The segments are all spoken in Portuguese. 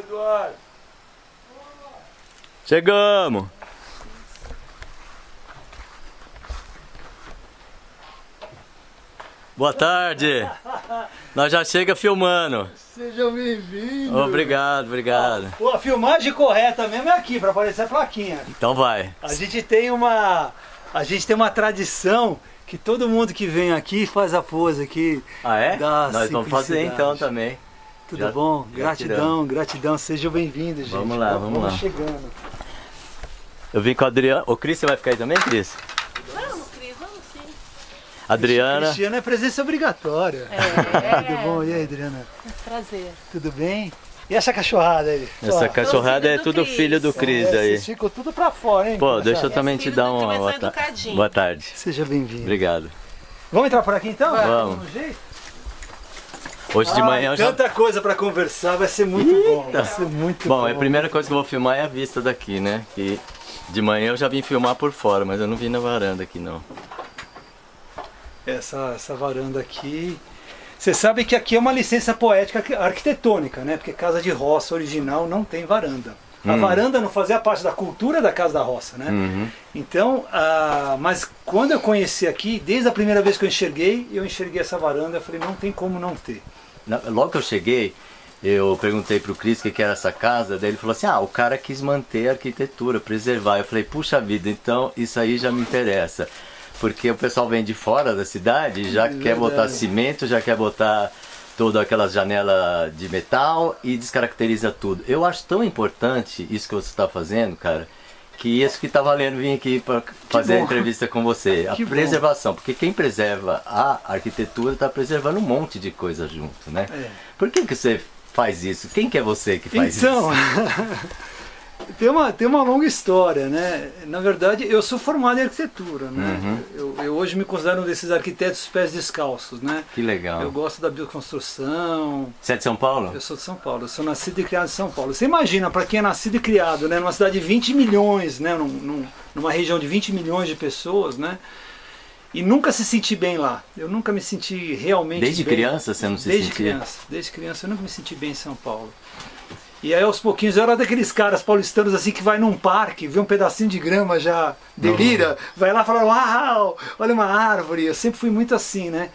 Eduardo. Chegamos. Boa tarde. Nós já chega filmando. Sejam bem-vindos. Obrigado, obrigado. Pô, a filmagem correta mesmo é aqui, para aparecer a plaquinha. Então vai. A gente tem uma tradição que todo mundo que vem aqui faz a pose aqui. Ah, é? Da Nós vamos fazer simplicidade. então também. Tudo Já- bom? já Gratidão, tiramos. gratidão. Sejam bem-vindos, gente. Vamos lá, vamos lá. chegando. Eu vim com a Adriana. Ô, Cris, você vai ficar aí também, Cris? Vamos, Cris, vamos sim. Adriana. Cristiano é presença obrigatória. Tudo bom? E aí, Adriana? Prazer. Tudo bem? E essa cachorrada aí? Essa cachorrada é do tudo Cris. filho do Cris aí. Vocês ficam tudo pra fora, hein? Pô, moçada? deixa eu também te filho dar do Cris, uma mas boa, são educadinhos. boa tarde. Seja bem-vindo. Obrigado. Vamos entrar por aqui então? Vamos. Do jeito? Hoje de manhã eu já... Tanta coisa pra conversar, vai ser muito bom. Vai ser muito bom. Bom, a primeira coisa que eu vou filmar é a vista daqui, né? Que de manhã eu já vim filmar por fora, mas eu não vim na varanda aqui não. Essa varanda aqui. Você sabe que aqui é uma licença poética arquitetônica, né? Porque casa de roça original não tem varanda. A varanda não fazia parte da cultura da casa da roça, né? Então, mas quando eu conheci aqui, desde a primeira vez que eu enxerguei essa varanda, eu falei, não tem como não ter. Logo que eu cheguei, eu perguntei pro Cris o que era essa casa, daí ele falou assim, o cara quis manter a arquitetura, preservar. Eu falei, puxa vida, então isso aí já me interessa. Porque o pessoal vem de fora da cidade, já quer botar cimento, já quer botar todas aquelas janelas de metal e descaracteriza tudo. Eu acho tão importante isso que você está fazendo, cara, que isso que tá valendo vir aqui para fazer a entrevista com você. A Que bom. preservação, porque quem preserva a arquitetura está preservando um monte de coisa junto, né? É. Por que você faz isso? Quem que é você que faz Então, isso? tem uma longa história, né? Na verdade, eu sou formado em arquitetura, né? Eu hoje me considero um desses arquitetos pés descalços, né? Que legal. Eu gosto da bioconstrução. Você é de São Paulo? Eu sou de São Paulo, eu sou nascido e criado em São Paulo. Você imagina, para quem é nascido e criado, né, numa cidade de 20 milhões, né, numa região de 20 milhões de pessoas, né? E nunca se senti bem lá. Eu nunca me senti realmente Desde bem. criança você não se sentia? Desde criança eu nunca me senti bem em São Paulo. E aí aos pouquinhos eu era daqueles caras paulistanos assim que vai num parque, vê um pedacinho de grama, já delira, vai lá e fala, uau, olha uma árvore. Eu sempre fui muito assim, né?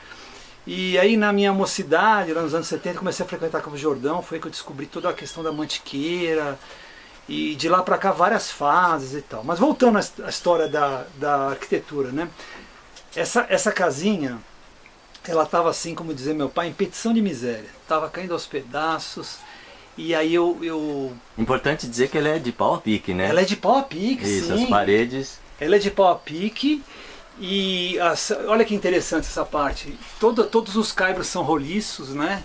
E aí na minha mocidade, lá nos anos 70, comecei a frequentar Campos do Jordão, foi que eu descobri toda a questão da mantiqueira. E de lá pra cá várias fases e tal. Mas voltando à história da arquitetura, né? Essa casinha, ela estava assim, como dizer meu pai, em petição de miséria. Estava caindo aos pedaços. E aí Importante dizer que ela é de pau a pique, né? ela é de pau a pique, Isso, sim. as paredes. Ela é de pau a pique. E olha que interessante essa parte. Todos os caibros são roliços, né?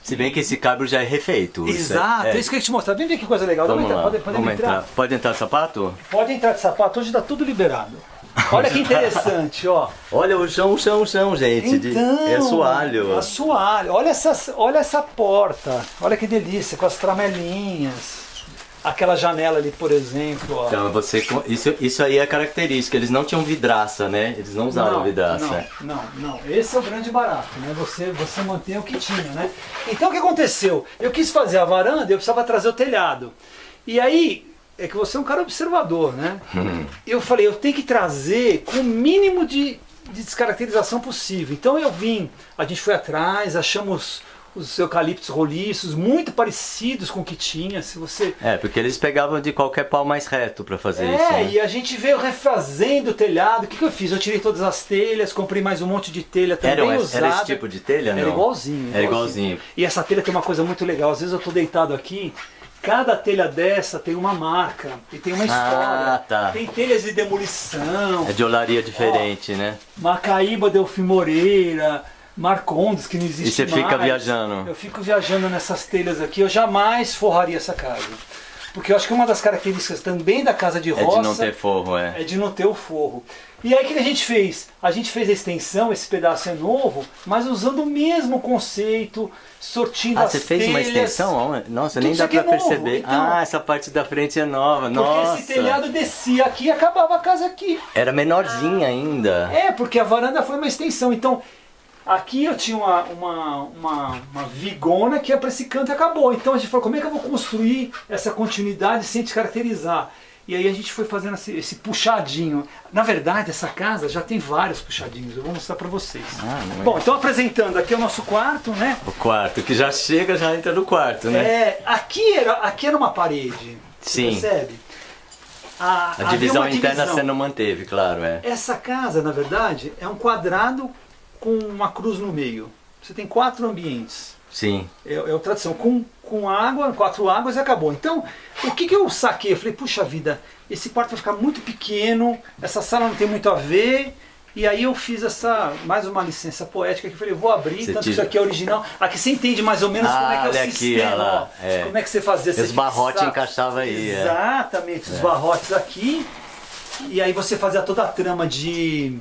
Se bem que esse cabo já é refeito. Exato, é isso que eu ia te mostrar. Vem ver que coisa legal. Vamos lá, Pode vamos entrar. Pode entrar sapato? Pode entrar de sapato, hoje está tudo liberado. Olha que interessante, ó. Olha o chão, gente. Então, É assoalho. Assoalho. Olha essa porta. Olha que delícia, com as tramelinhas. Aquela janela ali, por exemplo. Ó. Então, isso aí é característica. Eles não tinham vidraça, né? Eles não usavam vidraça. Não. Esse é o grande barato, né? Você mantém o que tinha, né? Então o que aconteceu? Eu quis fazer a varanda, eu precisava trazer o telhado. E aí, é que você é um cara observador, né? Eu falei, eu tenho que trazer com o mínimo de descaracterização possível. Então a gente foi atrás, achamos os eucaliptos roliços, muito parecidos com o que tinha. Se você... porque eles pegavam de qualquer pau mais reto pra fazer isso. Né? E a gente veio refazendo o telhado. O que eu fiz? Eu tirei todas as telhas, comprei mais um monte de telha também usada. Era esse tipo de telha, não? Era igualzinho. Era igualzinho. E essa telha tem uma coisa muito legal. Às vezes eu tô deitado aqui, cada telha dessa tem uma marca e tem uma história. Tá. Tem telhas de demolição. É de olaria diferente, né? Macaíba, Delfim Moreira, Marcondes, que não existe mais. E você fica viajando. Eu fico viajando nessas telhas aqui. Eu jamais forraria essa casa. Porque eu acho que uma das características também da casa de roça... É de não ter forro, É de não ter o forro. E aí o que a gente fez? A gente fez a extensão, esse pedaço é novo, mas usando o mesmo conceito, sortindo as telhas. Você fez uma extensão? Nossa, nem dá pra perceber. Então, essa parte da frente é nova. Porque esse telhado descia aqui e acabava a casa aqui. Era menorzinha ainda. Porque a varanda foi uma extensão. Então, Aqui eu tinha uma vigona que ia para esse canto e acabou. Então a gente falou, como é que eu vou construir essa continuidade sem descaracterizar? E aí a gente foi fazendo esse puxadinho. Na verdade, essa casa já tem vários puxadinhos, eu vou mostrar para vocês. Bom, então apresentando, aqui é o nosso quarto, né? O quarto, que já chega, já entra no quarto, né? Aqui era uma parede, Sim. você percebe? A divisão interna você não manteve, claro, Essa casa, na verdade, é um quadrado com uma cruz no meio. Você tem 4 ambientes. Sim. É a tradição. Com água, 4 águas e acabou. Então, o que eu saquei? Eu falei, puxa vida, esse quarto vai ficar muito pequeno, essa sala não tem muito a ver. E aí eu fiz mais uma licença poética que eu falei, vou abrir, tanto que isso aqui é original. Aqui você entende mais ou menos como é que é o sistema. Como é que você fazia. Os barrotes encaixavam aí. Exatamente, os barrotes aqui. E aí você fazia toda a trama de...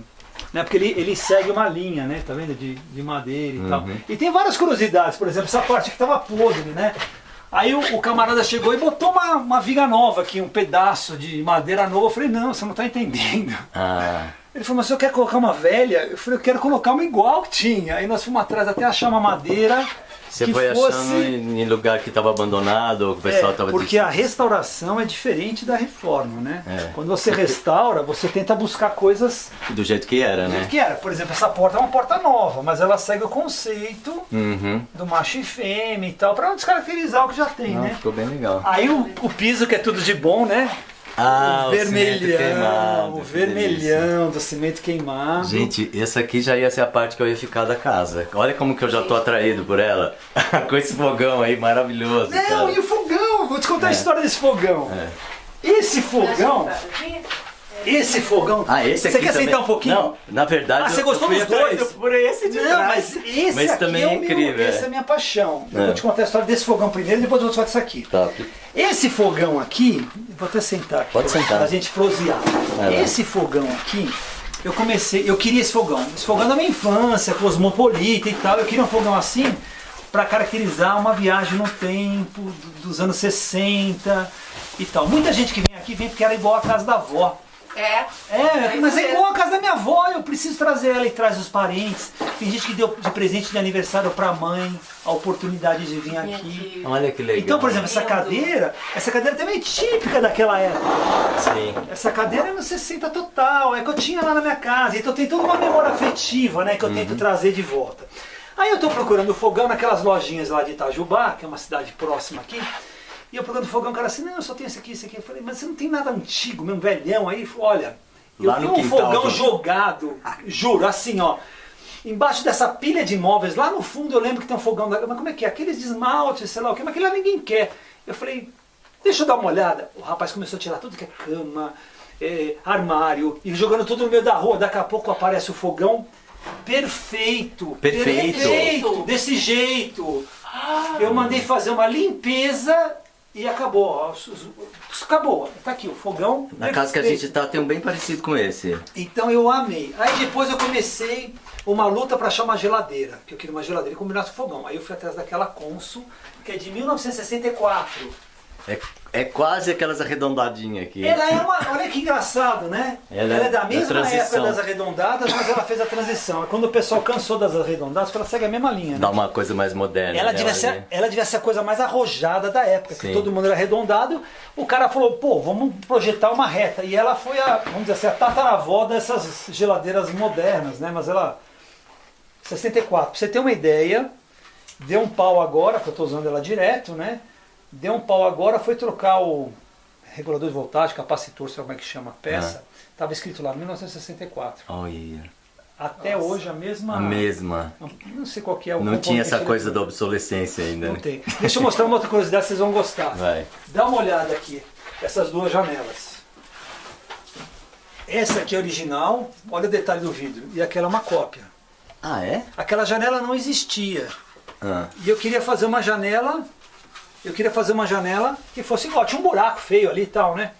Né, porque ele segue uma linha, né? Tá vendo? De madeira e tal. E tem várias curiosidades, por exemplo, essa parte aqui estava podre, né? Aí o camarada chegou e botou uma viga nova aqui, um pedaço de madeira nova. Eu falei, não, você não está entendendo. Ele falou, mas você quer colocar uma velha? Eu falei, eu quero colocar uma igual que tinha. Aí nós fomos atrás até achar uma madeira. Você foi achando em lugar que estava abandonado, ou que o pessoal estava... Porque a restauração é diferente da reforma, né? Quando você restaura, você tenta buscar coisas... Do jeito que era, né? Do jeito que era. Por exemplo, essa porta é uma porta nova, mas ela segue o conceito do macho e fêmea e tal, para não descaracterizar o que já tem, né? Ficou bem legal. Aí o piso, que é tudo de bom, né? O vermelhão, queimado, o vermelhão do cimento queimado. Gente, essa aqui já ia ser a parte que eu ia ficar da casa. Olha como que eu já tô atraído por ela. Com esse fogão aí maravilhoso. Não, cara. E o fogão? Vou te contar a história desse fogão. Esse fogão... Esse fogão... esse aqui você quer sentar um pouquinho? Não, na verdade... você gostou dos dois? Por esse de trás. Mas esse mas aqui também é incrível. Essa é a minha paixão. Eu vou te contar a história desse fogão primeiro e depois eu vou te falar disso aqui. Top. Esse fogão aqui... Vou até sentar aqui. Pode sentar. Pra gente prosear. Esse fogão aqui... Eu queria esse fogão. Esse fogão da minha infância, cosmopolita e tal. Eu queria um fogão assim para caracterizar uma viagem no tempo dos anos 60 e tal. Muita gente que vem aqui vem porque era igual a casa da avó. Mas é igual a casa da minha avó, eu preciso trazer ela e traz os parentes. Tem gente que deu de presente de aniversário pra mãe a oportunidade de vir aqui. Olha que legal. Então, por exemplo, essa cadeira também é típica daquela época. Sim. Essa cadeira é no 60 total, é que eu tinha lá na minha casa. Então tem toda uma memória afetiva, né, que eu tento trazer de volta. Aí eu tô procurando o fogão naquelas lojinhas lá de Itajubá, que é uma cidade próxima aqui. E eu procurando fogão, o cara assim, não, eu só tenho esse aqui, esse aqui. Eu falei, mas você não tem nada antigo, mesmo velhão? Aí, olha, eu vi um fogão jogado, juro, assim, ó, embaixo dessa pilha de móveis, lá no fundo eu lembro que tem um fogão, mas como é que é? Aqueles de esmalte, sei lá o que, mas aquele lá ninguém quer. Eu falei, deixa eu dar uma olhada. O rapaz começou a tirar tudo que é cama, armário, e jogando tudo no meio da rua. Daqui a pouco aparece o fogão perfeito, desse jeito. Eu mandei fazer uma limpeza e acabou. Acabou, tá aqui o fogão. Na casa que a gente tá tem um bem parecido com esse. Então eu amei. Aí depois eu comecei uma luta para achar uma geladeira, que eu queria uma geladeira e combinasse com o fogão. Aí eu fui atrás daquela Consul, que é de 1964. É quase aquelas arredondadinhas aqui. Ela é olha que engraçado, né? Ela é da mesma época das arredondadas, mas ela fez a transição. Quando o pessoal cansou das arredondadas, ela segue a mesma linha. Né? Dá uma coisa mais moderna. Ela devia ser a coisa mais arrojada da época, que todo mundo era arredondado. O cara falou, pô, vamos projetar uma reta. E ela foi vamos dizer assim, a tataravó dessas geladeiras modernas, né? Mas ela... 64. Pra você ter uma ideia, deu um pau agora, que eu estou usando ela direto, né? Deu um pau agora, foi trocar o regulador de voltagem, capacitor, sei lá como é que chama a peça. Estava escrito lá, 1964. Até hoje a mesma... A mesma. Não sei qual que é o... Não tinha essa coisa da obsolescência ainda. Não né? tem. Deixa eu mostrar uma outra curiosidade, vocês vão gostar. Vai. Dá uma olhada aqui, essas duas janelas. Essa aqui é original, olha o detalhe do vidro. E aquela é uma cópia. Ah, é? Aquela janela não existia. E eu queria fazer uma janela... que fosse igual, tinha um buraco feio ali e tal, né?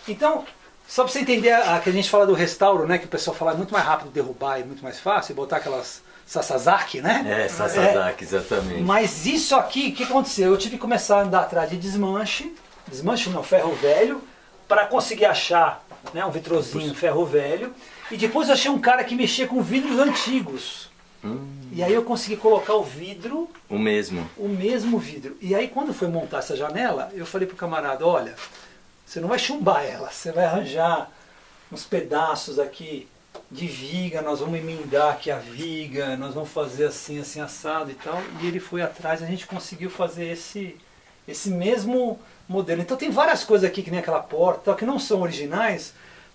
Então, só pra você entender que a gente fala do restauro, né? Que o pessoal fala muito mais rápido derrubar e muito mais fácil, botar aquelas Sasazaki, né? Sasazaki, exatamente. Mas isso aqui, o que aconteceu? Eu tive que começar a andar atrás de desmanche não, ferro velho, para conseguir achar, né, um vitrozinho ferro velho. E depois eu achei um cara que mexia com vidros antigos. E aí eu consegui colocar o vidro, O mesmo. o mesmo vidro. E aí quando foi montar essa janela, eu falei pro camarada, olha, você não vai chumbar ela, você vai arranjar uns pedaços aqui de viga, nós vamos emendar aqui a viga, nós vamos fazer assim, assim, assado e tal. E ele foi atrás, a gente conseguiu fazer esse mesmo modelo. Então tem várias coisas aqui, que nem aquela porta, tal, que não são originais,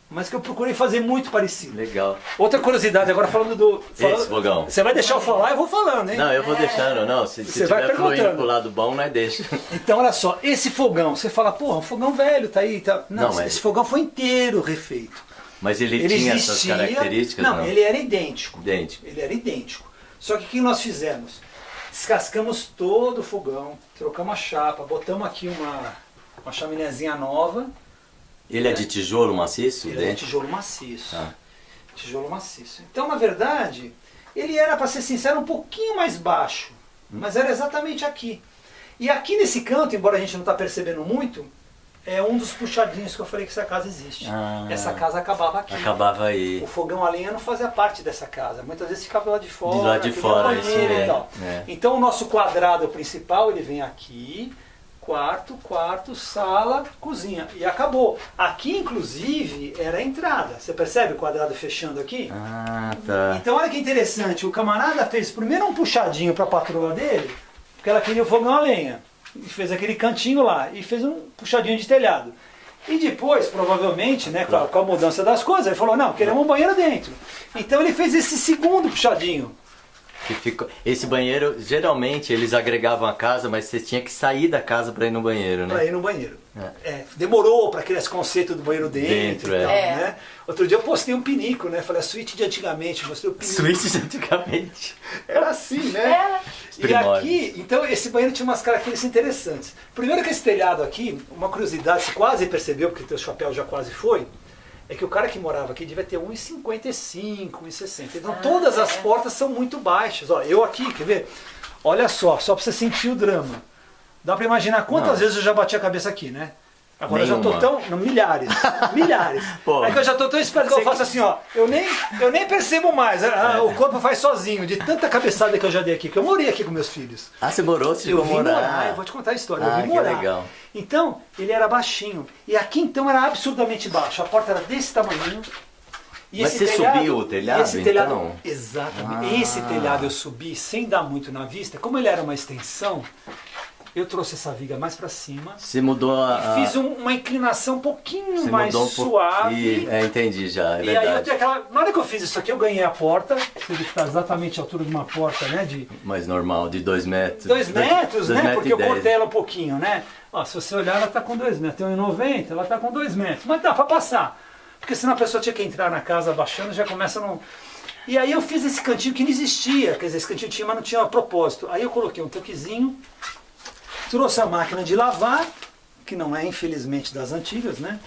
mas que eu procurei fazer muito parecido. Legal. Outra curiosidade, agora falando do... Esse fogão. Você vai deixar eu falar, eu vou falando, hein? Não, eu vou deixando, não. Se Você vai tiver fluindo perguntando. pro lado bom, nós deixa. Então, olha só, esse fogão, você fala, porra, um fogão velho, tá aí, tá... Não, Não, mas- esse fogão foi inteiro refeito. Mas ele tinha essas características? Não, ele era idêntico. Idêntico. Ele era idêntico. Só que o que nós fizemos? Descascamos todo o fogão, trocamos a chapa, botamos aqui uma chaminézinha nova. Ele é de tijolo maciço? Ele é dentro? tijolo maciço. Ah. Tijolo maciço. Então, na verdade, ele era, para ser sincero, um pouquinho mais baixo. Mas era exatamente aqui. E aqui nesse canto, embora a gente não está percebendo muito, é um dos puxadinhos que eu falei que essa casa existe. Ah. Essa casa acabava aqui. Acabava aí. O fogão a lenha não fazia parte dessa casa. Muitas vezes ficava lá de fora. De lá de aquele fora, banheiro isso e é, tal. é. Então o nosso quadrado principal, ele vem aqui, quarto, sala, cozinha. E acabou. Aqui, inclusive, era a entrada. Você percebe o quadrado fechando aqui? Ah, tá. Então olha que interessante. O camarada fez primeiro um puxadinho para a patroa dele, porque ela queria o fogão a lenha. E fez aquele cantinho lá. E fez um puxadinho de telhado. E depois, provavelmente, né, com a mudança das coisas, ele falou, não, queremos um banheiro dentro. Então ele fez esse segundo puxadinho. Que ficou... Esse banheiro, geralmente, eles agregavam a casa, mas você tinha que sair da casa para ir no banheiro, né? Para ir no banheiro. Demorou para criar esse conceito do banheiro dentro e tal, né? Outro dia eu postei um pinico, né? Falei a suíte de antigamente, mostrei o pinico. Suítes antigamente. Era assim, né? E Primórdios. aqui, então esse banheiro tinha umas características interessantes. Primeiro que esse telhado aqui, uma curiosidade, você quase percebeu, porque teu chapéu já quase foi, é que o cara que morava aqui devia ter 1,55, 1,60. Então todas as portas são muito baixas. Ó, eu aqui, quer ver? Olha só pra você sentir o drama. Dá pra imaginar quantas vezes eu já bati a cabeça aqui, né? Agora eu já tô Nenhuma. tão... Não, milhares. Milhares. Pô. É que eu já tô tão esperto que eu faço assim, ó. Eu nem percebo mais. O corpo faz sozinho, de tanta cabeçada que eu já dei aqui. Que eu morei aqui com meus filhos. Ah, você morou? Você Eu chegou a vim morar, eu vou te contar a história. Eu Ah, vim que morar. legal. Então, ele era baixinho. E aqui então era absurdamente baixo. A porta era desse tamanho. E Mas esse você telhado- subiu o telhado, e esse telhado, então? exatamente. Esse telhado eu subi sem dar muito na vista. Como ele era uma extensão, eu trouxe essa viga mais para cima. Você mudou a... Fiz uma inclinação um pouquinho Você mais mudou um pouco- suave. entendi já, é E aí eu verdade. tenho aquela. Na hora que eu fiz isso aqui, eu ganhei a porta. Você vê que está exatamente a altura de uma porta, né? De Mais normal, de 2 metros. 2 metros, Dois né? metros Porque e eu 10. cortei ela um pouquinho, né? Ó, se você olhar, ela está com 2 metros. Tem 1,90, ela está com 2 metros. Mas dá para passar. Porque senão a pessoa tinha que entrar na casa abaixando, já começa no. E aí eu fiz esse cantinho que não existia. Quer dizer, esse cantinho tinha, mas não tinha propósito. Aí eu coloquei um toquezinho, trouxe a máquina de lavar, que não é infelizmente das antigas, né?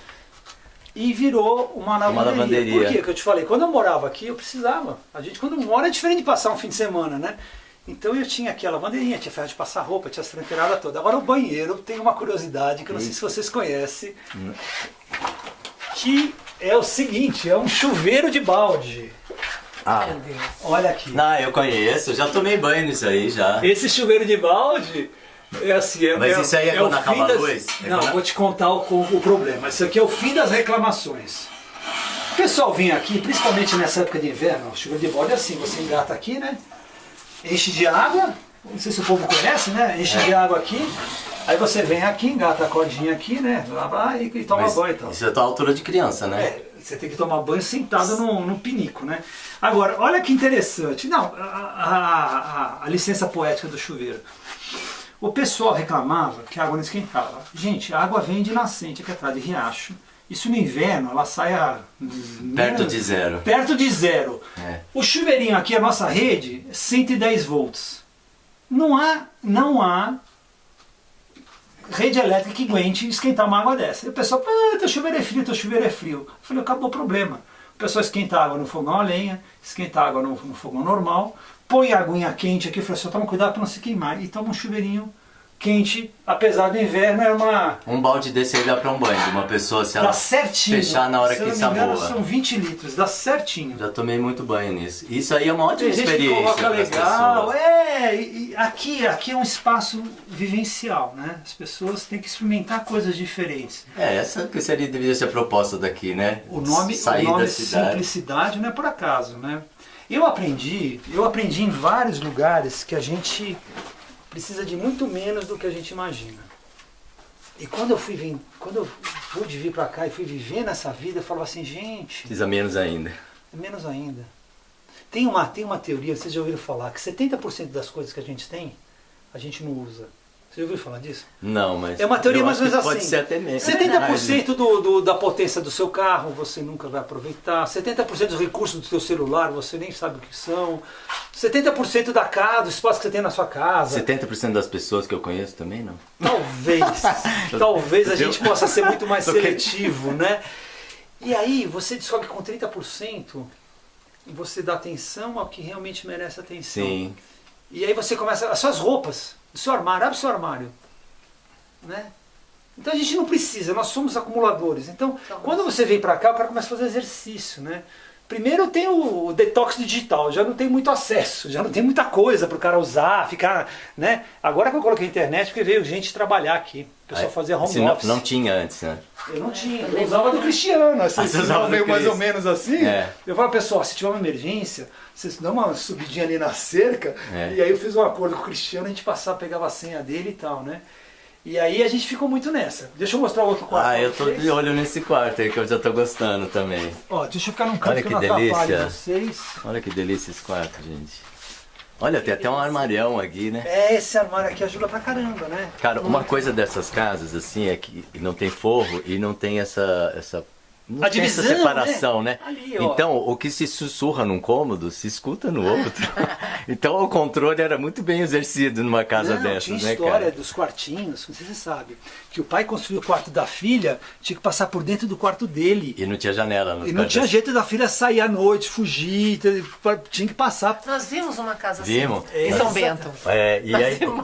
E virou uma lavanderia. Por quê? Que eu te falei, quando eu morava aqui, eu precisava. A gente, quando mora, é diferente de passar um fim de semana, né? Então eu tinha aqui a lavanderinha, tinha ferro de passar roupa, tinha as tranqueiradas todas. Agora o banheiro tem uma curiosidade que eu não sei se vocês conhecem, que é o seguinte, é um chuveiro de balde. Ah, Olha aqui. não, eu conheço, já tomei banho nisso aí já. Esse chuveiro de balde é assim. Mas isso aí é o quando acaba fim a das... luz? É Não, quando- vou te contar o problema. Isso aqui é o fim das reclamações. O pessoal vinha aqui, principalmente nessa época de inverno, o chuveiro de balde é assim, você engata aqui, né? Enche de água, não sei se o povo conhece, né? Enche de água aqui, aí você vem aqui, engata a cordinha aqui, né? Lá e toma Mas banho e tal. isso é a tua altura de criança, né? É, você tem que tomar banho sentado no pinico, né? Agora, olha que interessante. Não, a licença poética do chuveiro. O pessoal reclamava que a água não esquentava. Gente, a água vem de nascente, aqui atrás de riacho. Isso no inverno, ela sai a... Perto de zero. Perto de zero. É. O chuveirinho aqui, a nossa rede, 110 volts. Não há rede elétrica que aguente esquentar uma água dessa. E o pessoal, teu chuveiro é frio, teu chuveiro é frio. Eu falei, acabou o problema. O pessoal esquenta água no fogão a lenha, esquenta água no fogão normal, põe a aguinha quente aqui, eu falei, só toma cuidado para não se queimar. E toma um chuveirinho quente, apesar do inverno, é uma... Um balde desse aí dá pra um banho de uma pessoa se ela Dá certinho. fechar na hora Se que eu não me engano, boa. são 20 litros, dá certinho. Já tomei muito banho nisso. Isso aí é uma ótima Tem gente que experiência coloca pras legal, pessoas. e aqui é um espaço vivencial, né? As pessoas têm que experimentar coisas diferentes. Essa que deveria ser a proposta daqui, né? O nome Sair da cidade. simplicidade não é por acaso, né? Eu aprendi em vários lugares que a gente precisa de muito menos do que a gente imagina. E quando eu pude vir para cá e fui viver nessa vida, eu falava assim, gente, Precisa menos ainda. é menos ainda. Tem uma teoria, vocês já ouviram falar, que 70% das coisas que a gente não usa. Você já ouviu falar disso? Não, mas É uma teoria eu mais ou acho menos que assim. pode ser até menos. 70% da potência do seu carro você nunca vai aproveitar. 70% dos recursos do seu celular você nem sabe o que são. 70% da casa, do espaço que você tem na sua casa. 70% das pessoas que eu conheço também não. Talvez a gente possa ser muito mais seletivo, né? E aí você descobre que com 30% você dá atenção ao que realmente merece atenção. Sim. E aí você começa, as suas roupas, do seu armário, abre o seu armário, né? Então a gente não precisa, nós somos acumuladores. Então, quando você vem pra cá, o cara começa a fazer exercício, né? Primeiro tem o detox digital, já não tem muito acesso, já não tem muita coisa pro cara usar, ficar, né? Agora que eu coloquei a internet, porque veio gente trabalhar aqui, o pessoal fazia home office. Não tinha antes, né? Eu não tinha, eu usava do Cristiano, assim, você usava do meio mais Cris. ou menos assim. É. Eu falo, pessoal, se tiver uma emergência, vocês dão uma subidinha ali na cerca, É. e aí eu fiz um acordo com o Cristiano, a gente passava, pegava a senha dele e tal, né? E aí a gente ficou muito nessa. Deixa eu mostrar o outro quarto. pra Eu tô vocês. de olho nesse quarto aí que eu já tô gostando também. Ó, deixa eu ficar num canto Olha que eu que não atrapalho delícia. vocês. Olha que delícia esse quarto, gente. Olha, tem até um armarião aqui, né? Esse armário aqui ajuda pra caramba, né? Cara, uma coisa dessas casas, assim, é que não tem forro e não tem essa não A tem essa divisão, separação, né? Ali, ó. Então, o que se sussurra num cômodo, se escuta no outro. Então, o controle era muito bem exercido numa casa Não, dessas, tinha né, história cara? dos quartinhos, não sei se você sabe, que o pai construiu o quarto da filha, tinha que passar por dentro do quarto dele. E não tinha janela nos E não tinha quartos. jeito da filha sair à noite, fugir, tinha que passar. Nós vimos uma casa Vimos. assim, em São Bento.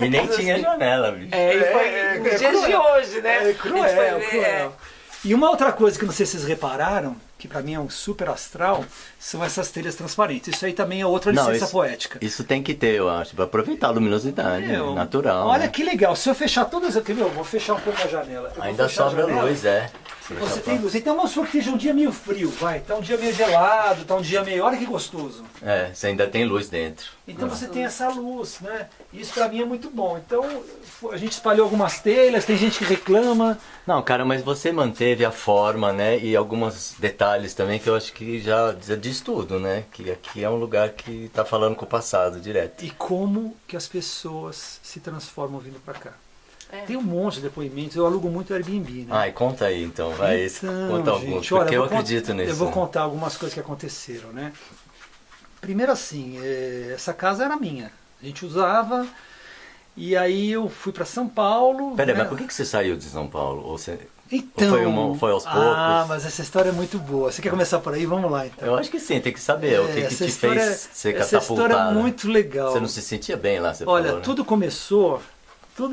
E nem tinha janela, bicho. E foi nos dias de hoje, né? É cruel, A gente foi ver, cruel. E uma outra coisa que não sei se vocês repararam, que pra mim é um super astral, são essas telhas transparentes. Isso aí também é outra licença poética. Isso tem que ter, eu acho, pra aproveitar a luminosidade, Meu, natural. Olha né? que legal. Se eu fechar todas, eu vou fechar um pouco a janela. Eu vou Ainda fechar a sobra janela. luz, é. Se Você deixar tem luz. Então vamos supor que esteja um dia meio frio, vai. Tá um dia meio gelado, tá um dia meio... Olha que gostoso. você ainda tem luz dentro. Então você tem essa luz, né? Isso pra mim é muito bom. Então a gente espalhou algumas telhas, tem gente que reclama. Não, cara, mas você manteve a forma, né? E alguns detalhes também que eu acho que já diz tudo, né? Que aqui é um lugar que tá falando com o passado direto. E como que as pessoas se transformam vindo pra cá. É. Tem um monte de depoimentos, eu alugo muito Airbnb, né? Ai, conta aí então, vai. Então, Conta alguns, gente, olha, porque eu vou acredito nisso. Eu vou contar algumas coisas que aconteceram, né? Primeiro assim, essa casa era minha. A gente usava, e aí eu fui para São Paulo. Peraí, né? mas por que você saiu de São Paulo? Ou você... Então, foi aos poucos? mas essa história é muito boa. Você quer começar por aí? Vamos lá então. Eu acho que sim, tem que saber o que essa te história, fez ser essa catapultado. história é muito legal. Você não se sentia bem lá, você Olha, falou, né? tudo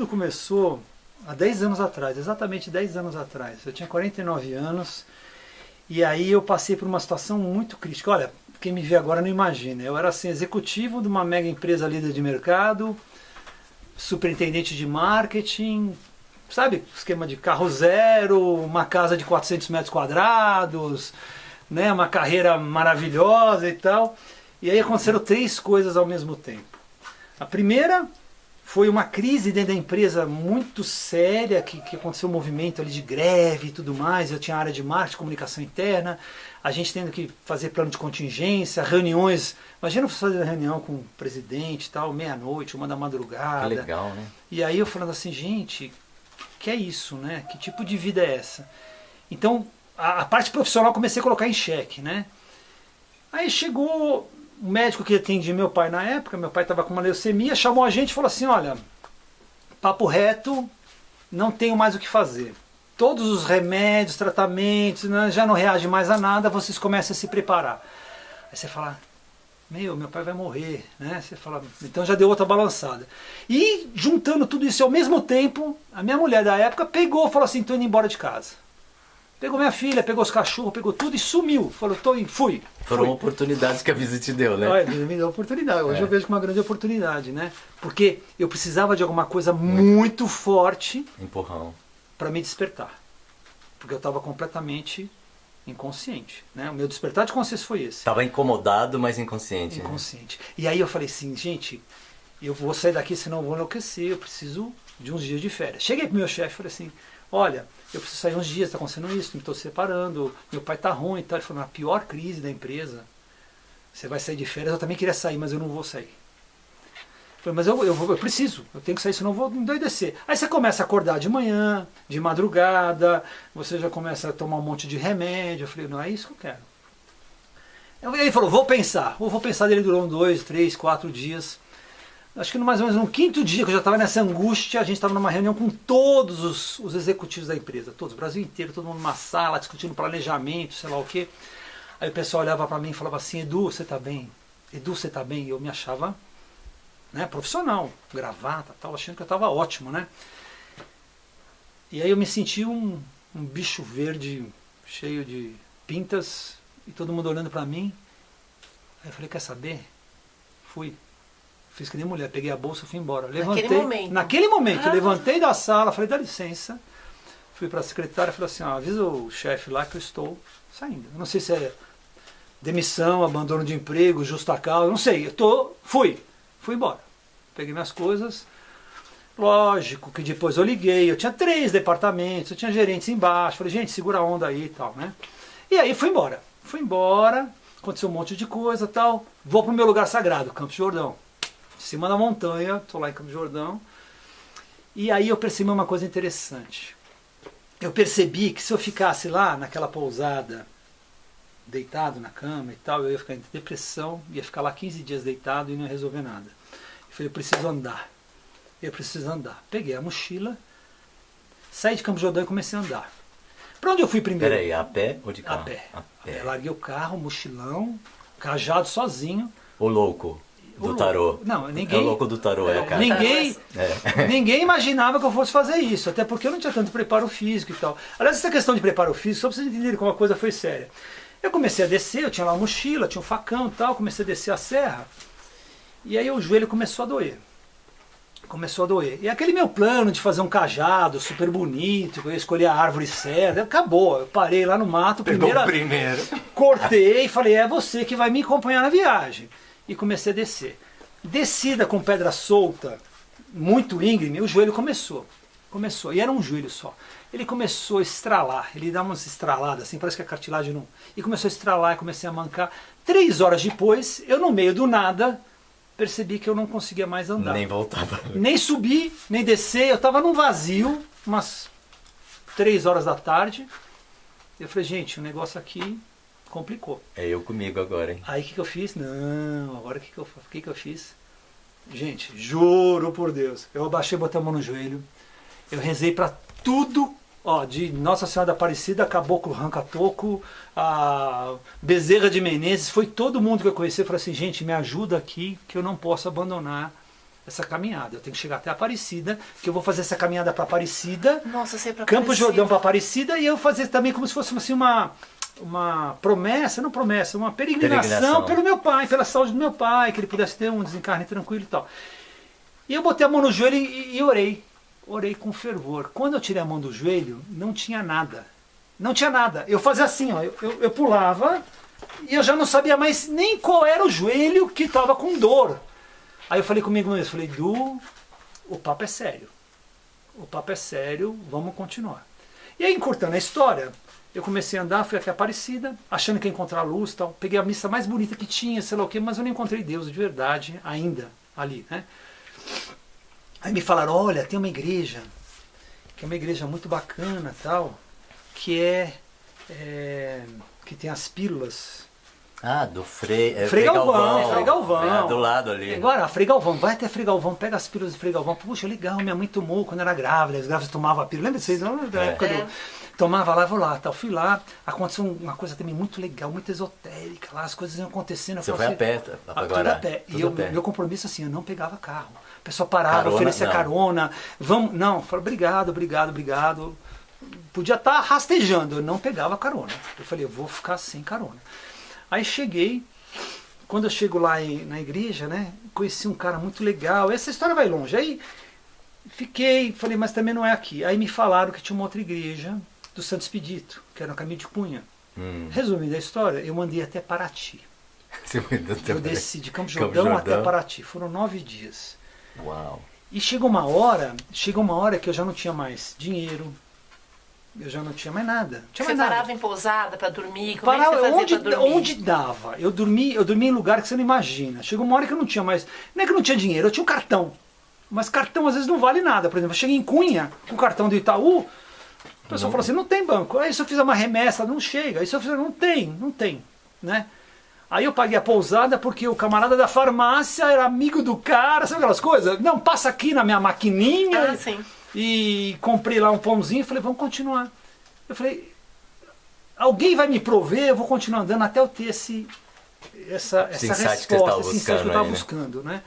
começou há 10 anos atrás, exatamente 10 anos atrás. Eu tinha 49 anos e aí eu passei por uma situação muito crítica. Olha, quem me vê agora não imagina. Eu era assim, executivo de uma mega empresa líder de mercado, superintendente de marketing, sabe, esquema de carro zero, uma casa de 400 metros quadrados, né, uma carreira maravilhosa e tal. E aí aconteceram 3 coisas ao mesmo tempo. A primeira foi uma crise dentro da empresa muito séria, que aconteceu um movimento ali de greve e tudo mais. Eu tinha área de marketing, comunicação interna, a gente tendo que fazer plano de contingência, reuniões. Imagina você fazer reunião com o presidente e tal, meia-noite, 1 da madrugada. Que legal, né? E aí eu falando assim, gente, que é isso, né? Que tipo de vida é essa? Então, a parte profissional eu comecei a colocar em xeque, né? Aí chegou o médico que atendia meu pai na época, meu pai estava com uma leucemia, chamou a gente e falou assim, olha, papo reto, não tenho mais o que fazer. Todos os remédios, tratamentos, né, já não reage mais a nada, vocês começam a se preparar. Aí você fala, meu pai vai morrer, né? Você fala, então já deu outra balançada. E juntando tudo isso ao mesmo tempo, a minha mulher da época pegou e falou assim, tô indo embora de casa. Pegou minha filha, pegou os cachorros, pegou tudo e sumiu. Falou, fui. Foram oportunidades que a vida te deu, né? Olha, me deu oportunidade. Hoje eu vejo como uma grande oportunidade, né? Porque eu precisava de alguma coisa muito forte Empurrão. para me despertar. Porque eu estava completamente inconsciente, né? O meu despertar de consciência foi esse. Tava incomodado, mas inconsciente. Inconsciente. E aí eu falei assim, gente, eu vou sair daqui, senão eu vou enlouquecer, eu preciso de uns dias de férias. Cheguei pro meu chefe e falei assim, olha, eu preciso sair uns dias, está acontecendo isso, me estou separando, meu pai tá ruim e tal. Ele falou, na pior crise da empresa, você vai sair de férias, eu também queria sair, mas eu não vou sair. Eu falei, mas eu preciso, eu tenho que sair, senão eu vou endoidecer. Aí você começa a acordar de manhã, de madrugada, você já começa a tomar um monte de remédio. Eu falei, não é isso que eu quero. Ele falou, vou pensar. Ele durou 2, 3, 4 dias. Acho que mais ou menos no 5º dia, que eu já estava nessa angústia, a gente estava numa reunião com todos os executivos da empresa, todos, o Brasil inteiro, todo mundo numa sala, discutindo planejamento, sei lá o quê. Aí o pessoal olhava para mim e falava assim, Edu, você está bem? Edu, você está bem? E eu me achava, né, profissional, gravata, tal, achando que eu estava ótimo, né? E aí eu me senti um bicho verde, cheio de pintas, e todo mundo olhando para mim. Aí eu falei, quer saber? Fui. Fiz que nem mulher, peguei a bolsa e fui embora. Naquele momento, eu levantei da sala, falei, dá licença. Fui para a secretária e falei assim, avisa o chefe lá que eu estou saindo. Eu não sei se é demissão, abandono de emprego, justa causa, não sei. Fui embora. Peguei minhas coisas. Lógico que depois eu liguei, eu tinha 3 departamentos, eu tinha gerentes embaixo. Falei, gente, segura a onda aí e tal, né? E aí fui embora. Aconteceu um monte de coisa e tal. Vou para o meu lugar sagrado, Campos do Jordão. Em cima da montanha, estou lá em Campos do Jordão. E aí eu percebi uma coisa interessante. Eu percebi que se eu ficasse lá naquela pousada, deitado na cama e tal, eu ia ficar em depressão, ia ficar lá 15 dias deitado e não ia resolver nada. Eu falei, eu preciso andar. Peguei a mochila, saí de Campos do Jordão e comecei a andar. Para onde eu fui primeiro? Peraí, a pé ou de carro? A pé. Larguei o carro, mochilão, cajado sozinho. O louco do tarô. Não, ninguém. É o louco do tarô, é o cara. Ninguém imaginava que eu fosse fazer isso, até porque eu não tinha tanto preparo físico e tal. Aliás, essa questão de preparo físico, só para vocês entenderem como a coisa foi séria. Eu comecei a descer, eu tinha lá uma mochila, tinha um facão e tal, comecei a descer a serra, e aí o joelho começou a doer. E aquele meu plano de fazer um cajado super bonito, eu ia escolher a árvore certa, acabou. Eu parei lá no mato, primeiro. Cortei e falei, é você que vai me acompanhar na viagem. E comecei a descer. Descida com pedra solta, muito íngreme, o joelho começou. E era um joelho só. Ele começou a estralar, ele dá umas estraladas assim, parece que a cartilagem não... E começou a estralar, e comecei a mancar. 3 horas depois, eu no meio do nada, percebi que eu não conseguia mais andar. Nem voltava. Nem subir, nem descer, eu estava num vazio, umas 3 horas da tarde. Eu falei, gente, o negócio aqui complicou. É eu comigo agora, hein? Aí o que eu fiz? Não, agora o que eu fiz? Gente, juro por Deus, eu abaixei, botei a mão no joelho, eu rezei para tudo, ó, de Nossa Senhora da Aparecida, Caboclo Ranca-Toco, a Bezerra de Menezes, foi todo mundo que eu conheci. Eu falei assim, gente, me ajuda aqui, que eu não posso abandonar essa caminhada. Eu tenho que chegar até Aparecida, que eu vou fazer essa caminhada para Aparecida, Nossa, sei pra Campos Jordão para Aparecida, e eu fazer também como se fosse assim uma promessa, uma peregrinação pelo meu pai, pela saúde do meu pai, que ele pudesse ter um desencarne tranquilo e tal. E eu botei a mão no joelho e orei com fervor. Quando eu tirei a mão do joelho, não tinha nada. Eu fazia assim, ó, eu pulava e eu já não sabia mais nem qual era o joelho que estava com dor. Aí eu falei comigo mesmo, falei, Du, o papo é sério, vamos continuar. E aí, encurtando a história, eu comecei a andar, fui aqui a Aparecida, achando que ia encontrar luz e tal. Peguei a missa mais bonita que tinha, sei lá o quê, mas eu não encontrei Deus de verdade ainda ali, né? Aí me falaram, olha, tem uma igreja, que é uma igreja muito bacana tal, que tem as pílulas Ah, do Frei Frei Galvão, Frei Galvão. É, do lado ali. Agora, Frei Galvão, vai até Frei Galvão, pega as pílulas do Frei Galvão. Puxa, legal, minha mãe tomou quando era grávida, as grávidas tomavam a pílula. Lembra disso? Da época do... Tomava lá, vou lá, tal. Fui lá, aconteceu uma coisa também muito legal, muito esotérica lá, as coisas iam acontecendo. Você foi a pé, tudo a pé. E meu compromisso assim, eu não pegava carro. A pessoa parava, oferecia carona. Vamos, não, falei, obrigado. Podia estar rastejando, eu não pegava carona. Eu falei, eu vou ficar sem carona. Aí cheguei, quando eu chego lá na igreja, né, conheci um cara muito legal. Essa história vai longe. Aí fiquei, falei, mas também não é aqui. Aí me falaram que tinha uma outra igreja do Santo Expedito, que era no caminho de Cunha. Resumindo a história, eu mandei até Paraty. Eu desci de Campo Jordão até Paraty. Foram 9 dias. Uau. E chegou uma hora que eu já não tinha mais dinheiro. Eu já não tinha mais nada. Você parava em pousada para dormir? Como é que você fazia pra dormir? Onde dava. Eu dormia em lugar que você não imagina. Chegou uma hora que eu não tinha mais... Não é que eu não tinha dinheiro, eu tinha um cartão. Mas cartão às vezes não vale nada. Por exemplo, eu cheguei em Cunha com o cartão do Itaú, o pessoal falou assim, não tem banco. Aí se eu fizer uma remessa, não chega. Aí se eu fizer, não tem. Né? Aí eu paguei a pousada porque o camarada da farmácia era amigo do cara, sabe aquelas coisas? Não, passa aqui na minha maquininha. Ah, sim. E comprei lá um pãozinho e falei, vamos continuar. Eu falei, alguém vai me prover, eu vou continuar andando até eu ter essa resposta, esse insight que eu estava buscando. Né?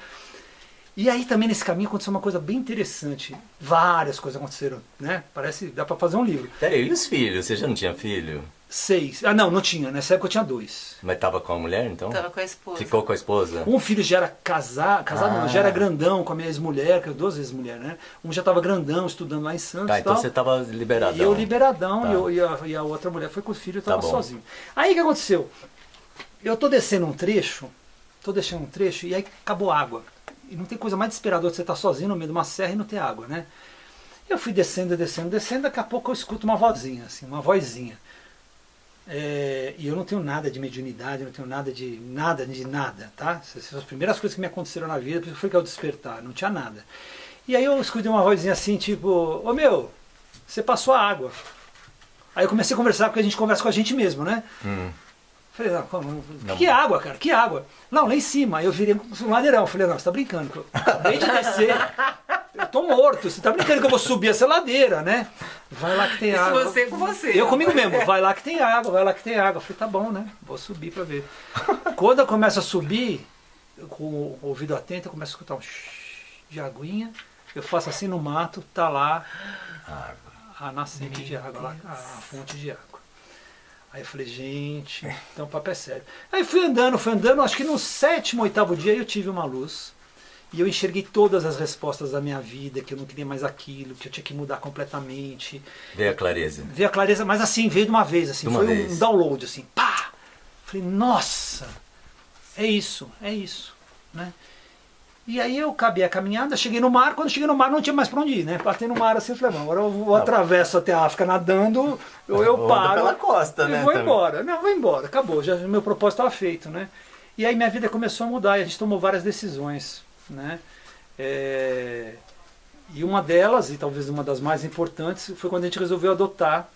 E aí também nesse caminho aconteceu uma coisa bem interessante. Várias coisas aconteceram, né? Parece, dá para fazer um livro. Peraí, e os filhos? Você já não tinha filho? 6. Ah, não tinha. Nessa época eu tinha 2. Mas tava com a mulher, então? Tava com a esposa. Ficou com a esposa? Um filho já era casado não, já era grandão com a minha ex-mulher, que eu 2 ex-mulheres, né? Um já estava grandão, estudando lá em Santos. Tá, então você tava liberadão. E eu liberadão, e a outra mulher foi com o filho, eu estava sozinho. Aí o que aconteceu? Eu tô descendo um trecho, e aí acabou a água. E não tem coisa mais desesperadora que você estar sozinho no meio de uma serra e não ter água, né? Eu fui descendo, daqui a pouco eu escuto uma vozinha, assim, uma vozinha. E eu não tenho nada de mediunidade, não tenho nada de nada, tá? Essas são as primeiras coisas que me aconteceram na vida, porque foi que eu despertar, não tinha nada. E aí eu escutei uma vozinha assim, tipo, ô meu, você passou a água. Aí eu comecei a conversar, porque a gente conversa com a gente mesmo, né? Falei, não, que água, cara, que água? Não, lá em cima. Aí eu virei um ladeirão. Falei, não, você tá brincando. Eu acabei de descer. Eu tô morto. Você tá brincando que eu vou subir essa ladeira, né? Vai lá que tem água. Você com você. Eu comigo mesmo. Vai lá que tem água, vai lá que tem água. Eu falei, tá bom, né? Vou subir pra ver. Quando eu começo a subir, com o ouvido atento, eu começo a escutar um de aguinha. Eu faço assim no mato, tá lá a nascente de água, lá, a fonte de água. Aí eu falei, gente, então o papo é sério. Aí fui andando, acho que no 7º, 8º dia eu tive uma luz. E eu enxerguei todas as respostas da minha vida, que eu não queria mais aquilo, que eu tinha que mudar completamente. Veio a clareza. Veio a clareza, mas assim, veio de uma vez, assim, foi um download, assim, pá! Falei, nossa, é isso, né? E aí eu acabei a caminhada, cheguei no mar, quando cheguei no mar não tinha mais pra onde ir, né? Passei no mar assim, falei, agora eu vou atravesso até a África nadando, ou eu paro. Pela costa, né? Vou embora. Não, vou embora, acabou, já meu propósito estava feito, né? E aí minha vida começou a mudar, e a gente tomou várias decisões, né? E uma delas, e talvez uma das mais importantes, foi quando a gente resolveu adotar.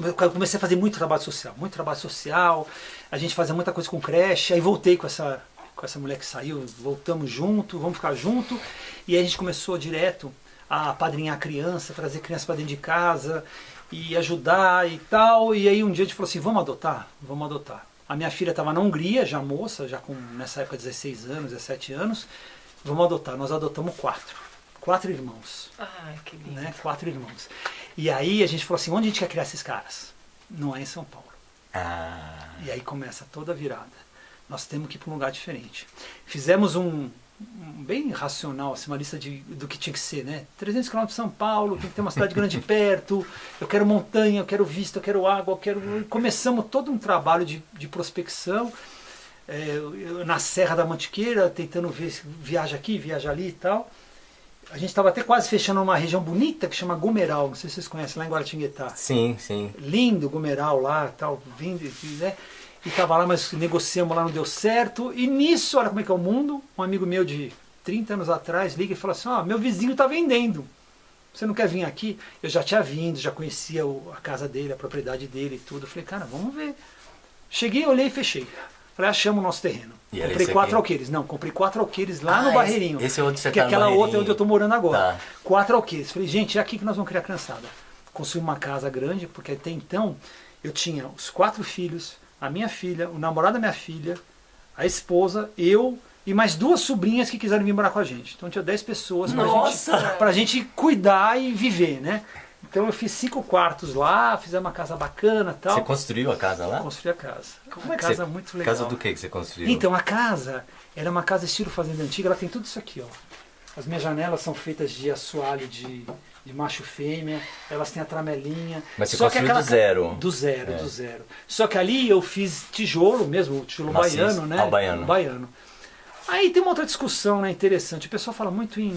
Eu comecei a fazer muito trabalho social, a gente fazia muita coisa com creche, aí voltei com essa mulher que saiu, voltamos junto, vamos ficar junto, e aí a gente começou direto a apadrinhar a criança, trazer criança para dentro de casa, e ajudar e tal, e aí um dia a gente falou assim, vamos adotar. A minha filha estava na Hungria, já moça, já com nessa época 16 anos, 17 anos, vamos adotar. Nós adotamos 4 irmãos. Ai, que lindo. Né? 4 irmãos. E aí a gente falou assim, onde a gente quer criar esses caras? Não é em São Paulo. E aí começa toda a virada. Nós temos que ir para um lugar diferente. Fizemos um bem racional, assim, uma lista do que tinha que ser, né? 300 km de São Paulo, tem que ter uma cidade grande perto, eu quero montanha, eu quero vista, eu quero água, Começamos todo um trabalho de prospecção, na Serra da Mantiqueira, tentando ver se viaja aqui, viaja ali e tal. A gente estava até quase fechando uma região bonita que chama Gumeral, não sei se vocês conhecem, lá em Guaratinguetá. Sim, sim. Lindo Gumeral lá, tal, vindo, né? E estava lá, mas negociamos lá, não deu certo. E nisso, olha como é que é o mundo. Um amigo meu de 30 anos atrás liga e fala assim, meu vizinho está vendendo. Você não quer vir aqui? Eu já tinha vindo, já conhecia a casa dele, a propriedade dele e tudo. Eu falei, cara, vamos ver. Cheguei, olhei e fechei. Falei, achamos o nosso terreno. E comprei 4 alqueires. Não, comprei 4 alqueires lá no Barreirinho. Esse é onde você que tá, aquela no outra é onde eu tô morando agora. Tá. 4 alqueires. Falei, gente, é aqui que nós vamos criar criançada. Construí uma casa grande, porque até então eu tinha os 4 filhos, a minha filha, o namorado da minha filha, a esposa, eu e mais 2 sobrinhas que quiseram vir morar com a gente. Então tinha 10 pessoas pra gente cuidar e viver, né? Então eu fiz 5 quartos lá, fizemos uma casa bacana e tal. Você construiu a casa lá? Construí a casa. Como uma é que casa você... muito legal. Casa do que você construiu? Então a casa era uma casa estilo fazenda antiga, ela tem tudo isso aqui, ó. As minhas janelas são feitas de assoalho de macho fêmea, elas têm a tramelinha. Mas você só construiu do zero? Do zero. Só que ali eu fiz tijolo mesmo, tijolo maciço. Baiano, né? Baiano. Aí tem uma outra discussão, né, interessante. O pessoal fala muito em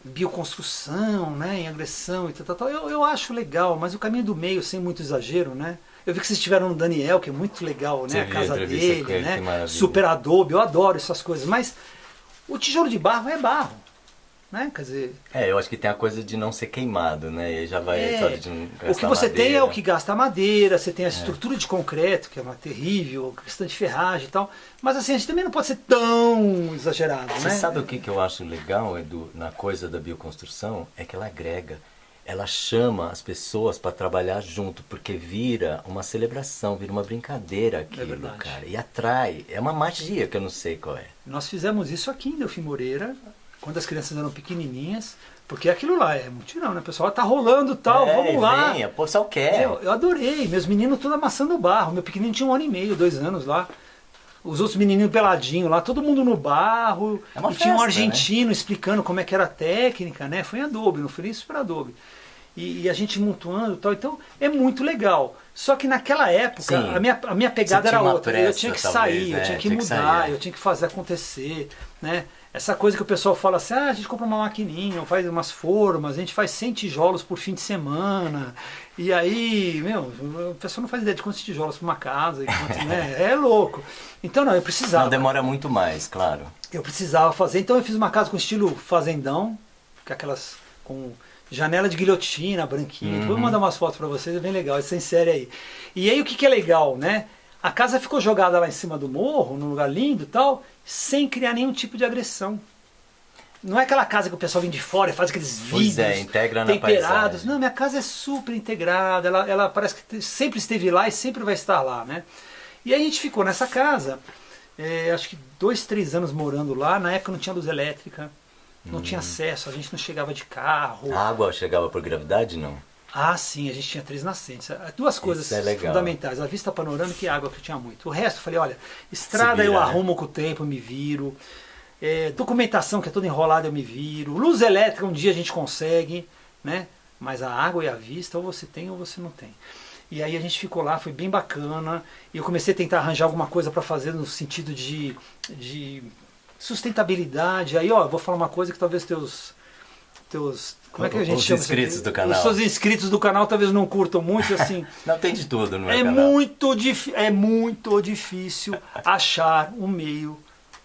bioconstrução, né, em agressão e tal. Eu acho legal, mas o caminho do meio, sem muito exagero, né? Eu vi que vocês estiveram no Daniel, que é muito legal, né? A casa dele, né? Super Adobe, eu adoro essas coisas. Mas o tijolo de barro é barro, né? Quer dizer... eu acho que tem a coisa de não ser queimado, né? E aí já vai... De não o que você tem é o que gasta madeira, você tem a estrutura de concreto, que é uma terrível, questão de ferragem e tal. Mas assim, a gente também não pode ser tão exagerado, né? Você sabe o que eu acho legal, Edu, na coisa da bioconstrução? É que ela agrega. Ela chama as pessoas para trabalhar junto, porque vira uma celebração, vira uma brincadeira aquilo, cara. E atrai. É uma magia que eu não sei qual é. Nós fizemos isso aqui em Delfim Moreira, quando as crianças eram pequenininhas, porque aquilo lá é mutirão, né? O pessoal tá rolando e tal, vamos lá. O pessoal quer. Eu adorei, meus meninos todos amassando barro. Meu pequenininho tinha 1 ano e meio, 2 anos lá. Os outros menininhos peladinhos lá, todo mundo no barro. É uma e festa, tinha um argentino, né? Explicando como é que era a técnica, né? Foi em Adobe, não foi nem Super Adobe. E a gente montuando e tal. Então é muito legal. Só que naquela época a minha pegada era outra. Eu tinha que sair, eu tinha que mudar, eu tinha que fazer acontecer, né? Essa coisa que o pessoal fala assim, a gente compra uma maquininha, faz umas formas, a gente faz 100 tijolos por fim de semana. E aí, o pessoal não faz ideia de quantos tijolos para uma casa, né? É louco. Então não, eu precisava. Não, demora muito mais, claro. Eu precisava fazer, então eu fiz uma casa com estilo fazendão, com aquelas com janela de guilhotina, branquinha. Vou mandar umas fotos para vocês, é bem legal, isso é em série aí. E aí o que é legal, né? A casa ficou jogada lá em cima do morro, num lugar lindo e tal, sem criar nenhum tipo de agressão. Não é aquela casa que o pessoal vem de fora e faz aqueles vídeos integra na temperados. paisagem. Não, minha casa é super integrada, ela parece que sempre esteve lá e sempre vai estar lá, né? E aí a gente ficou nessa casa, acho que 2, 3 anos morando lá. Na época não tinha luz elétrica, não tinha acesso, a gente não chegava de carro. A água chegava por gravidade, não? Ah, sim, a gente tinha 3 nascentes. 2 coisas fundamentais, a vista panorâmica e a água, que tinha muito. O resto, eu falei, olha, estrada eu arrumo com o tempo, eu me viro. Documentação, que é toda enrolada, eu me viro. Luz elétrica, um dia a gente consegue, né? Mas a água e a vista, ou você tem ou você não tem. E aí a gente ficou lá, foi bem bacana. E eu comecei a tentar arranjar alguma coisa para fazer no sentido de sustentabilidade. Aí, ó, eu vou falar uma coisa que talvez teus como é que a gente chama? Os inscritos do canal. Os seus inscritos do canal talvez não curtam muito, assim. Não, tem de tudo no meu canal. É muito difícil achar um meio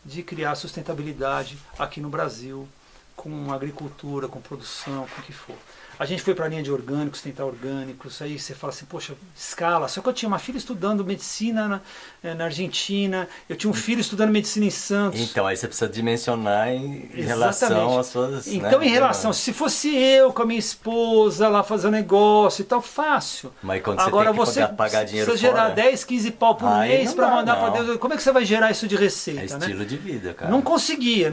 de criar sustentabilidade aqui no Brasil, com agricultura, com produção, com o que for. A gente foi para a linha de orgânicos, tentar orgânicos, aí você fala assim, poxa, escala. Só que eu tinha uma filha estudando medicina na Argentina, eu tinha um filho estudando medicina em Santos. Então, aí você precisa dimensionar em relação às suas... Então, em relação, se fosse eu com a minha esposa lá fazendo negócio e tal, fácil. Mas quando agora você tem que pagar dinheiro fora... gerar 10, 15 pau por mês para mandar para Deus, como é que você vai gerar isso de receita? É estilo de vida, cara. Não conseguia.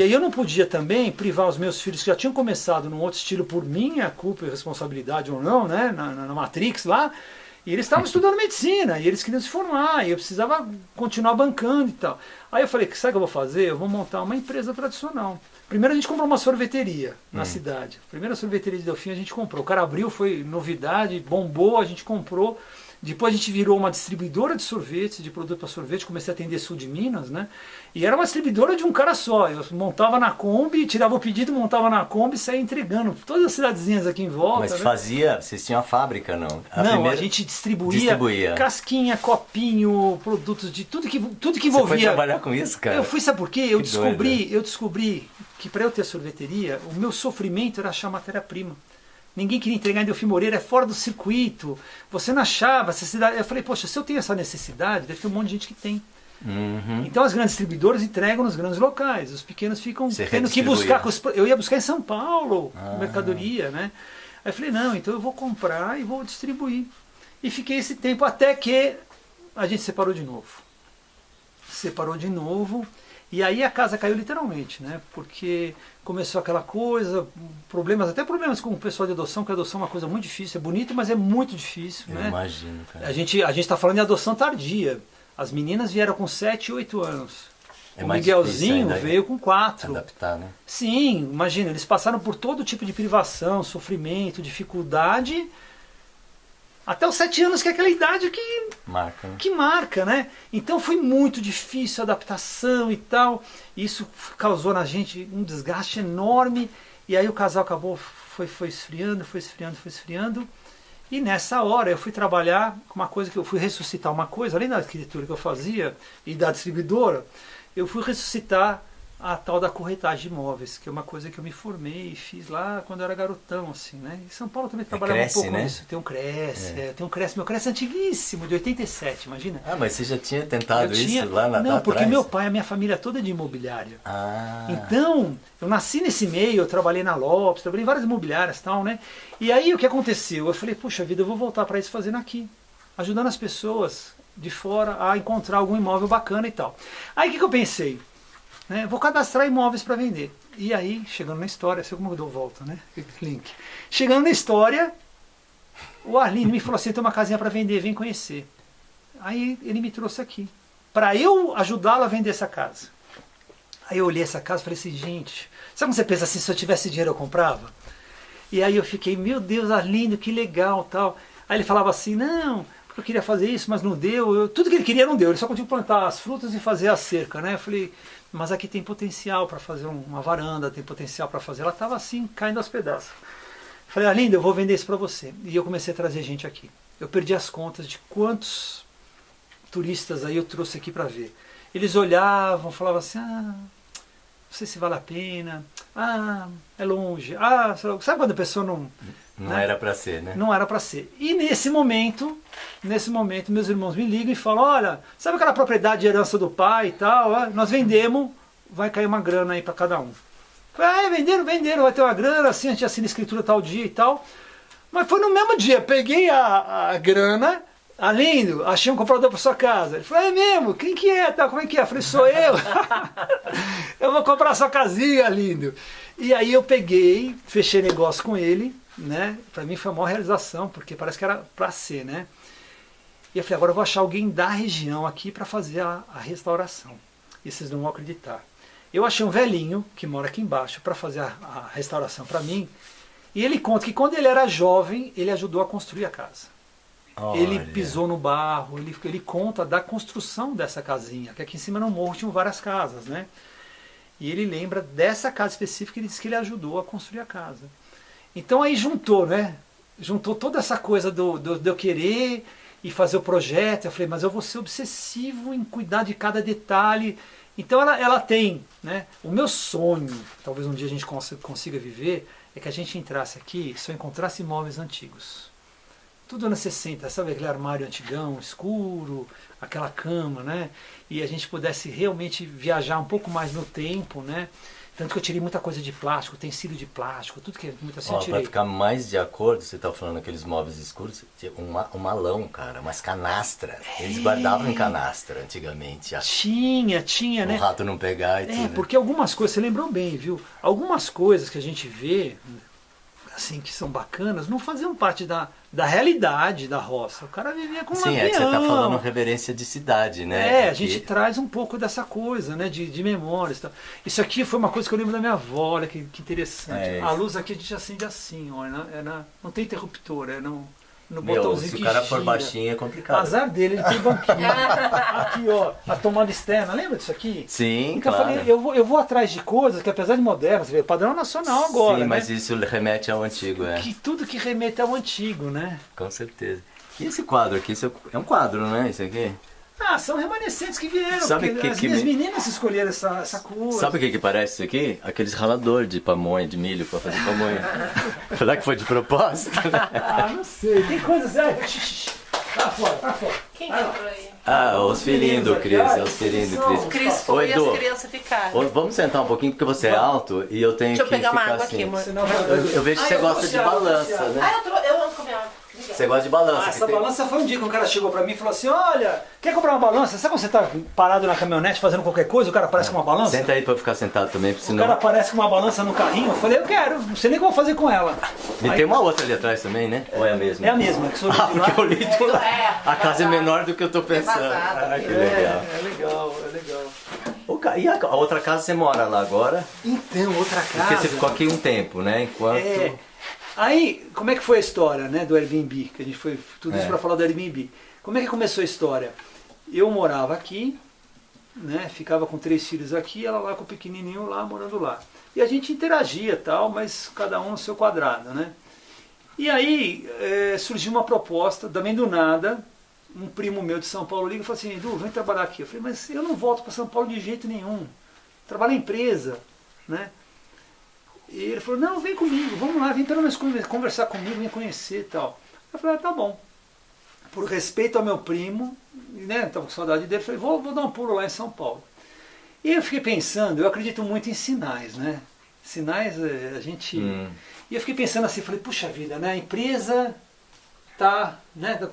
E eu não podia também privar os meus filhos que já tinham começado num outro estilo por minha culpa e responsabilidade ou não, né, na Matrix lá, e eles estavam estudando medicina, e eles queriam se formar, e eu precisava continuar bancando e tal. Aí eu falei, sabe o que eu vou fazer? Eu vou montar uma empresa tradicional. Primeiro a gente comprou uma sorveteria na cidade. A primeira sorveteria de Delfim a gente comprou. O cara abriu, foi novidade, bombou, a gente comprou. Depois a gente virou uma distribuidora de sorvetes, de produto para sorvete, comecei a atender sul de Minas, né? E era uma distribuidora de um cara só. Eu montava na Kombi, tirava o pedido, montava na Kombi e saía entregando todas as cidadezinhas aqui em volta. Mas né? Vocês tinham a fábrica, não? A gente distribuía casquinha, copinho, produtos de tudo que envolvia. Você foi trabalhar com isso, cara? Eu fui, sabe por quê? Eu descobri que para eu ter sorveteria, o meu sofrimento era achar matéria-prima. Ninguém queria entregar em Delfim Moreira, é fora do circuito. Você não achava essa cidade. Eu falei, poxa, se eu tenho essa necessidade, deve ter um monte de gente que tem. Então as grandes distribuidoras entregam nos grandes locais, os pequenos ficam tendo que buscar. Eu ia buscar em São Paulo, mercadoria, né? Aí eu falei, não, então eu vou comprar e vou distribuir. E fiquei esse tempo até que a gente separou de novo. E aí a casa caiu literalmente, né? Porque começou aquela coisa, até problemas com o pessoal de adoção, que a adoção é uma coisa muito difícil, é bonita, mas é muito difícil, né? Eu imagino, cara. A gente está falando de adoção tardia. As meninas vieram com 7 e 8 anos. O Miguelzinho veio com 4. Adaptar, né? Sim, imagina, eles passaram por todo tipo de privação, sofrimento, dificuldade, até os 7 anos, que é aquela idade que marca, né? Então foi muito difícil a adaptação e tal. Isso causou na gente um desgaste enorme. E aí o casal acabou, foi esfriando. E nessa hora eu fui trabalhar com uma coisa, que eu fui ressuscitar uma coisa, além da arquitetura que eu fazia e da distribuidora, eu fui ressuscitar a tal da corretagem de imóveis, que é uma coisa que eu me formei e fiz lá quando eu era garotão, assim, né? Em São Paulo também trabalhava um pouco com isso. Tem um Cresce, meu Cresce é antiguíssimo, de 87, imagina. Ah, mas você já tinha tentado isso lá na Não, porque meu pai, a minha família toda é de imobiliária. Então, eu nasci nesse meio, eu trabalhei na Lopes, trabalhei em várias imobiliárias e tal, né? E aí o que aconteceu? Eu falei, puxa vida, eu vou voltar para isso fazendo aqui, ajudando as pessoas de fora a encontrar algum imóvel bacana e tal. Aí o que eu pensei? Vou cadastrar imóveis para vender. E aí, chegando na história, sei como eu dou volta, né? Link. Chegando na história, o Arlindo me falou assim, tem uma casinha para vender, vem conhecer. Aí ele me trouxe aqui, para eu ajudá-lo a vender essa casa. Aí eu olhei essa casa e falei assim, gente, sabe quando você pensa assim, se eu tivesse dinheiro eu comprava? E aí eu fiquei, meu Deus, Arlindo, que legal, tal. Aí ele falava assim, não, porque eu queria fazer isso, mas não deu. Tudo que ele queria não deu, ele só conseguiu plantar as frutas e fazer a cerca, né? Eu falei, mas aqui tem potencial para fazer uma varanda, tem potencial para fazer. Ela estava assim, caindo aos pedaços. Falei, Arlindo, eu vou vender isso para você. E eu comecei a trazer gente aqui. Eu perdi as contas de quantos turistas aí eu trouxe aqui para ver. Eles olhavam, falavam assim, não sei se vale a pena, é longe, sabe quando a pessoa não... Não era para ser, né? Não era para ser. E nesse momento, meus irmãos me ligam e falam, olha, sabe aquela propriedade de herança do pai e tal? Nós vendemos, vai cair uma grana aí para cada um. Falei, venderam, vai ter uma grana, assim, a gente assina a escritura tal dia e tal. Mas foi no mesmo dia, peguei a grana, Arlindo, achei um comprador para sua casa. Ele falou, é mesmo? Quem que é? Como é que é? Eu falei, sou eu. Eu vou comprar a sua casinha, Arlindo. E aí eu peguei, fechei negócio com ele, né? Para mim foi a maior realização, porque parece que era para ser, né? E eu falei, agora eu vou achar alguém da região aqui para fazer a restauração. E vocês não vão acreditar. Eu achei um velhinho que mora aqui embaixo para fazer a restauração para mim. E ele conta que quando ele era jovem, ele ajudou a construir a casa. Olha. Ele pisou no barro, ele conta da construção dessa casinha, que aqui em cima no morro tinham várias casas, né? E ele lembra dessa casa específica, ele diz que ele ajudou a construir a casa. Então aí juntou, né? Juntou toda essa coisa de eu querer e fazer o projeto. Eu falei, mas eu vou ser obsessivo em cuidar de cada detalhe. Então ela tem, né? O meu sonho, talvez um dia a gente consiga viver, é que a gente entrasse aqui e só encontrasse imóveis antigos. Tudo anos 60, sabe aquele armário antigão, escuro, aquela cama, né? E a gente pudesse realmente viajar um pouco mais no tempo, né? Tanto que eu tirei muita coisa de plástico, tecido de plástico, tudo que é muito assim eu tirei. Para ficar mais de acordo, você está falando aqueles móveis escuros, um malão, cara, umas canastras. Eles guardavam em canastra antigamente. Tinha, né? O rato não pegar e tudo. Porque algumas coisas, você lembrou bem, viu? Algumas coisas que a gente vê, assim, que são bacanas, não faziam parte da realidade da roça. O cara vivia com um avião. Sim, é que você está falando reverência de cidade, né? A gente traz um pouco dessa coisa, né? De memórias. Tá? Isso aqui foi uma coisa que eu lembro da minha avó, olha que interessante. A luz aqui a gente acende assim, ó, não tem interruptor, no botãozinho que gira. Se o cara for baixinho é complicado. Azar dele, ele tem banquinho. Aqui, ó, a tomada externa, lembra disso aqui? Sim, então, claro. Eu falei, eu vou atrás de coisas que apesar de modernas, você vê, padrão nacional agora, sim, né? mas isso remete ao antigo, Tudo que remete ao antigo, né? Com certeza. E esse quadro aqui, é um quadro, né? Isso aqui? Ah, são remanescentes que vieram. Sabe porque as minhas meninas escolheram essa cor. Sabe o que parece isso aqui? Aqueles ralador de pamonha, de milho para fazer pamonha. Será que foi de propósito? Ah, não sei. Tem coisas... Tá fora, tá fora. Quem comprou aí? Ah, os filhinhos do Cris, é os filhinhos do Cris. O Cris foi e as crianças ficaram. Vamos sentar um pouquinho porque você é alto e eu tenho Deixa eu que pegar uma ficar água assim. aqui, amor. Eu vejo que você gosta de balança, né? Eu amo comer água. Você gosta de balança. Essa balança foi um dia que um cara chegou pra mim e falou assim, olha, quer comprar uma balança? Sabe quando você tá parado na caminhonete fazendo qualquer coisa, o cara aparece com uma balança? Senta aí pra eu ficar sentado também, porque O senão... cara aparece com uma balança no carrinho, eu falei, eu quero, não sei nem o que eu vou fazer com ela. E tem uma outra ali atrás também, né? Ou é a mesma? É a mesma, que sou de lá. Porque eu li do lado. A casa é vazado. menor do que eu tô pensando. vazado. Ah, que legal. É legal, é legal. E a outra casa você mora lá agora? Então, outra casa... Porque você ficou aqui um tempo, né? Enquanto... É. Aí, como é que foi a história, né, do Airbnb? Que a gente foi tudo isso para falar do Airbnb. Como é que começou a história? Eu morava aqui, né, ficava com 3 filhos aqui, ela lá com o pequenininho lá, morando lá. E a gente interagia tal, mas cada um no seu quadrado, né? E aí surgiu uma proposta, também do nada, um primo meu de São Paulo liga e falou assim, Edu, vem trabalhar aqui. Eu falei, mas eu não volto para São Paulo de jeito nenhum. Trabalho em empresa, né? E ele falou, não, vem comigo, vamos lá, vem pelo menos conversar comigo, me conhecer e tal. Eu falei, tá bom. Por respeito ao meu primo, né, estava com saudade dele, falei, vou dar um pulo lá em São Paulo. E eu fiquei pensando, eu acredito muito em sinais, né? Sinais, a gente... E eu fiquei pensando assim, falei, puxa vida, né, a empresa tá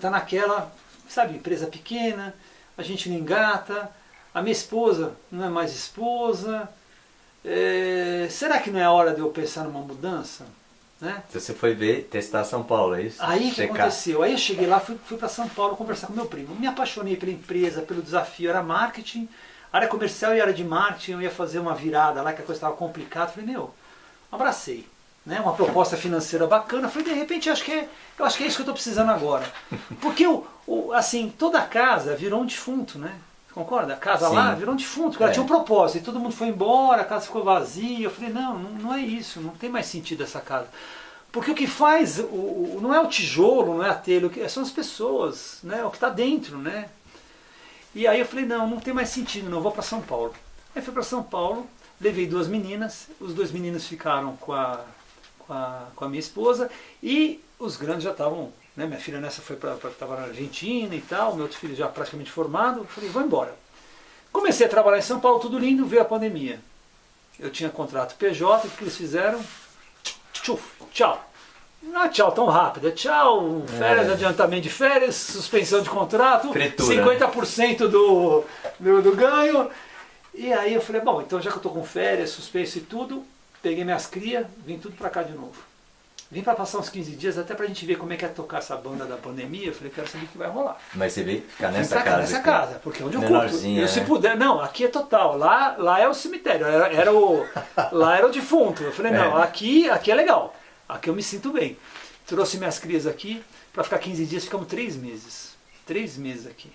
naquela, sabe, empresa pequena, a gente não engata, a minha esposa não é mais esposa... será que não é a hora de eu pensar numa mudança? Né? Então você foi testar São Paulo, é isso? Aí o que aconteceu? Aí eu cheguei lá, fui para São Paulo conversar com meu primo. Me apaixonei pela empresa, pelo desafio, era marketing, área comercial e área de marketing, eu ia fazer uma virada lá, que a coisa estava complicada. Falei, abracei. Né? Uma proposta financeira bacana. Falei, de repente, eu acho que é isso que eu estou precisando agora. Porque assim, toda a casa virou um defunto, né? Concorda? A casa lá virou um defunto, porque ela tinha um propósito, e todo mundo foi embora, a casa ficou vazia. Eu falei, não é isso, não tem mais sentido essa casa. Porque o que faz, não é o tijolo, não é a telha, são as pessoas, né? O que está dentro, né? E aí eu falei, não tem mais sentido, não vou para São Paulo. Aí fui para São Paulo, levei 2 meninas, os 2 meninos ficaram com a minha esposa, e os grandes já estavam... Né, minha filha nessa estava na Argentina e tal, meu outro filho já praticamente formado, eu falei, vou embora. Comecei a trabalhar em São Paulo, tudo lindo, veio a pandemia. Eu tinha contrato PJ, o que eles fizeram? Tchau. Não é tchau tão rápido, é tchau, férias, adiantamento de férias, suspensão de contrato, Fritura. 50% do ganho. E aí eu falei, bom, então já que eu estou com férias, suspenso e tudo, peguei minhas crias, vim tudo para cá de novo. Vim para passar uns 15 dias até pra gente ver como é que é tocar essa banda da pandemia. Eu falei, quero saber o que vai rolar. Mas você veio ficar nessa Vim pra cá, casa? nessa casa, porque é onde eu menorzinha, curto. Se puder, não, aqui é total. Lá é o cemitério, lá era o defunto. Eu falei, não, aqui é legal. Aqui eu me sinto bem. Trouxe minhas crias aqui, para ficar 15 dias, ficamos 3 meses. 3 meses aqui.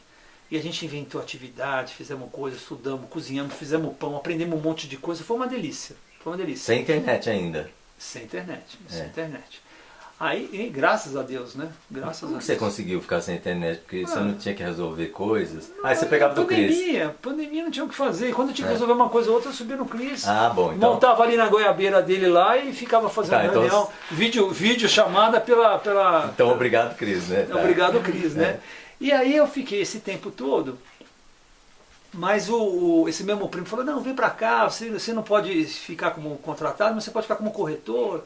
E a gente inventou atividade, fizemos coisas, estudamos, cozinhamos, fizemos pão, aprendemos um monte de coisa. Foi uma delícia. Sem internet ainda? Sem internet. Aí, graças a Deus, né? Graças a Deus. Como você conseguiu ficar sem internet? Porque você não tinha que resolver coisas? Aí você pegava do Cris. Pandemia não tinha o que fazer. E quando eu tinha que resolver uma coisa ou outra, eu subia no Cris. Ah, bom, então. Montava ali na goiabeira dele lá e ficava fazendo reunião. Vídeo chamada pela... Então, obrigado, Cris, né? Obrigado, Cris, né? E aí eu fiquei esse tempo todo, mas esse mesmo primo falou, não, vem pra cá, você não pode ficar como contratado, mas você pode ficar como corretor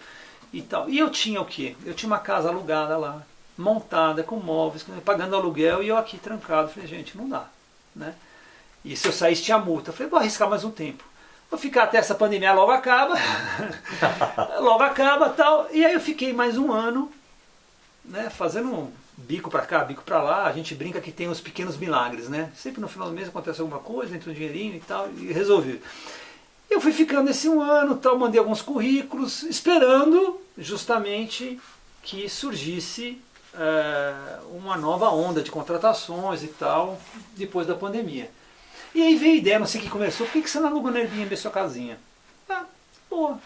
e tal. E eu tinha o quê? Eu tinha uma casa alugada lá, montada, com móveis, pagando aluguel, e eu aqui trancado. Falei, gente, não dá, né? E se eu saísse tinha multa. Eu falei, vou arriscar mais um tempo. Vou ficar até essa pandemia logo acaba, tal. E aí eu fiquei mais um ano, né, fazendo um bico para cá, bico para lá. A gente brinca que tem os pequenos milagres, né? Sempre no final do mês acontece alguma coisa, entra um dinheirinho e tal, e resolvi. Eu fui ficando esse um ano, tal, mandei alguns currículos, esperando justamente que surgisse uma nova onda de contratações e tal, depois da pandemia. E aí veio a ideia, não sei o que começou, por que você não aluga no Airbnb a sua casinha? Boa.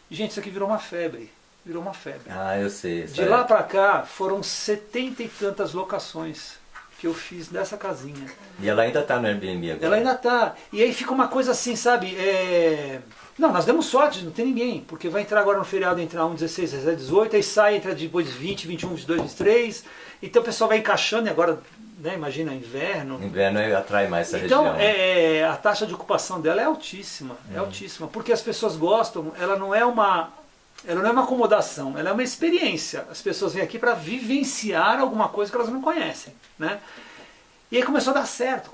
Gente, isso aqui virou uma febre. Ah, eu sei. De lá para cá foram 70 e tantas locações. que eu fiz dessa casinha. E ela ainda tá no Airbnb agora? Ela ainda tá. E aí fica uma coisa assim, sabe? Não, nós demos sorte, não tem ninguém, porque vai entrar agora no feriado, entrar 1, 16, 17, 18, aí sai, entra depois 20, 21, 22, 23, então o pessoal vai encaixando e agora, né, imagina, inverno. Inverno atrai mais essa então, região. a taxa de ocupação dela é altíssima, porque as pessoas gostam, ela não é uma acomodação, ela é uma experiência. As pessoas vêm aqui para vivenciar alguma coisa que elas não conhecem, né? E aí começou a dar certo,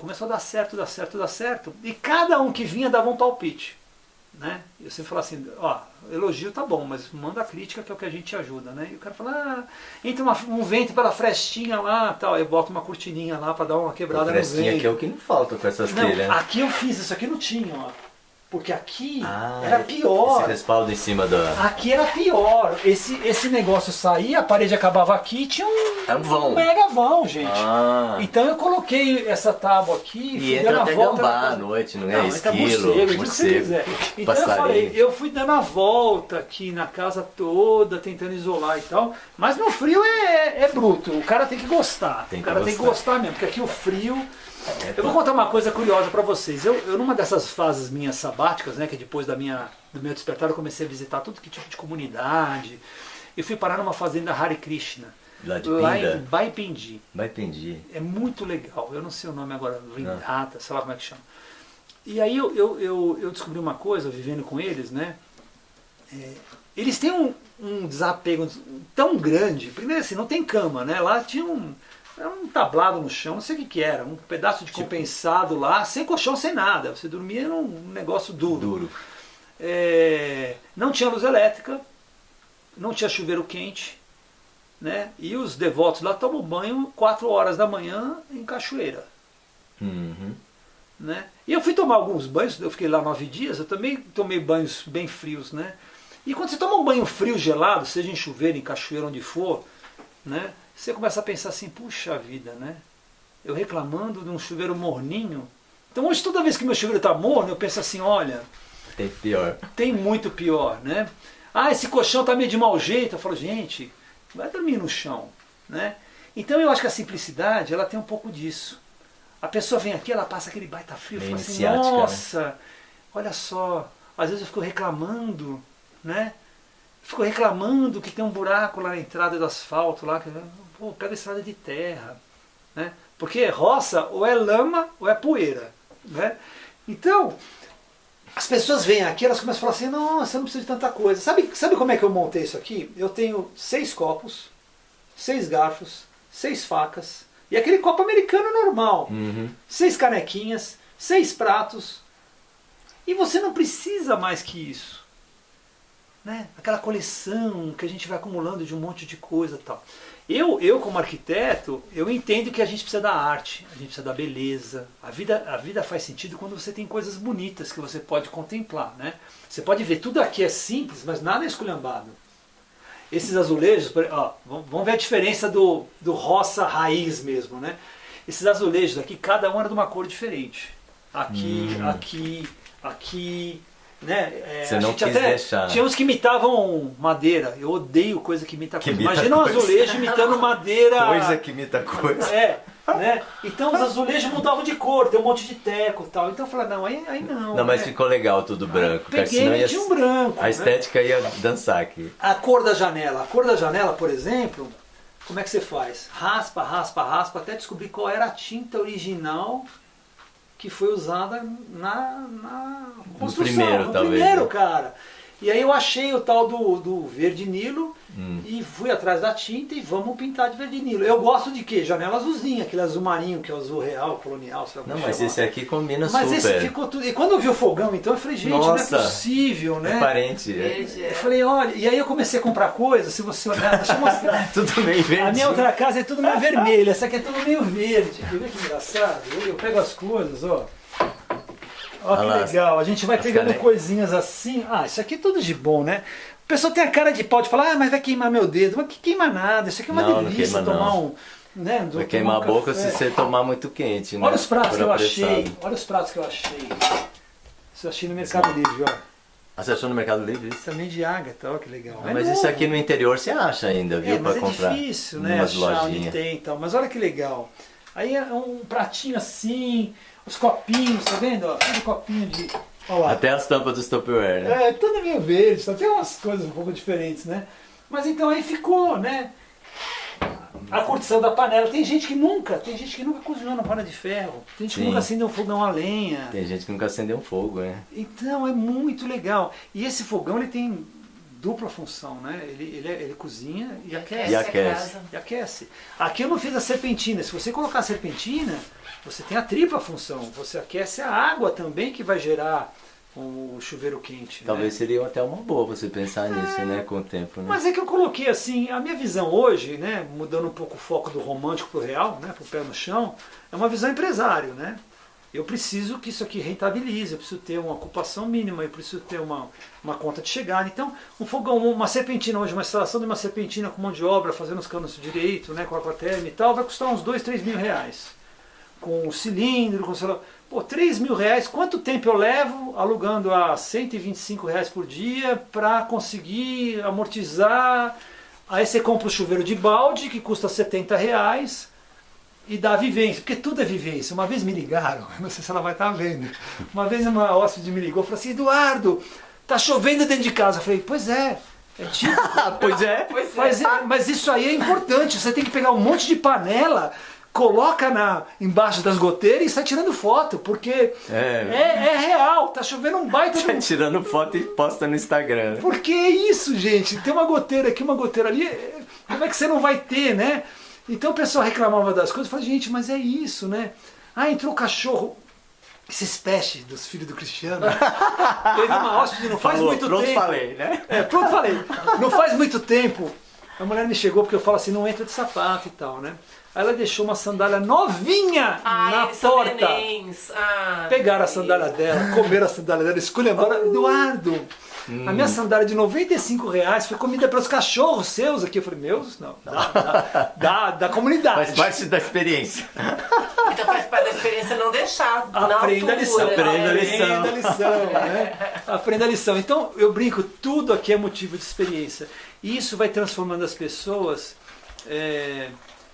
dar certo, e cada um que vinha dava um palpite. Né? Eu sempre falo assim, ó, elogio tá bom, mas manda a crítica que é o que a gente ajuda, né? E o cara fala, entra um vento pela frestinha lá, tal, eu boto uma cortininha lá para dar uma quebrada no vento. Frestinha que é o que não falta com essas não, telhas. Aqui eu fiz, isso aqui não tinha, ó. Porque aqui era pior. Esse respaldo em cima da... Aqui era pior. Esse negócio saía, a parede acabava aqui e tinha Era um vão. um mega vão, gente. Ah. Então eu coloquei essa tábua aqui E entra até gambá à noite, não é? Esquilo, morcego, então eu fui dando a volta aqui na casa toda, tentando isolar e tal. Mas no frio é bruto. O cara tem que gostar. Tem que gostar mesmo, porque aqui o frio... Eu vou contar uma coisa curiosa para vocês. Eu numa dessas fases minhas sabáticas, né, que depois do meu despertar eu comecei a visitar todo que tipo de comunidade. Eu fui parar numa fazenda Hare Krishna. Lá em Baipendi. Baipendi. É muito legal. Eu não sei o nome agora, Vrindata, sei lá como é que chama. E aí eu descobri uma coisa, vivendo com eles, né? Eles têm um desapego tão grande. Primeiro assim, não tem cama, né? Lá tinha era um tablado no chão, não sei o que era, um pedaço de compensado lá, sem colchão, sem nada. Você dormia num negócio duro. Não tinha luz elétrica, não tinha chuveiro quente, né? E os devotos lá tomam banho 4 horas da manhã em cachoeira. Uhum. Né? E eu fui tomar alguns banhos, eu fiquei lá 9 dias, eu também tomei banhos bem frios, né? E quando você toma um banho frio, gelado, seja em chuveiro, em cachoeira, onde for, né? Você começa a pensar assim, puxa vida, né? Eu reclamando de um chuveiro morninho. Então hoje toda vez que meu chuveiro está morno, eu penso assim, olha... Tem pior. Tem muito pior, né? Esse colchão está meio de mau jeito. Eu falo, gente, vai dormir no chão, né? Então eu acho que a simplicidade, ela tem um pouco disso. A pessoa vem aqui, ela passa aquele baita frio, fala assim, nossa, né? Olha só, às vezes eu fico reclamando, né? Ficou reclamando que tem um buraco lá na entrada do asfalto, lá, pô, pega a estrada de terra, né? Porque roça ou é lama ou é poeira, né? Então, as pessoas vêm aqui, elas começam a falar assim, nossa, eu não preciso de tanta coisa. Sabe como é que eu montei isso aqui? Eu tenho 6 copos, 6 garfos, 6 facas, e aquele copo americano normal, 6 canequinhas, 6 pratos, e você não precisa mais que isso. Né? Aquela coleção que a gente vai acumulando de um monte de coisa e tal. Eu como arquiteto, eu entendo que a gente precisa da arte, a gente precisa da beleza. A vida faz sentido quando você tem coisas bonitas que você pode contemplar. Né? Você pode ver, tudo aqui é simples, mas nada é esculhambado. Esses azulejos, ó, vamos ver a diferença do roça raiz mesmo. Né? Esses azulejos aqui, cada um era de uma cor diferente. Aqui... Né? Você não quis deixar. Tinha uns que imitavam madeira. Eu odeio coisa que imita coisa. Imagina um azulejo imitando madeira. Coisa que imita coisa. Né? Então os azulejos mudavam de cor, tem um monte de teco e tal. Então eu falei, não, aí não. Não, mas ficou legal tudo branco. Peguei, tinha um branco. A estética ia dançar aqui. A cor da janela. A cor da janela, por exemplo, como é que você faz? Raspa, até descobrir qual era a tinta original que foi usada na construção, no primeiro, cara. E aí eu achei o tal do verde Nilo e fui atrás da tinta e vamos pintar de verde Nilo. Eu gosto de quê? Janela azulzinha, aquele azul marinho, que é o azul real, colonial, sei lá como Não, mas esse aqui combina super. Mas esse ficou tudo... E quando eu vi o fogão, então, eu falei, gente, nossa, não é possível, né? É parente. Eu falei, olha... E aí eu comecei a comprar coisas, se você olhar, deixa eu mostrar. Tudo meio verde. A minha outra casa é tudo meio vermelho, essa aqui é tudo meio verde. Quer ver que engraçado? Eu pego as coisas, ó. Olha que legal, a gente vai pegando coisinhas assim. Isso aqui é tudo de bom, né? A pessoa tem a cara de pau de falar, mas vai queimar meu dedo. Mas que queima nada, isso aqui é uma delícia tomar um... Né, vai queimar a boca se você tomar muito quente, né? Olha os pratos que eu achei, Isso eu achei no Mercado Livre, ó. Você achou no Mercado Livre isso? Também de ágata, ó, que legal. Mas isso aqui no interior você acha ainda, viu? Mas pra comprar. É difícil, né? Achar onde tem e tal. Mas olha que legal. Aí é um pratinho assim, os copinhos, tá vendo? Ó, tudo copinho de... Ó lá. Até as tampas do Tupperware, né? É, tudo meio verde, só tem umas coisas um pouco diferentes, né? Mas então aí ficou, né? A curtição da panela. Tem gente que nunca cozinhou na panela de ferro. Tem gente que nunca acendeu um fogão a lenha. Tem gente que nunca acendeu um fogo, né? Então é muito legal. E esse fogão ele tem dupla função, né? Ele cozinha e aquece. E aquece. Aqui eu não fiz a serpentina. Se você colocar a serpentina, você tem a tripla função. Você aquece a água também que vai gerar o chuveiro quente. Talvez né? seria até uma boa você pensar nisso, né? Com o tempo, né? Mas é que eu coloquei assim, a minha visão hoje, né? Mudando um pouco o foco do romântico pro real, né? Pro pé no chão, é uma visão empresário, né? Eu preciso que isso aqui rentabilize, eu preciso ter uma ocupação mínima, eu preciso ter uma conta de chegada. Então, um fogão, uma serpentina hoje, uma instalação de uma serpentina com mão de obra, fazendo os canos direito, né, com aquaterm e tal, vai custar uns 2, 3 mil reais. Com o cilindro, com o celular. Pô, 3 mil reais, quanto tempo eu levo alugando a 125 reais por dia para conseguir amortizar? Aí você compra o chuveiro de balde, que custa 70 reais, e dá vivência, porque tudo é vivência. Uma vez me ligaram, não sei se ela vai estar vendo, uma vez uma hóspede me ligou e falou assim, Eduardo, tá chovendo dentro de casa. Eu falei, pois é tipo. Pois é. Mas isso aí é importante, você tem que pegar um monte de panela, coloca embaixo das goteiras e sai tirando foto, porque é real, tá chovendo um baita... Sai tirando foto e posta no Instagram. Porque é isso, gente, tem uma goteira aqui, uma goteira ali, como é que você não vai ter, né? Então o pessoal reclamava das coisas, eu falei, gente, mas é isso, né? Ah, entrou o cachorro, esses peixes dos filhos do Cristiano, teve uma hóspede não faz muito pronto, tempo. falei, né? Pronto, falei. Não faz muito tempo, a mulher me chegou porque eu falo assim, não entra de sapato e tal, né? Aí ela deixou uma sandália novinha na porta. Pegaram a sandália dela, comeram a sandália dela, esculhambaram. Eduardo, a minha sandália de 95 reais foi comida pelos cachorros seus aqui. Eu falei, meus? Não, da comunidade. Faz parte da experiência. Então faz parte da experiência não deixar. Aprenda a lição. Aprenda a lição. Né? Aprenda a lição. Então eu brinco, tudo aqui é motivo de experiência. E isso vai transformando as pessoas.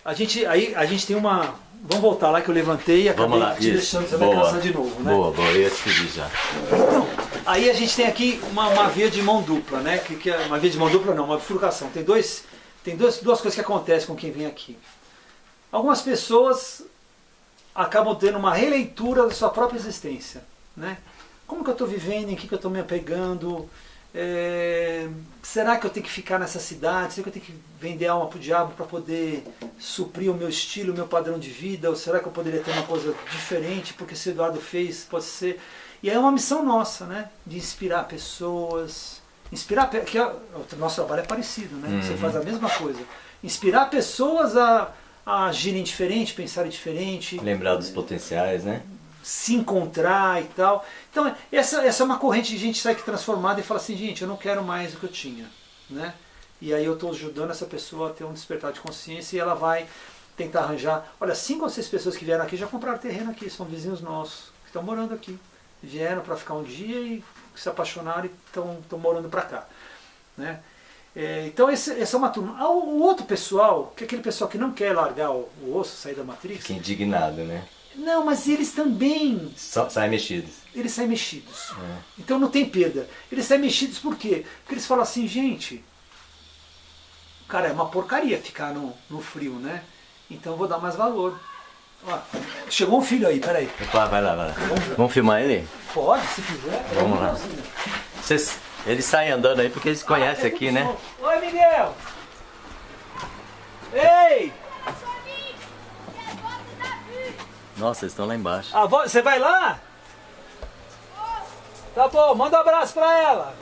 A gente tem uma... Vamos voltar lá que eu levantei e acabei te deixando, você vai cansar de novo, né? Boa, eu ia te pedir já. Então, aí a gente tem aqui uma via de mão dupla, né? Que é uma via de mão dupla não, uma bifurcação. Tem duas coisas que acontecem com quem vem aqui. Algumas pessoas acabam tendo uma releitura da sua própria existência, né? Como que eu estou vivendo, em que eu estou me apegando? Será que eu tenho que ficar nessa cidade? Será que eu tenho que vender alma para o diabo para poder suprir o meu estilo, o meu padrão de vida? Ou será que eu poderia ter uma coisa diferente? Porque se o Eduardo fez, pode ser... E aí é uma missão nossa, né? De inspirar pessoas. Que o nosso trabalho é parecido, né? Você faz a mesma coisa. Inspirar pessoas a agirem diferente, pensarem diferente. Lembrar dos potenciais, né? Se encontrar e tal. Então essa é uma corrente de gente que sai transformada e fala assim, gente, eu não quero mais o que eu tinha, né? E aí eu estou ajudando essa pessoa a ter um despertar de consciência e ela vai tentar arranjar. Olha, 5 ou 6 pessoas que vieram aqui já compraram terreno aqui, são vizinhos nossos que estão morando aqui, vieram para ficar um dia e se apaixonaram e estão morando para cá, né? Então essa é uma turma. O outro pessoal, que é aquele pessoal que não quer largar o osso, sair da Matrix, fica indignado, né? Não, mas eles também... Saem mexidos. Eles saem mexidos. Então não tem perda. Eles saem mexidos por quê? Porque eles falam assim, gente, cara, é uma porcaria ficar no frio, né? Então eu vou dar mais valor. Ó, chegou um filho aí, peraí. Opa, vai lá. Vamos filmar ele? Pode, se quiser. Vamos lá. Eles saem andando aí porque eles conhecem aqui, né? Oi, Miguel! Ei! Nossa, eles estão lá embaixo. Você vai lá? Tá bom, manda um abraço pra ela.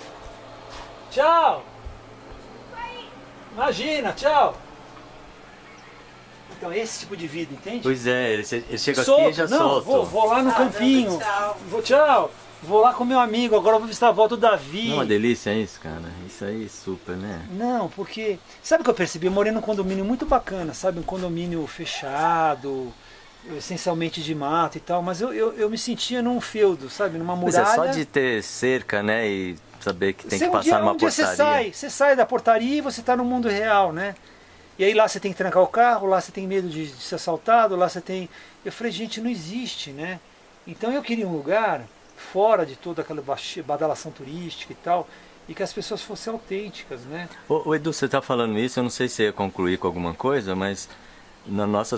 Tchau. Imagina, tchau. Então esse tipo de vida, entende? Pois é, eles chegam aqui e já soltam. Vou lá no campinho. Tchau. Vou lá com meu amigo, agora vou visitar a volta do Davi. Não é uma delícia isso, cara? Isso aí é super, né? Não, porque... Sabe o que eu percebi? Eu morei num condomínio muito bacana, sabe? Um condomínio fechado, essencialmente de mato e tal, mas eu me sentia num feudo, sabe? Numa muralha. Mas é só de ter cerca, né? E saber que tem que passar numa portaria. Você sai da portaria e você está no mundo real, né? E aí lá você tem que trancar o carro, lá você tem medo de ser assaltado, lá você tem... Eu falei, gente, não existe, né? Então eu queria um lugar fora de toda aquela badalação turística e tal, e que as pessoas fossem autênticas, né? Ô Edu, você está falando isso, eu não sei se ia concluir com alguma coisa, mas na nossa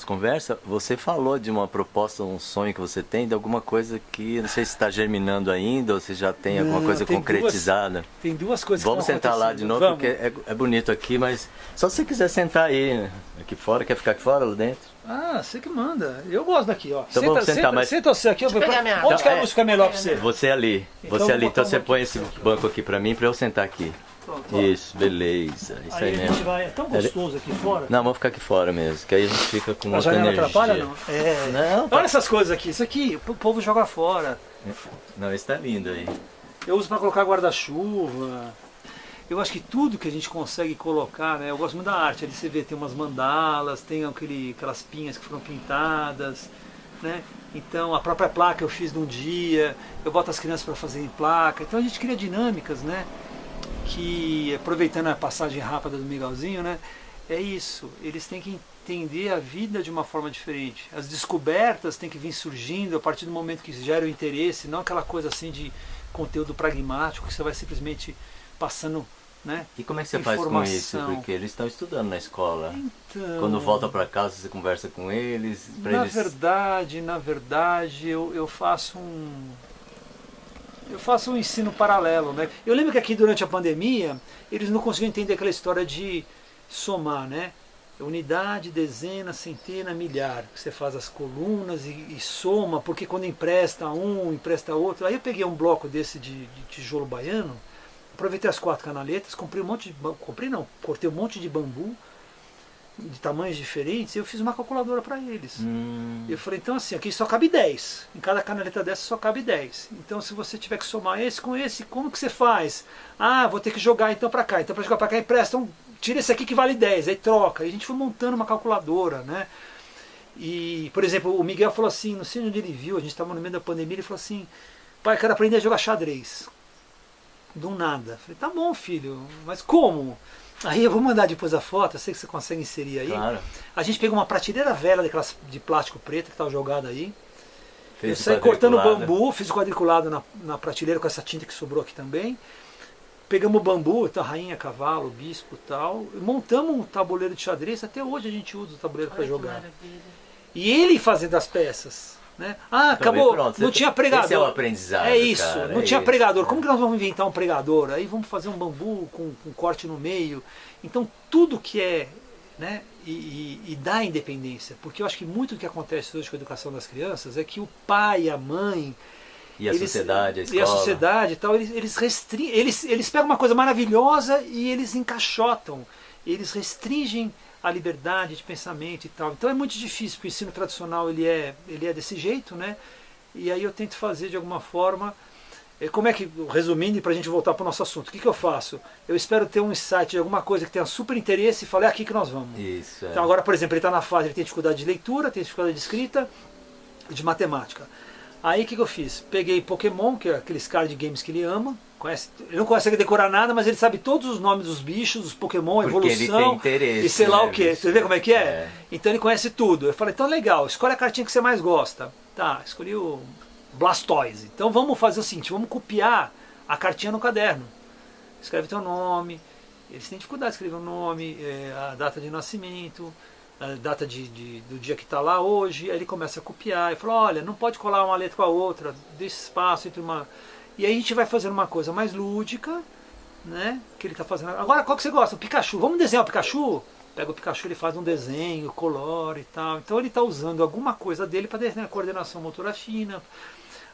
conversa, você falou de uma proposta, um sonho que você tem, de alguma coisa que, não sei se está germinando ainda, ou se já tem alguma coisa concretizada. Tem duas coisas Vamos que estão sentar lá de novo, Vamos. porque é bonito aqui, mas só se você quiser sentar aí, né? Aqui fora, quer ficar aqui fora, lá dentro? Ah, você que manda. Eu gosto daqui, ó. Então vamos sentar, mas... Senta você aqui. Deixa eu pegar minha Onde água. que a luz fica melhor pra você? Você ali, Então você eu vou ali. botar Então um você banco põe aqui, esse ó. banco aqui pra mim, pra eu sentar aqui. Pronto, ó. Isso, beleza. Isso aí Aí a mesmo. gente vai... É tão gostoso aqui fora. Não, vamos ficar aqui fora mesmo, que aí a gente fica com A outra janela energia. atrapalha, não? É. Não, tá- Olha essas coisas aqui. Isso aqui, o povo joga fora. Não, esse tá lindo aí. Eu uso para colocar guarda-chuva. Eu acho que tudo que a gente consegue colocar, né? Eu gosto muito da arte. Ali você vê, tem umas mandalas, tem aquelas pinhas que foram pintadas, né? Então a própria placa eu fiz num dia, eu boto as crianças para fazerem placa. Então a gente cria dinâmicas, né? Que, aproveitando a passagem rápida do Miguelzinho, né? É isso, eles têm que entender a vida de uma forma diferente. As descobertas têm que vir surgindo a partir do momento que gera o interesse, não aquela coisa assim de conteúdo pragmático que você vai simplesmente passando, né? E como é que você faz com isso? Porque eles estão estudando na escola. Então, Quando volta pra casa, você conversa com eles? na verdade, eu faço um ensino paralelo, né? Eu lembro que aqui durante a pandemia, eles não conseguiam entender aquela história de somar, né? Unidade, dezena, centena, milhar. Você faz as colunas e soma, porque quando empresta um, empresta outro. Aí eu peguei um bloco desse de tijolo baiano, aproveitei as 4 canaletas, cortei um monte de bambu de tamanhos diferentes e eu fiz uma calculadora para eles. Eu falei, então assim, aqui só cabe 10. Em cada canaleta dessa só cabe 10. Então se você tiver que somar esse com esse, como que você faz? Ah, vou ter que jogar então para cá. Então para jogar para cá empresta, então tira esse aqui que vale 10, aí troca. Aí a gente foi montando uma calculadora, né? E, por exemplo, o Miguel falou assim, não sei onde ele viu, a gente estava no meio da pandemia, ele falou assim, pai, eu quero aprender a jogar xadrez. Do nada. Eu falei, tá bom, filho, mas como? Aí eu vou mandar depois a foto, eu sei que você consegue inserir aí. Claro. A gente pegou uma prateleira velha daquelas de plástico preto que estava jogada aí. Fez Eu saí cortando bambu, fiz o quadriculado na prateleira com essa tinta que sobrou aqui também. Pegamos o bambu, então, rainha, cavalo, bispo e tal. Montamos um tabuleiro de xadrez, até hoje a gente usa o tabuleiro para jogar. E ele fazendo as peças. Né? Ah, Então, acabou, pronto, não tinha pregador. Esse é o aprendizado. É isso, cara, não tinha pregador. Como que nós vamos inventar um pregador? Aí vamos fazer um bambu com corte no meio. Então tudo que é, né, e dá independência. Porque eu acho que muito do que acontece hoje com a educação das crianças é que o pai, a mãe, E a sociedade, a escola. E a sociedade e tal, eles restringem, eles pegam uma coisa maravilhosa e eles encaixotam, eles restringem a liberdade de pensamento e tal. Então é muito difícil, porque o ensino tradicional ele é desse jeito, né? E aí eu tento fazer de alguma forma, como é que, resumindo, para a gente voltar para o nosso assunto, o que eu faço? Eu espero ter um insight de alguma coisa que tenha super interesse e falar, é aqui que nós vamos. Isso, é. Então agora, por exemplo, ele está na fase, ele tem dificuldade de leitura, tem dificuldade de escrita e de matemática. Aí o que eu fiz? Peguei Pokémon, que é aqueles card games que ele ama, ele não consegue decorar nada, mas ele sabe todos os nomes dos bichos, dos Pokémon, Porque evolução, ele tem interesse, e sei lá né, o que. bicho? Você vê como é que é? É. Então ele conhece tudo. Eu falei, então legal, escolhe a cartinha que você mais gosta. Tá, escolhi o Blastoise. Então vamos fazer o seguinte, vamos copiar a cartinha no caderno. Escreve teu nome, eles têm dificuldade de escrever o nome, a data de nascimento, a data do dia que está lá hoje. Aí ele começa a copiar e fala, olha, não pode colar uma letra com a outra, deixa espaço entre uma... E aí a gente vai fazendo uma coisa mais lúdica, né? Que ele está fazendo. Agora, qual que você gosta? O Pikachu. Vamos desenhar o Pikachu? Pega o Pikachu, ele faz um desenho, colore e tal. Então ele está usando alguma coisa dele para desenhar a coordenação motora fina.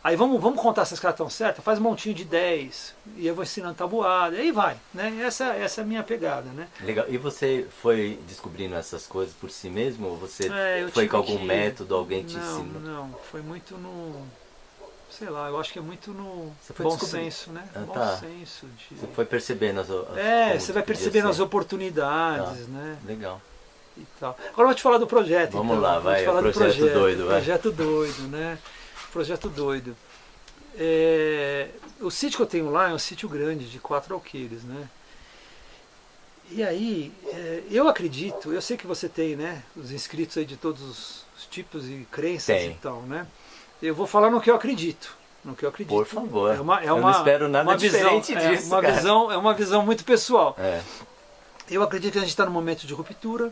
Aí vamos contar se as caras estão certas? Faz um montinho de 10. E eu vou ensinando tabuada. E aí vai, né? Essa é a minha pegada, né? Legal. E você foi descobrindo essas coisas por si mesmo? Ou você eu foi tive com algum que- método, alguém te Não, ensinou? não. Foi muito no... Sei lá, eu acho que é muito no Você foi bom descobrindo. senso, né? Ah, bom tá. senso de... Você foi percebendo as como você vai podia percebendo ser. as oportunidades, Tá. né? Legal. E tal. Agora eu vou te falar do projeto. Vamos então. lá, Vou vai, te falar o do projeto doido, vai. Projeto doido, né? Projeto doido. O sítio que eu tenho lá é um sítio grande, de 4 alqueires, né? E aí, eu acredito, eu sei que você tem, né, os inscritos aí de todos os tipos e crenças e tal, né? Eu vou falar no que eu acredito. No que eu acredito. Por favor. Eu não espero nada diferente disso, é uma visão muito pessoal. Eu acredito que a gente está num momento de ruptura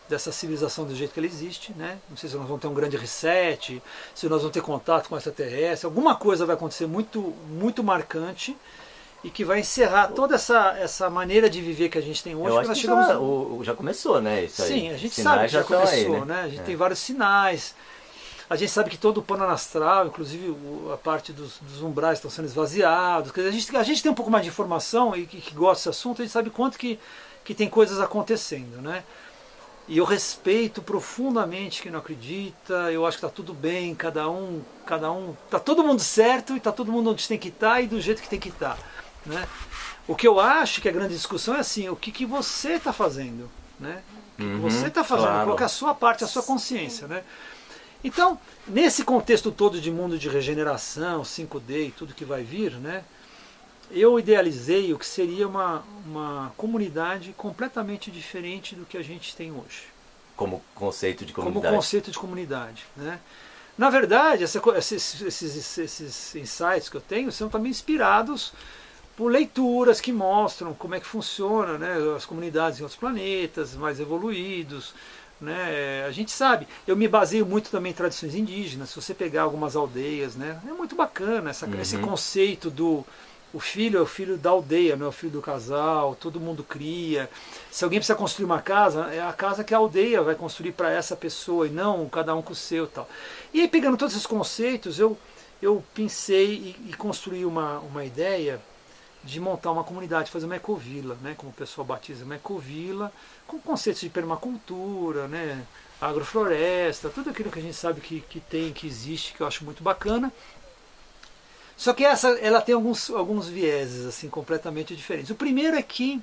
dessa civilização do jeito que ela existe, né? Não sei se nós vamos ter um grande reset, se nós vamos ter contato com extraterrestre, alguma coisa vai acontecer muito, muito marcante e que vai encerrar toda essa maneira de viver que a gente tem hoje. Eu acho que já começou, né? Isso aí. Sim, a gente sabe que já começou, aí, né? A gente tem vários sinais. A gente sabe que todo o pano astral, inclusive a parte dos umbrais estão sendo esvaziados. Quer dizer, a gente tem um pouco mais de informação e que gosta desse assunto, a gente sabe quanto que tem coisas acontecendo, né? E eu respeito profundamente quem não acredita, eu acho que está tudo bem, cada um, está todo mundo certo e está todo mundo onde tem que estar e do jeito que tem que estar, né? O que eu acho que a grande discussão é assim, o que você está fazendo, né? O que você está fazendo, claro. qual é a sua parte, a sua consciência, né? Então, nesse contexto todo de mundo de regeneração, 5D e tudo que vai vir, né? Eu idealizei o que seria uma comunidade completamente diferente do que a gente tem hoje. Como conceito de comunidade. Como conceito de comunidade, né? Na verdade, esses insights que eu tenho são também inspirados por leituras que mostram como é que funciona, né, as comunidades em outros planetas mais evoluídos, né? A gente sabe, eu me baseio muito também em tradições indígenas. Se você pegar algumas aldeias, né, é muito bacana esse conceito do o filho é o filho da aldeia, não é o filho do casal, todo mundo cria. Se alguém precisa construir uma casa, é a casa que a aldeia vai construir para essa pessoa e não cada um com o seu e tal. E aí, pegando todos esses conceitos, eu pensei e construí uma ideia de montar uma comunidade, fazer uma ecovila, né, como o pessoal batiza, uma ecovila, com conceitos de permacultura, né, agrofloresta, tudo aquilo que a gente sabe que tem, que existe, que eu acho muito bacana. Só que ela tem alguns vieses assim completamente diferentes. O primeiro é que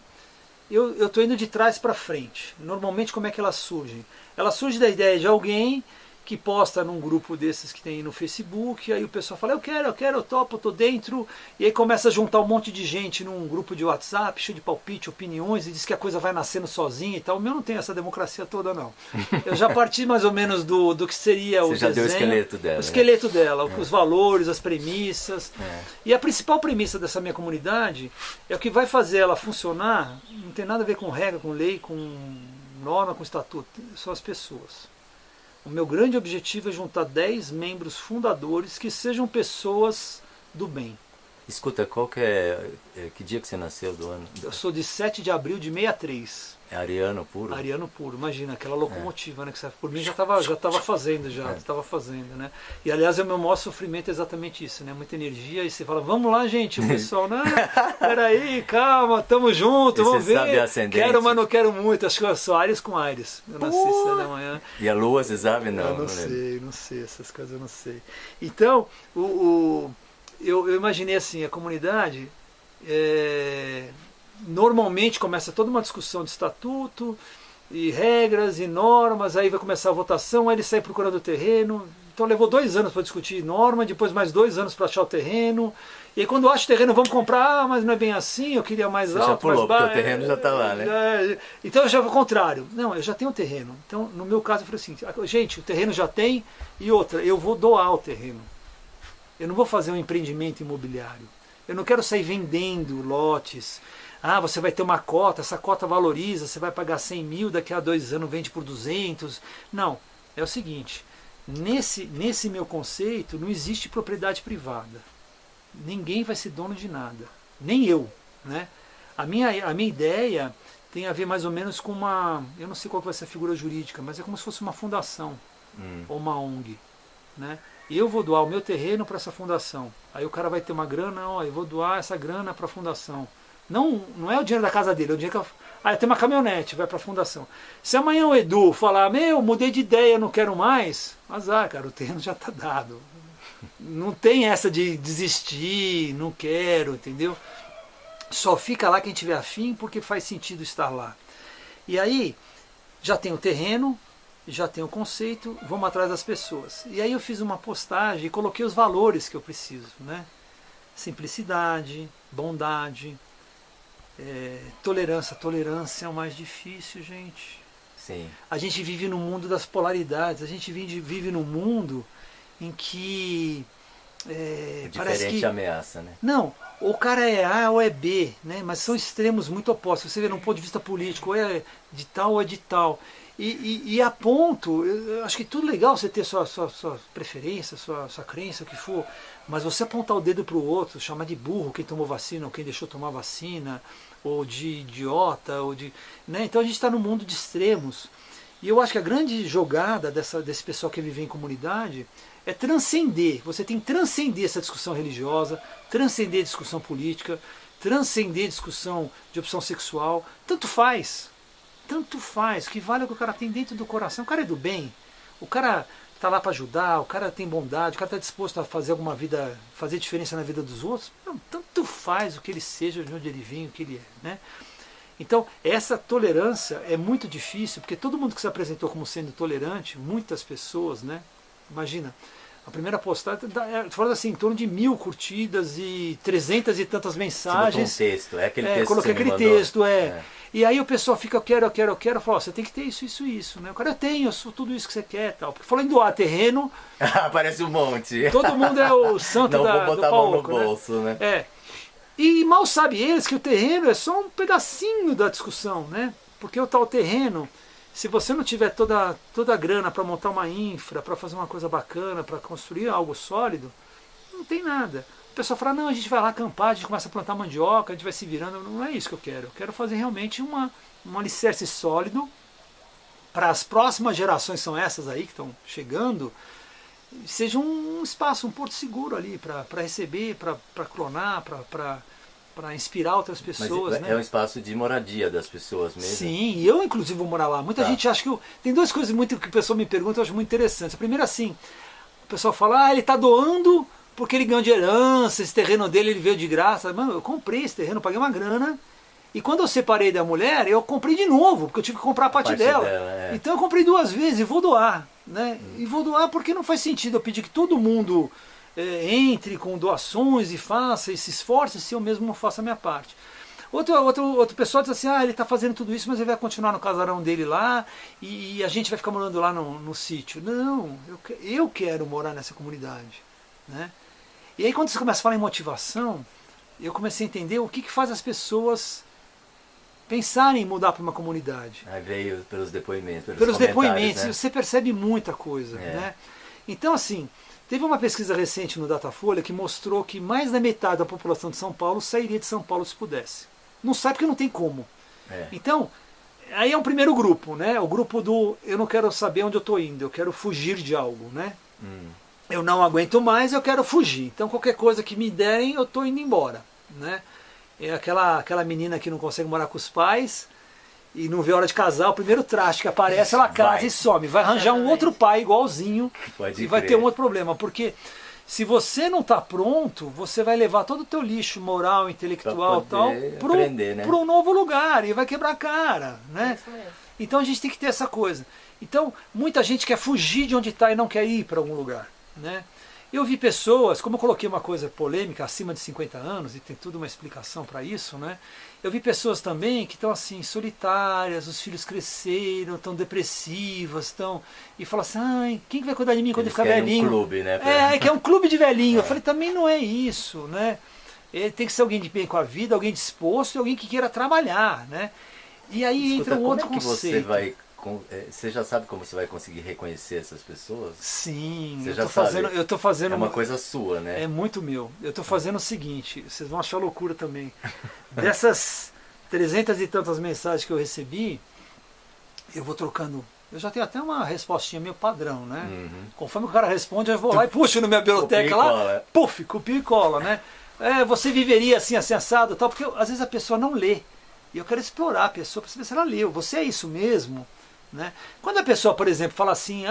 eu estou indo de trás para frente. Normalmente, como é que elas surgem? Ela surge da ideia de alguém que posta num grupo desses que tem no Facebook, aí o pessoal fala, eu quero, eu topo, eu tô dentro, e aí começa a juntar um monte de gente num grupo de WhatsApp, cheio de palpite, opiniões, e diz que a coisa vai nascendo sozinha e tal. O meu não tem essa democracia toda, não. Eu já parti mais ou menos do que seria o desenho. Você já deu o esqueleto dela. O esqueleto dela, os valores, as premissas. E a principal premissa dessa minha comunidade é o que vai fazer ela funcionar, não tem nada a ver com regra, com lei, com norma, com estatuto, são as pessoas. O meu grande objetivo é juntar 10 membros fundadores que sejam pessoas do bem. Escuta, que dia que você nasceu do ano? Eu sou de 7 de abril de 63. É ariano puro? Ariano puro, imagina, aquela locomotiva, né? Que você, por mim já estava fazendo, né? E aliás, o meu maior sofrimento é exatamente isso, né? Muita energia, e você fala, vamos lá, gente, o pessoal, não, peraí, calma, tamo junto, vamos ver. Sabe ascendente? Quero, mas não quero muito, acho que eu sou Áries com Áries. Eu nasci 7 da manhã. E a lua, você sabe? Não, eu não sei, essas coisas eu não sei. Então, eu imaginei assim, a comunidade normalmente começa toda uma discussão de estatuto e regras e normas, aí vai começar a votação, aí ele sai procurando o terreno. Então levou 2 anos para discutir norma, depois mais 2 anos para achar o terreno. E aí, quando eu acho o terreno, vamos comprar, mas não é bem assim, eu queria mais Você alto, já pulou, mais baixo. Porque o terreno já está lá, né? Então eu já vou ao contrário. Não, eu já tenho o terreno. Então, no meu caso, eu falei assim, gente, o terreno já tem, e outra, eu vou doar o terreno. Eu não vou fazer um empreendimento imobiliário. Eu não quero sair vendendo lotes. Ah, você vai ter uma cota, essa cota valoriza, você vai pagar 100 mil, daqui a 2 anos vende por 200. Não, é o seguinte, nesse meu conceito não existe propriedade privada. Ninguém vai ser dono de nada, nem eu, né? A minha ideia tem a ver mais ou menos com eu não sei qual vai ser a figura jurídica, mas é como se fosse uma fundação ou uma ONG, né? Eu vou doar o meu terreno para essa fundação. Aí o cara vai ter uma grana, eu vou doar essa grana para a fundação. Não é o dinheiro da casa dele, é o dinheiro que eu tenho uma caminhonete, vai para a fundação. Se amanhã o Edu falar, mudei de ideia, não quero mais, azar, cara, o terreno já está dado. Não tem essa de desistir, não quero, entendeu? Só fica lá quem tiver afim, porque faz sentido estar lá. E aí, já tem o terreno, já tem o conceito, vamos atrás das pessoas. E aí eu fiz uma postagem e coloquei os valores que eu preciso, né? Simplicidade, bondade, Tolerância. Tolerância é o mais difícil, gente. Sim. A gente vive num mundo das polaridades, a gente vive num mundo em que parece que ameaça, né? não, ou o cara é A ou é B, né? Mas são extremos muito opostos. Você vê num ponto de vista político, ou é de tal ou é de tal. E a ponto, eu acho que tudo legal você ter sua preferência, sua crença, o que for, mas você apontar o dedo para o outro, chamar de burro quem tomou vacina ou quem deixou tomar vacina, ou de idiota, ou de. Né? Então a gente está num mundo de extremos. E eu acho que a grande jogada desse pessoal que vive em comunidade é transcender. Você tem que transcender essa discussão religiosa, transcender a discussão política, transcender a discussão de opção sexual. Tanto faz. Tanto faz. O que vale é o que o cara tem dentro do coração. O cara é do bem. O cara está lá para ajudar, o cara tem bondade, o cara está disposto a fazer alguma vida, fazer diferença na vida dos outros. Não, tanto faz o que ele seja, de onde ele vem, o que ele é. Né? Então, essa tolerância é muito difícil, porque todo mundo que se apresentou como sendo tolerante, muitas pessoas, né? Imagina, a primeira postagem, falando assim, em torno de 1000 curtidas e 300 e tantas mensagens. Um texto, é aquele texto. Coloquei aquele texto, E aí o pessoal fica, eu quero, fala, você tem que ter isso, né? O cara, eu sou tudo isso que você quer, tal. Porque falando em doar terreno... Aparece um monte. Todo mundo é o santo Não vou botar do a mão no palco, bolso, né? E mal sabe eles que o terreno é só um pedacinho da discussão, né? Porque o tal terreno, se você não tiver toda a grana para montar uma infra, para fazer uma coisa bacana, para construir algo sólido, não tem nada. O pessoal fala, não, a gente vai lá acampar, a gente começa a plantar mandioca, a gente vai se virando. Não é isso que eu quero. Eu quero fazer realmente um alicerce sólido para as próximas gerações, são essas aí que estão chegando, seja um espaço, um porto seguro ali para receber, para clonar, para inspirar outras pessoas. Mas é um espaço de moradia das pessoas mesmo? Sim, eu inclusive vou morar lá. Muita gente acha que... Tem duas coisas muito que o pessoal me pergunta, eu acho muito interessantes. A primeira, assim, o pessoal fala, ele está doando porque ele ganhou de herança, esse terreno dele ele veio de graça. Mano, eu comprei esse terreno, paguei uma grana. E quando eu separei da mulher, eu comprei de novo, porque eu tive que comprar a parte dela. Então eu comprei 2 vezes e vou doar. Né? E vou doar porque não faz sentido eu pedir que todo mundo entre com doações e faça e se esforce se eu mesmo não faço a minha parte. Outro pessoal diz assim, ele está fazendo tudo isso, mas ele vai continuar no casarão dele lá e a gente vai ficar morando lá no sítio. Não, eu quero morar nessa comunidade. Né? E aí quando você começa a falar em motivação, eu comecei a entender o que faz as pessoas pensarem em mudar para uma comunidade. Aí veio pelos depoimentos. Pelos depoimentos, né? Você percebe muita coisa. Né? Então assim, teve uma pesquisa recente no Datafolha que mostrou que mais da metade da população de São Paulo sairia de São Paulo se pudesse. Não sai porque não tem como. Então, aí é um primeiro grupo, né? O grupo do eu não quero saber onde eu estou indo, eu quero fugir de algo, né? Eu não aguento mais, eu quero fugir. Então qualquer coisa que me derem, eu estou indo embora, né? É aquela menina que não consegue morar com os pais e não vê a hora de casar, o primeiro traste que aparece, ela casa e some. Vai arranjar um outro pai igualzinho e vai ter um outro problema. Porque se você não está pronto, você vai levar todo o teu lixo moral, intelectual tal para um novo lugar e vai quebrar a cara. Né? Então a gente tem que ter essa coisa. Então muita gente quer fugir de onde está e não quer ir para algum lugar. Né? Eu vi pessoas, como eu coloquei uma coisa polêmica, acima de 50 anos, e tem tudo uma explicação para isso, né? Eu vi pessoas também que estão assim, solitárias, os filhos cresceram, estão depressivas, e falam assim, quem que vai cuidar de mim quando eu ficar velhinho? Um clube, né? Que é um clube de velhinho. Eu falei, também não é isso, né? Ele tem que ser alguém de bem com a vida, alguém disposto e alguém que queira trabalhar, né? E aí entra um outro conceito. Você já sabe como você vai conseguir reconhecer essas pessoas? Sim, eu estou fazendo é uma coisa sua, né? É muito meu. Eu estou fazendo o seguinte, vocês vão achar loucura também. Dessas 300 e tantas mensagens que eu recebi, eu vou trocando. Eu já tenho até uma respostinha meio padrão, né? Conforme o cara responde, eu vou lá e puxo na minha biblioteca lá, puf, copio e cola, né? Você viveria assim, assado, tal, porque às vezes a pessoa não lê. E eu quero explorar a pessoa para saber se ela leu. Você é isso mesmo? Né? Quando a pessoa, por exemplo, fala assim,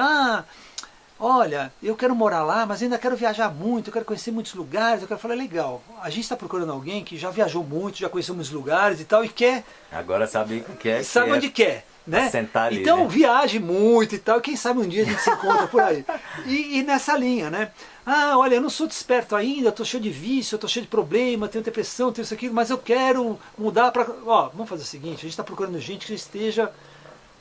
olha, eu quero morar lá, mas ainda quero viajar muito, eu quero conhecer muitos lugares, eu quero falar, legal, a gente está procurando alguém que já viajou muito, já conheceu muitos lugares e tal, e quer... Agora sabe o que é. Sabe onde quer. né? Sentar ali, então né? viaje muito e tal, quem sabe um dia a gente se encontra por aí. E nessa linha, né? Ah, olha, eu não sou desperto ainda, estou cheio de vício, estou cheio de problema, tenho depressão, tenho isso aqui, mas eu quero mudar para... Ó, vamos fazer o seguinte, a gente está procurando gente que esteja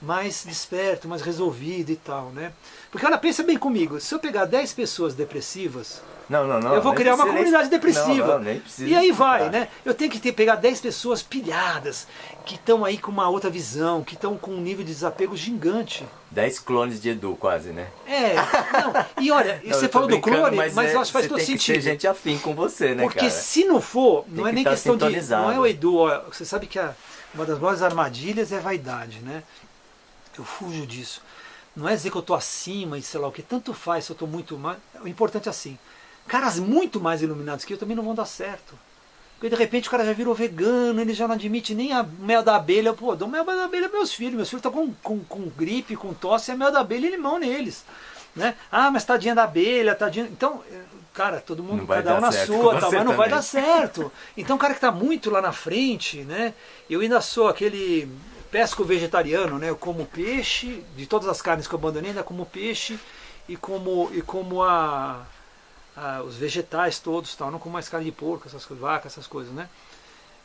mais desperto, mais resolvido e tal, né? Porque olha, pensa bem comigo, se eu pegar 10 pessoas depressivas, Não, eu vou criar uma comunidade depressiva. Nem precisa e aí explicar. vai, né? Eu tenho que pegar 10 pessoas pilhadas, que estão aí com uma outra visão, que estão com um nível de desapego gigante. 10 clones de Edu, quase, né? E olha, Não, você eu tô falou do brincando, clone, mas eu acho que faz você todo tem que sentido. ter gente afim com você, né, Porque cara? se não for, não Tem é que nem tá questão de... sintonizado. Não é o Edu, ó, você sabe que uma das maiores armadilhas é a vaidade, né? Eu fujo disso. Não é dizer que eu estou acima e sei lá o que, tanto faz se eu estou muito mais. O importante é assim, caras muito mais iluminados que eu também não vão dar certo. Porque de repente o cara já virou vegano, ele já não admite nem a mel da abelha. Pô, dou mel da abelha aos meus filhos estão com gripe, com tosse, é mel da abelha e limão neles. Né? Ah, mas tadinha da abelha, tadinha... Então, cara, todo mundo, cada um na sua, tal, mas não vai dar certo. Então o cara que está muito lá na frente, né? Eu ainda sou aquele... pesco vegetariano, né? Eu como peixe, de todas as carnes que eu abandonei, ainda como peixe e como os vegetais todos, tal. Não como mais carne de porco, essas coisas, vaca, essas coisas, né?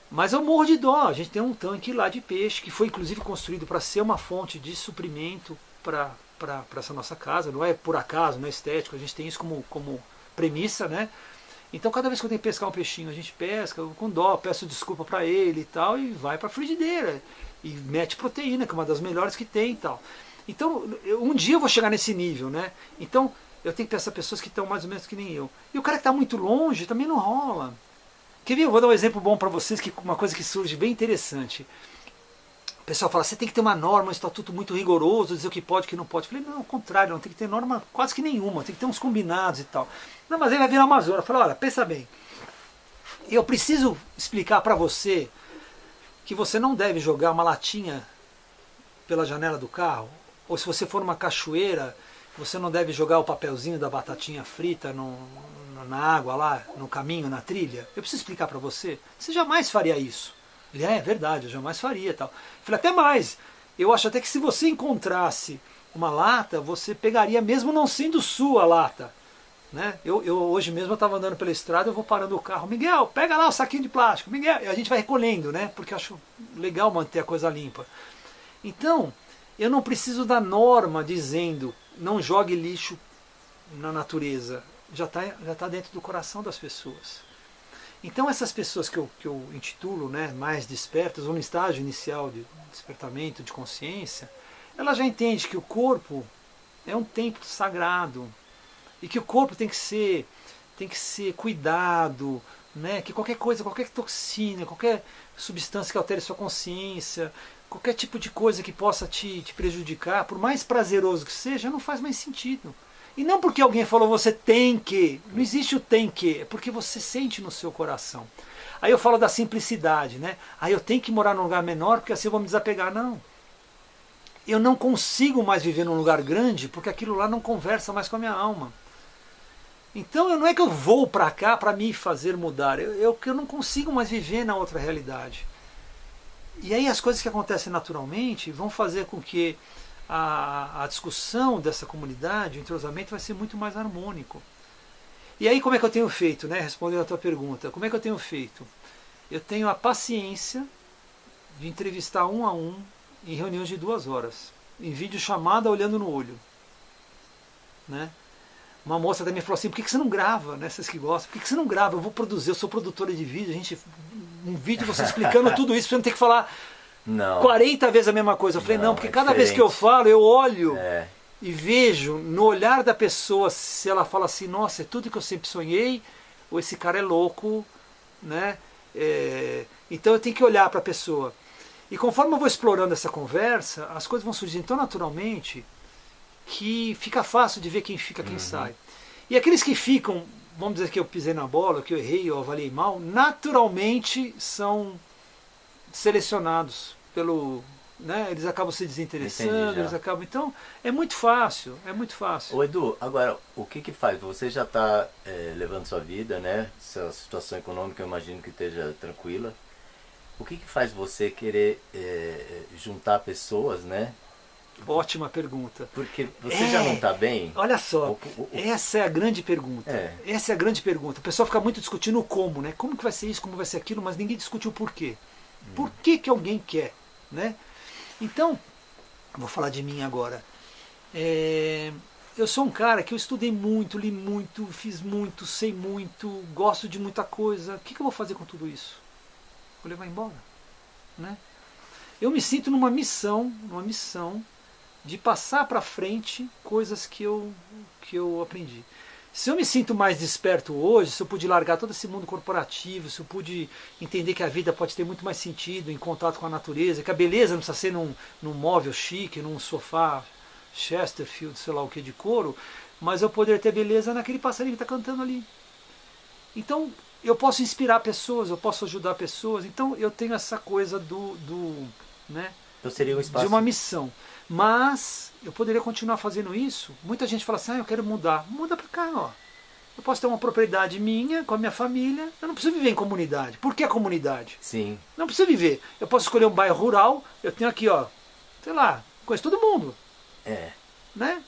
Mas eu morro de dó. A gente tem um tanque lá de peixe que foi inclusive construído para ser uma fonte de suprimento para essa nossa casa. Não é por acaso, não é estético. A gente tem isso como premissa, né? Então cada vez que eu tenho que pescar um peixinho, a gente pesca com dó, peço desculpa para ele e tal, e vai para a frigideira. E mete proteína, que é uma das melhores que tem e tal. Então, um dia eu vou chegar nesse nível, né? Então, eu tenho que pensar pessoas que estão mais ou menos que nem eu. E o cara que está muito longe também não rola. Quer ver? Eu vou dar um exemplo bom para vocês, que uma coisa que surge bem interessante. O pessoal fala, você tem que ter uma norma, um estatuto muito rigoroso, dizer o que pode e o que não pode. Eu falei, não, ao contrário, não tem que ter norma quase que nenhuma, tem que ter uns combinados e tal. Não, mas aí vai vir a Amazônia. Eu falei, olha, pensa bem, eu preciso explicar para você que você não deve jogar uma latinha pela janela do carro, ou se você for numa cachoeira, você não deve jogar o papelzinho da batatinha frita na água lá, no caminho, na trilha. Eu preciso explicar para você. Você jamais faria isso. Ele, é verdade, eu jamais faria. Tal. Eu falei, até mais, eu acho até que se você encontrasse uma lata, você pegaria mesmo não sendo sua lata. Né? Eu hoje mesmo eu estava andando pela estrada, eu vou parando o carro, Miguel, pega lá o saquinho de plástico, Miguel, e a gente vai recolhendo, né? Porque eu acho legal manter a coisa limpa. Então, eu não preciso da norma dizendo não jogue lixo na natureza, já tá dentro do coração das pessoas. Então essas pessoas que eu intitulo, né, mais despertas, ou no estágio inicial de despertamento, de consciência, ela já entende que o corpo é um templo sagrado, e que o corpo tem que ser cuidado, né? Que qualquer coisa, qualquer toxina, qualquer substância que altere sua consciência, qualquer tipo de coisa que possa te prejudicar, por mais prazeroso que seja, não faz mais sentido. E não porque alguém falou você tem que, não existe o tem que, é porque você sente no seu coração. Aí eu falo da simplicidade, né? Aí eu tenho que morar num lugar menor porque assim eu vou me desapegar. Não. Eu não consigo mais viver num lugar grande porque aquilo lá não conversa mais com a minha alma. Então não é que eu vou para cá para me fazer mudar, eu não consigo mais viver na outra realidade. E aí as coisas que acontecem naturalmente vão fazer com que a discussão dessa comunidade, o entrosamento vai ser muito mais harmônico. E aí como é que eu tenho feito, né? Respondendo a tua pergunta, como é que eu tenho feito? Eu tenho a paciência de entrevistar um a um em reuniões de 2 horas, em videochamada olhando no olho, né? Uma moça também falou assim, por que você não grava, né? Vocês que gostam, por que você não grava? Eu vou produzir, eu sou produtora de vídeo, um vídeo você explicando tudo isso, pra você não ter que falar 40 vezes a mesma coisa. Eu falei, não, porque cada vez que eu falo, eu olho e vejo no olhar da pessoa se ela fala assim, nossa, é tudo que eu sempre sonhei, ou esse cara é louco, né? Então eu tenho que olhar para a pessoa. E conforme eu vou explorando essa conversa, as coisas vão surgindo tão naturalmente que fica fácil de ver quem fica, quem sai. E aqueles que ficam, vamos dizer que eu pisei na bola, que eu errei, eu avaliei mal, naturalmente são selecionados pelo... Né, eles acabam se desinteressando, eles acabam... Então, é muito fácil, é muito fácil. Ô Edu, agora, o que faz? Você já está levando sua vida, né? Sua situação econômica eu imagino que esteja tranquila. O que faz você querer juntar pessoas, né? Ótima pergunta. Porque você já não está bem? Olha só, essa é a grande pergunta. Essa é a grande pergunta. O pessoal fica muito discutindo o como, né? Como que vai ser isso, como vai ser aquilo, mas ninguém discute o porquê. Por que alguém quer, né? Então, vou falar de mim agora. Eu sou um cara que eu estudei muito, li muito, fiz muito, sei muito, gosto de muita coisa. O que eu vou fazer com tudo isso? Vou levar embora, né? Eu me sinto numa missão de passar para frente coisas que eu aprendi. Se eu me sinto mais desperto hoje, se eu pude largar todo esse mundo corporativo, se eu pude entender que a vida pode ter muito mais sentido em contato com a natureza, que a beleza não precisa ser num móvel chique, num sofá Chesterfield, sei lá o que de couro, mas eu poder ter beleza naquele passarinho que está cantando ali. Então, eu posso inspirar pessoas, eu posso ajudar pessoas, então eu tenho essa coisa né, então seria um espaço de uma missão. Mas eu poderia continuar fazendo isso. Muita gente fala assim, eu quero mudar. Muda para cá, ó. Eu posso ter uma propriedade minha, com a minha família. Eu não preciso viver em comunidade. Por que a comunidade? Sim. Não preciso viver. Eu posso escolher um bairro rural. Eu tenho aqui, ó, sei lá, conheço todo mundo. Né?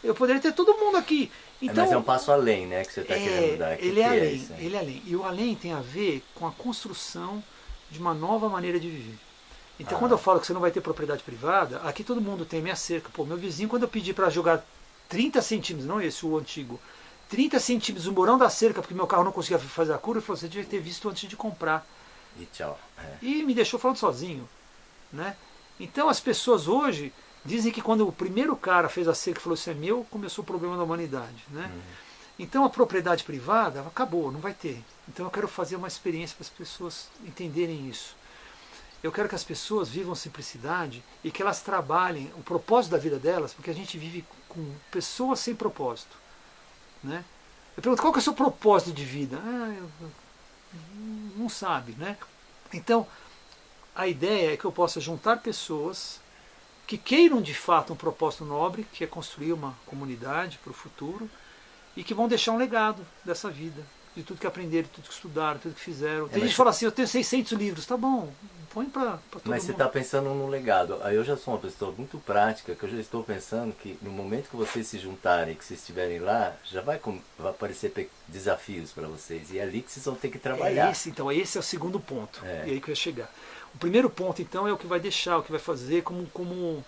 Eu poderia ter todo mundo aqui. Então, mas é um passo além, né, que você está querendo dar. Ele é além. Ele é além. E o além tem a ver com a construção de uma nova maneira de viver. Então, quando eu falo que você não vai ter propriedade privada, aqui todo mundo tem minha cerca. Pô, meu vizinho, quando eu pedi para jogar 30 centímetros, não esse, o antigo, 30 centímetros o morão da cerca, porque meu carro não conseguia fazer a curva, ele falou, você devia ter visto antes de comprar. E tchau. E me deixou falando sozinho, né? Então, as pessoas hoje dizem que quando o primeiro cara fez a cerca e falou, isso é meu, começou o problema da humanidade, né? Então, a propriedade privada acabou, não vai ter. Então, eu quero fazer uma experiência para as pessoas entenderem isso. Eu quero que as pessoas vivam simplicidade e que elas trabalhem o propósito da vida delas, porque a gente vive com pessoas sem propósito, né? Eu pergunto, qual que é o seu propósito de vida? Não sabe, né? Então, a ideia é que eu possa juntar pessoas que queiram de fato um propósito nobre, que é construir uma comunidade para o futuro, e que vão deixar um legado dessa vida, de tudo que aprenderam, de tudo que estudaram, de tudo que fizeram. Tem gente que fala assim, eu tenho 600 livros, tá bom, põe para todo mundo. Mas você está pensando no legado. Aí eu já sou uma pessoa muito prática, que eu já estou pensando que no momento que vocês se juntarem, que vocês estiverem lá, já vai aparecer desafios para vocês. E é ali que vocês vão ter que trabalhar. Então, esse é o segundo ponto. E aí que eu ia chegar. O primeiro ponto, então, é o que vai deixar, o que vai fazer como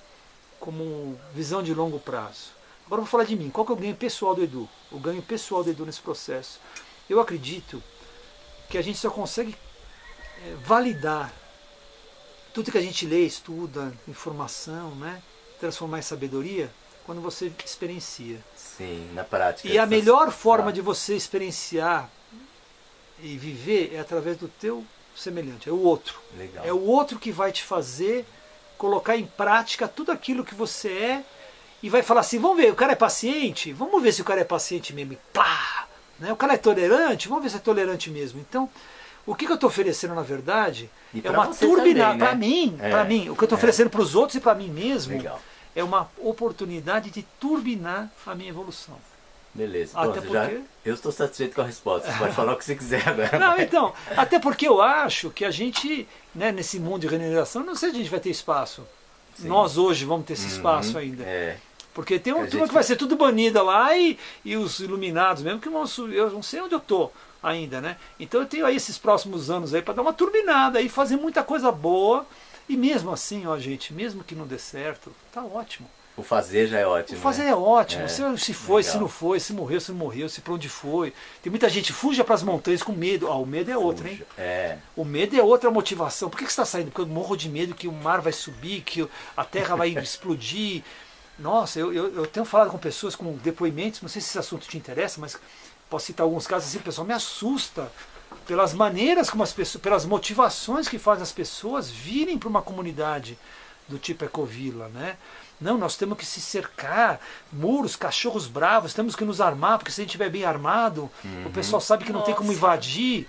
visão de longo prazo. Agora eu vou falar de mim. Qual que é o ganho pessoal do Edu? O ganho pessoal do Edu nesse processo. Eu acredito que a gente só consegue validar tudo que a gente lê, estuda, informação, né? Transformar em sabedoria, quando você experiencia. Sim, na prática. E a melhor forma de você experienciar e viver é através do teu semelhante, é o outro. Legal. É o outro que vai te fazer colocar em prática tudo aquilo que você é e vai falar assim, vamos ver, o cara é paciente? Vamos ver se o cara é paciente mesmo. E pá! Né? O cara é tolerante? Vamos ver se é tolerante mesmo. Então, o que eu estou oferecendo, na verdade, é uma turbinada. Para mim, o que eu estou oferecendo para os outros e para mim mesmo, é uma oportunidade de turbinar a minha evolução. Beleza. Até porque... eu estou satisfeito com a resposta. Você pode falar o que você quiser agora. Não, então, até porque eu acho que a gente, né, nesse mundo de regeneração, não sei se a gente vai ter espaço. Sim. Nós hoje vamos ter esse espaço ainda. Porque tem uma turma que vai ser tudo banida lá e os iluminados mesmo, que vão, eu não sei onde eu estou ainda, né? Então eu tenho aí esses próximos anos aí para dar uma turbinada e fazer muita coisa boa. E mesmo assim, ó, gente, mesmo que não dê certo, tá ótimo. O fazer já é ótimo. O fazer é ótimo. Se foi, se não foi, se morreu, se não morreu, se para onde foi. Tem muita gente que fuja para as montanhas com medo. O medo é outro, hein? O medo é outra motivação. Por que você está saindo? Porque eu morro de medo que o mar vai subir, que a terra vai explodir. Nossa, eu tenho falado com pessoas com depoimentos, não sei se esse assunto te interessa, mas posso citar alguns casos assim, o pessoal me assusta pelas maneiras como as pessoas, pelas motivações que fazem as pessoas virem para uma comunidade do tipo Ecovila, né? Não, nós temos que se cercar, muros, cachorros bravos, temos que nos armar, porque se a gente estiver bem armado, o pessoal sabe que não tem como invadir.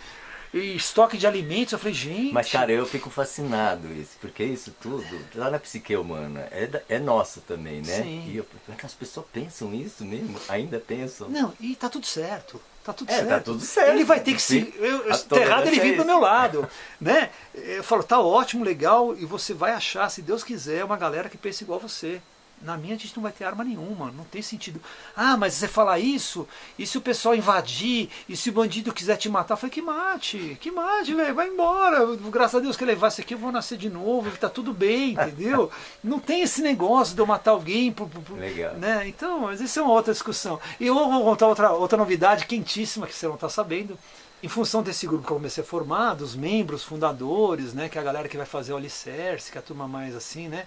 E estoque de alimentos, eu falei, gente... Mas, cara, eu fico fascinado isso, porque isso tudo, lá na psique humana, é nosso também, né? Sim. E as pessoas pensam isso mesmo? Ainda pensam? Não, e tá tudo certo. Tá tudo certo. Tá tudo certo. Ele vai ter que se... Eu tá errado, ele vir pro meu lado. Né? Eu falo, tá ótimo, legal, e você vai achar, se Deus quiser, uma galera que pensa igual você. Na minha a gente não vai ter arma nenhuma, não tem sentido. Ah, mas você falar isso, e se o pessoal invadir, e se o bandido quiser te matar? Eu falei, que mate, velho, vai embora. Graças a Deus que levar isso aqui, eu vou nascer de novo, tá tudo bem, entendeu? Não tem esse negócio de eu matar alguém. Legal. Né? Então, mas isso é uma outra discussão. E eu vou contar outra novidade quentíssima que você não está sabendo. Em função desse grupo que eu comecei a formar, dos membros fundadores, né, que é a galera que vai fazer o alicerce, que é a turma mais assim, né,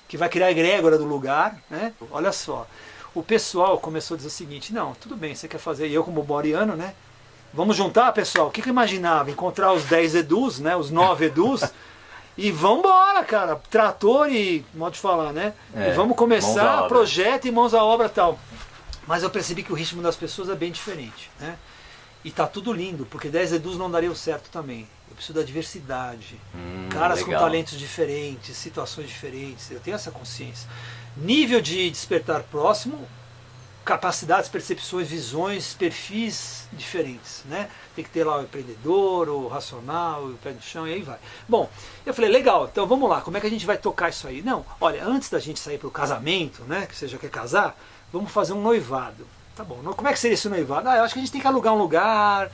que vai criar a egrégora do lugar, né, olha só. O pessoal começou a dizer o seguinte, não, tudo bem, você quer fazer, e eu como boriano, né, vamos juntar, pessoal, o que eu imaginava? Encontrar os 10 edus, né, os 9 edus, e vambora, cara, trator e, modo de falar, né, e vamos começar, projeto e mãos à obra e tal. Mas eu percebi que o ritmo das pessoas é bem diferente, né. E tá tudo lindo, porque 10 edus não daria certo também. Eu preciso da diversidade. Caras legal. Com talentos diferentes, situações diferentes. Eu tenho essa consciência. Nível de despertar próximo, capacidades, percepções, visões, perfis diferentes. Né? Tem que ter lá o empreendedor, o racional, o pé no chão, e aí vai. Bom, eu falei, legal, então vamos lá, como é que a gente vai tocar isso aí? Não, olha, antes da gente sair para o casamento, né, que você já quer casar, vamos fazer um noivado. Tá bom, como é que seria esse noivado? Eu acho que a gente tem que alugar um lugar,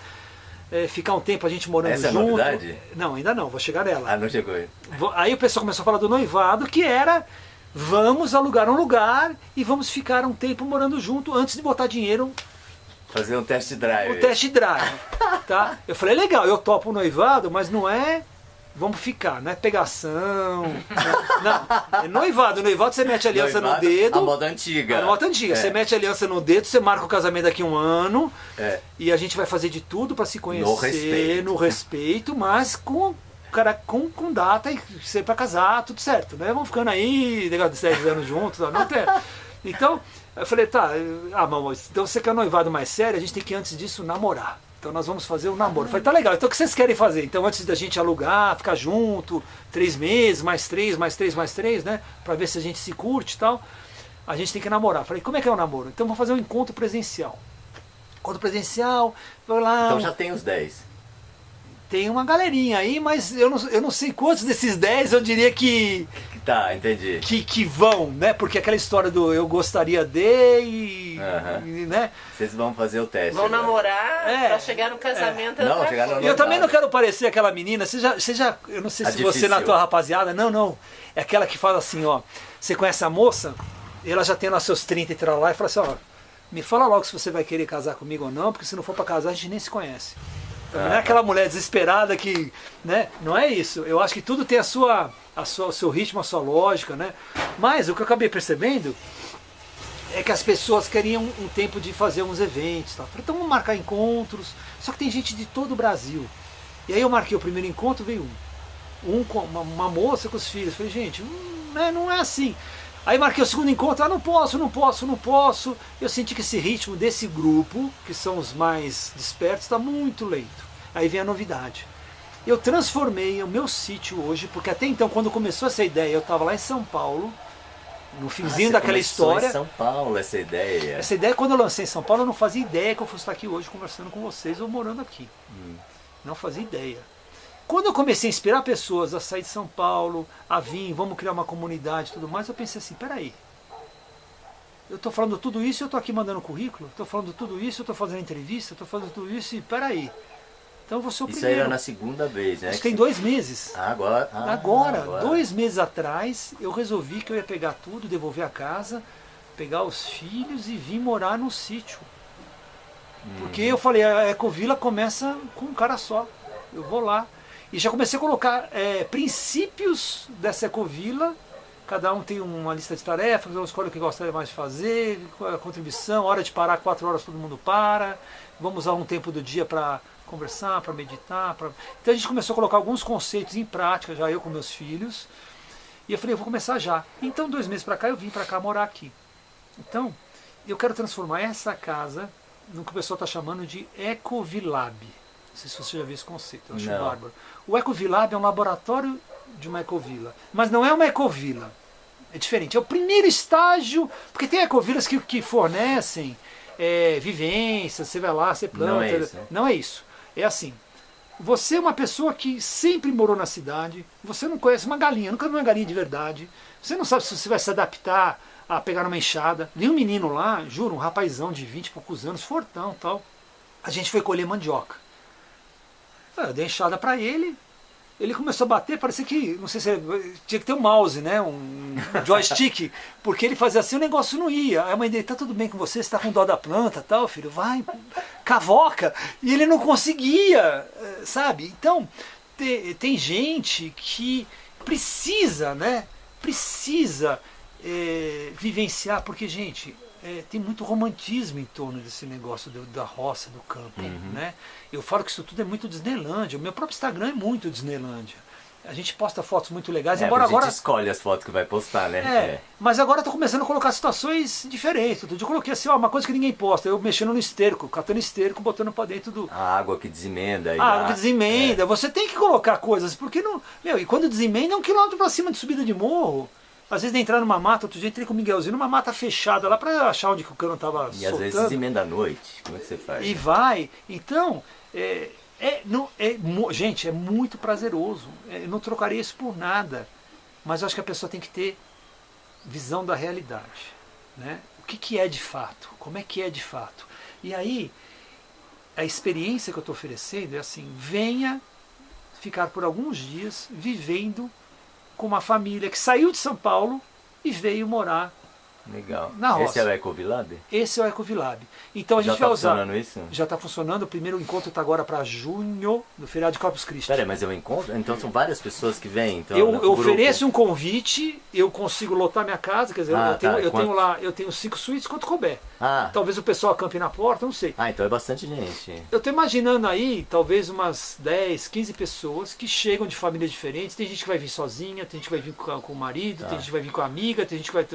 ficar um tempo a gente morando junto. Essa é novidade? Não, ainda não, vou chegar nela. Ah, não chegou aí. Aí o pessoal começou a falar do noivado, que era, vamos alugar um lugar e vamos ficar um tempo morando junto antes de botar dinheiro. Fazer um test drive. Um test drive, tá? Eu falei, legal, eu topo o noivado, mas não é... Vamos ficar, não é pegação. Não, é noivado. Noivado você mete a aliança no dedo. A moda antiga. A moda antiga. Você mete a aliança no dedo, você marca o casamento daqui a um ano. E a gente vai fazer de tudo para se conhecer, no respeito, mas com data e ser para casar, tudo certo. Né? Vamos ficando aí, negócio de 10 anos juntos. Não tem. Então, eu falei, tá, mas então você quer noivado mais sério, a gente tem que antes disso namorar. Então nós vamos fazer um namoro. Eu falei, tá legal, então o que vocês querem fazer? Então antes da gente alugar, ficar junto, 3 meses, mais 3, né? Pra ver se a gente se curte e tal. A gente tem que namorar. Eu falei, como é que é o namoro? Então vamos fazer um encontro presencial. Encontro presencial, vou lá... Então já tem os 10. Tem uma galerinha aí, mas eu não sei quantos desses 10 eu diria que... Tá, entendi. Que vão, né? Porque aquela história do eu gostaria de... né? Vocês vão fazer o teste. Vão namorar pra chegar no casamento. Não, chegar no eu também não quero parecer aquela menina. Você já eu não sei se você na tua rapaziada... Não. É aquela que fala assim, ó... Você conhece a moça? Ela já tem lá seus 30 e tal lá e fala assim, ó... Me fala logo se você vai querer casar comigo ou não, porque se não for pra casar a gente nem se conhece. Não é aquela mulher desesperada que, né? Não é isso. Eu acho que tudo tem o seu ritmo, a sua lógica, né? Mas o que eu acabei percebendo é que as pessoas queriam um tempo de fazer uns eventos, tá? Então vamos marcar encontros. Só que tem gente de todo o Brasil. E aí eu marquei o primeiro encontro, veio um com uma moça com os filhos. Falei, gente, não é assim. Aí marquei o segundo encontro, não posso. Eu senti que esse ritmo desse grupo, que são os mais despertos, está muito lento. Aí vem a novidade. Eu transformei o meu sítio hoje, porque até então, quando começou essa ideia, eu estava lá em São Paulo, no finzinho daquela história. Em São Paulo essa ideia? Essa ideia, quando eu lancei em São Paulo, eu não fazia ideia que eu fosse estar aqui hoje conversando com vocês ou morando aqui. Não fazia ideia. Quando eu comecei a inspirar pessoas a sair de São Paulo, a vir, vamos criar uma comunidade e tudo mais, eu pensei assim, peraí, eu estou falando tudo isso e eu estou aqui mandando currículo, estou falando tudo isso, eu estou fazendo entrevista, estou fazendo tudo isso e peraí. Então eu vou ser o primeiro. Isso era na segunda vez, né? Isso tem 2 meses. Agora, 2 meses atrás, eu resolvi que eu ia pegar tudo, devolver a casa, pegar os filhos e vir morar no sítio. Porque eu falei, a Ecovila começa com um cara só, eu vou lá. E já comecei a colocar princípios dessa Ecovila. Cada um tem uma lista de tarefas, eu escolho o que gostaria mais de fazer, a contribuição, hora de parar, 4 horas todo mundo para. Vamos usar um tempo do dia para conversar, para meditar. Então a gente começou a colocar alguns conceitos em prática, já eu com meus filhos. E eu falei, eu vou começar já. Então 2 meses para cá eu vim para cá morar aqui. Então eu quero transformar essa casa no que o pessoal está chamando de Ecovilab. Não sei se você já viu esse conceito, eu acho bárbaro. O Ecovilab é um laboratório de uma ecovila, mas não é uma ecovila. É diferente, é o primeiro estágio, porque tem ecovilas que fornecem vivência, você vai lá, você planta. Não é isso, né? Não é isso. É assim, você é uma pessoa que sempre morou na cidade, você não conhece uma galinha, nunca viu uma galinha de verdade, você não sabe se você vai se adaptar a pegar uma enxada. Vi um menino lá, juro, um rapazão de 20 e poucos anos, fortão tal. A gente foi colher mandioca. Eu dei enxada pra ele, ele começou a bater, parecia que, não sei se tinha que ter um mouse, né, um joystick, porque ele fazia assim, o negócio não ia. Aí a mãe dele, tá tudo bem com você tá com dó da planta, tal, filho, vai, cavoca. E ele não conseguia, sabe? Então, tem gente que precisa, né, precisa vivenciar, porque, gente, tem muito romantismo em torno desse negócio da roça, do campo, né? Eu falo que isso tudo é muito Disneylândia. O meu próprio Instagram é muito Disneylândia. A gente posta fotos muito legais, embora agora... A gente escolhe as fotos que vai postar, né? Mas agora eu tô começando a colocar situações diferentes. Outro dia eu coloquei assim, ó, uma coisa que ninguém posta, eu mexendo no esterco, catando esterco, botando pra dentro do... A água que desemenda. A água que desemenda. Você tem que colocar coisas, porque não... Meu, e quando desemenda é 1 quilômetro pra cima de subida de morro. Às vezes entrar numa mata, outro dia entrei com o Miguelzinho numa mata fechada lá pra achar onde que o cano tava soltando. E às vezes emenda à noite, como é que você faz? E vai. Então, gente, é muito prazeroso. Eu não trocaria isso por nada. Mas eu acho que a pessoa tem que ter visão da realidade. Né? O que é de fato? Como é que é de fato? E aí, a experiência que eu estou oferecendo é assim, venha ficar por alguns dias vivendo com uma família que saiu de São Paulo e veio morar Legal. na roça. Esse é o Ecovilab? Esse é o Ecovilab. Então a gente Já tá vai usar. funcionando isso? Já está funcionando. O primeiro encontro está agora para junho, no feriado de Corpus Christi. Peraí, mas é um encontro? Então são várias pessoas que vêm? Então, eu ofereço um convite, eu consigo lotar minha casa, quer dizer, eu tenho 5 suítes, quanto couber. Talvez o pessoal acampe na porta, não sei. Então é bastante gente. Eu estou imaginando aí, talvez umas 10, 15 pessoas que chegam de famílias diferentes. Tem gente que vai vir sozinha, tem gente que vai vir com o marido, tem gente que vai vir com a amiga, tem gente que vai...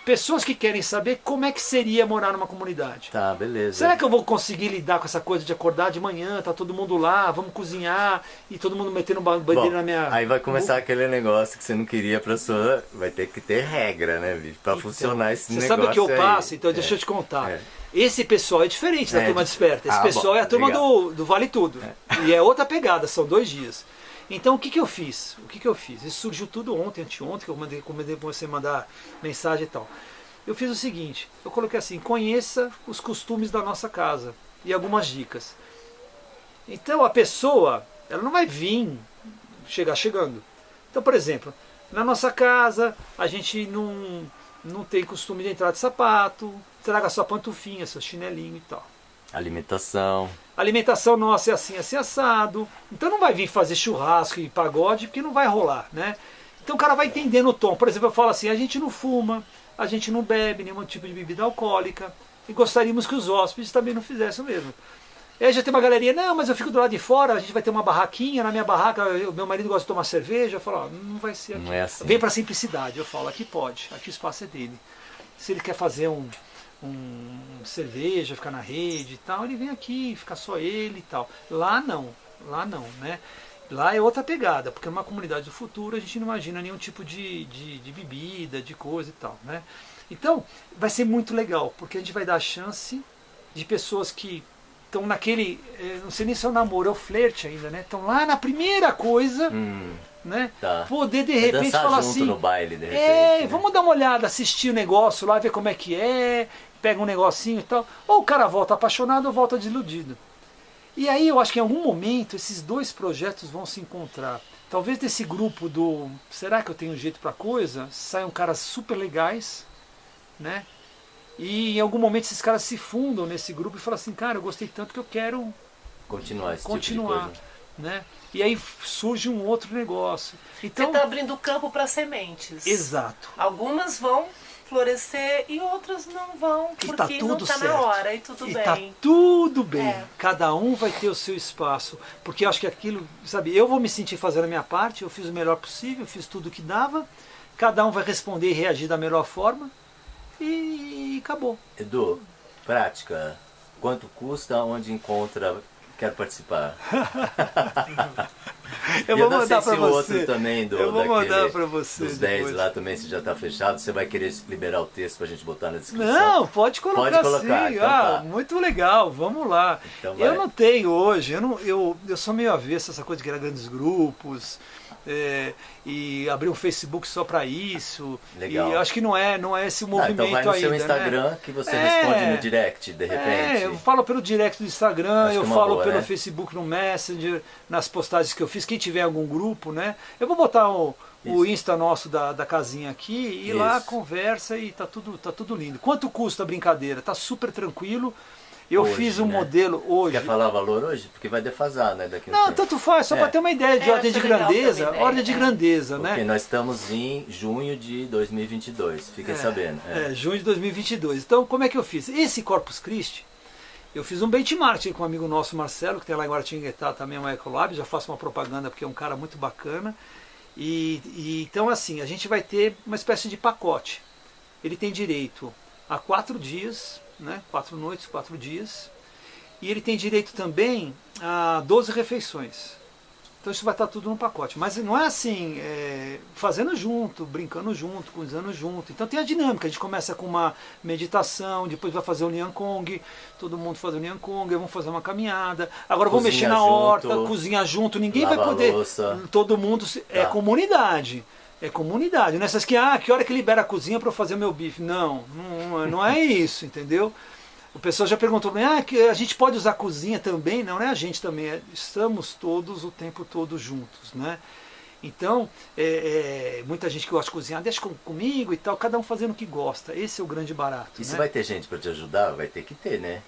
Pessoas que querem saber como é que seria morar numa comunidade. Tá, beleza. Será que eu vou conseguir lidar com essa coisa de acordar de manhã, tá todo mundo lá, vamos cozinhar, e todo mundo metendo bandeira na minha... Aí vai começar aquele negócio que você não queria pra sua... Vai ter que ter regra, né, bicho? Pra funcionar esse negócio. Você sabe o que eu passo? Então deixa eu te contar. Esse pessoal é diferente da turma desperta. Esse pessoal é a turma do Vale Tudo. E é outra pegada, são 2 dias. Então o que eu fiz? Isso surgiu tudo ontem, anteontem, que eu comecei você mandar mensagem e tal. Eu fiz o seguinte, eu coloquei assim, conheça os costumes da nossa casa e algumas dicas. Então a pessoa, ela não vai vir chegando. Então, por exemplo, na nossa casa a gente não tem costume de entrar de sapato, traga sua pantufinha, seu chinelinho e tal. Alimentação. A alimentação nossa é assim assado. Então não vai vir fazer churrasco e pagode, porque não vai rolar, né? Então o cara vai entendendo o tom. Por exemplo, eu falo assim, a gente não fuma, a gente não bebe nenhum tipo de bebida alcoólica, e gostaríamos que os hóspedes também não fizessem o mesmo. Aí já tem uma galerinha, não, mas eu fico do lado de fora, a gente vai ter uma barraquinha, na minha barraca, meu marido gosta de tomar cerveja. Eu falo, não vai ser aqui. Não é assim. Vem pra simplicidade, eu falo, aqui pode, aqui o espaço é dele. Se ele quer fazer um cerveja, ficar na rede e tal, ele vem aqui, fica só ele e tal. Lá não, né? Lá é outra pegada, porque numa comunidade do futuro a gente não imagina nenhum tipo de bebida, de coisa e tal, né? Então, vai ser muito legal, porque a gente vai dar a chance de pessoas que estão naquele, não sei nem se é o namoro, é o flerte ainda, né? Estão lá na primeira coisa, né? Tá. Poder de repente falar junto assim, no baile, de repente, né? Vamos dar uma olhada, assistir o negócio lá, ver como é que é, pega um negocinho e tal. Ou o cara volta apaixonado ou volta desiludido. E aí eu acho que em algum momento esses 2 projetos vão se encontrar. Talvez desse grupo do será que eu tenho jeito pra coisa, saiam caras super legais, né? E em algum momento esses caras se fundam nesse grupo e falam assim, cara, eu gostei tanto que eu quero continuar esse tipo de coisa. Né? E aí surge um outro negócio. Então, você está abrindo campo para sementes. Exato. Algumas vão florescer e outras não vão, porque tá tudo não está certo. na hora e tudo bem. Tá tudo bem. Cada um vai ter o seu espaço. Porque eu acho que aquilo, sabe, eu vou me sentir fazendo a minha parte, eu fiz o melhor possível, eu fiz tudo o que dava, cada um vai responder e reagir da melhor forma e acabou. Edu, prática, quanto custa, onde encontra, quero participar? Eu vou mandar para você. você. O outro também eu vou mandar para você. Dos 10 lá também, se já tá fechado, você vai querer liberar o texto pra gente botar na descrição? Não, pode colocar sim. Então tá. Muito legal, vamos lá. Então eu não tenho hoje, eu sou meio avesso a essa coisa de criar grandes grupos. E abrir um Facebook só para isso. Legal. E eu acho que não é esse o movimento ainda. Então vai no seu Instagram, né? Que você responde no direct, de repente. Eu falo pelo direct do Instagram, eu falo boa, pelo né? Facebook no Messenger, nas postagens que eu fiz. Quem tiver algum grupo, né? Eu vou botar o Insta nosso da casinha aqui e lá conversa e tá tudo lindo. Quanto custa a brincadeira? Tá super tranquilo. Eu hoje, fiz um né? modelo hoje. Quer falar valor hoje? Porque vai defasar, né? Daqui a um Não, tempo. tanto faz, só para ter uma ideia de ordem de grandeza. Ordem de grandeza, né? Porque nós estamos em junho de 2022, fiquem sabendo. Junho de 2022. Então, como é que eu fiz? Esse Corpus Christi, eu fiz um benchmark com um amigo nosso, Marcelo, que tem lá em Guaratinguetá também, uma Ecolab. Já faço uma propaganda porque é um cara muito bacana. Então, assim, a gente vai ter uma espécie de pacote. Ele tem direito a 4 dias, né? 4 noites, 4 dias. E ele tem direito também a 12 refeições. Então isso vai estar tudo no pacote. Mas não é assim, fazendo junto, brincando junto, cozinhando junto. Então tem a dinâmica. A gente começa com uma meditação, depois vai fazer o Lian Kong, todo mundo faz o Lian Kong, vamos fazer uma caminhada. Agora vamos mexer na horta, cozinhar junto. Ninguém vai poder. Todo mundo é comunidade. É comunidade. Nessas que hora que libera a cozinha para eu fazer meu bife? Não é isso, entendeu? O pessoal já perguntou para mim, que a gente pode usar a cozinha também? Não é a gente também, estamos todos o tempo todo juntos, né? Então, muita gente que gosta de cozinhar, deixa comigo e tal, cada um fazendo o que gosta. Esse é o grande barato. E né? se vai ter gente para te ajudar? Vai ter que ter, né?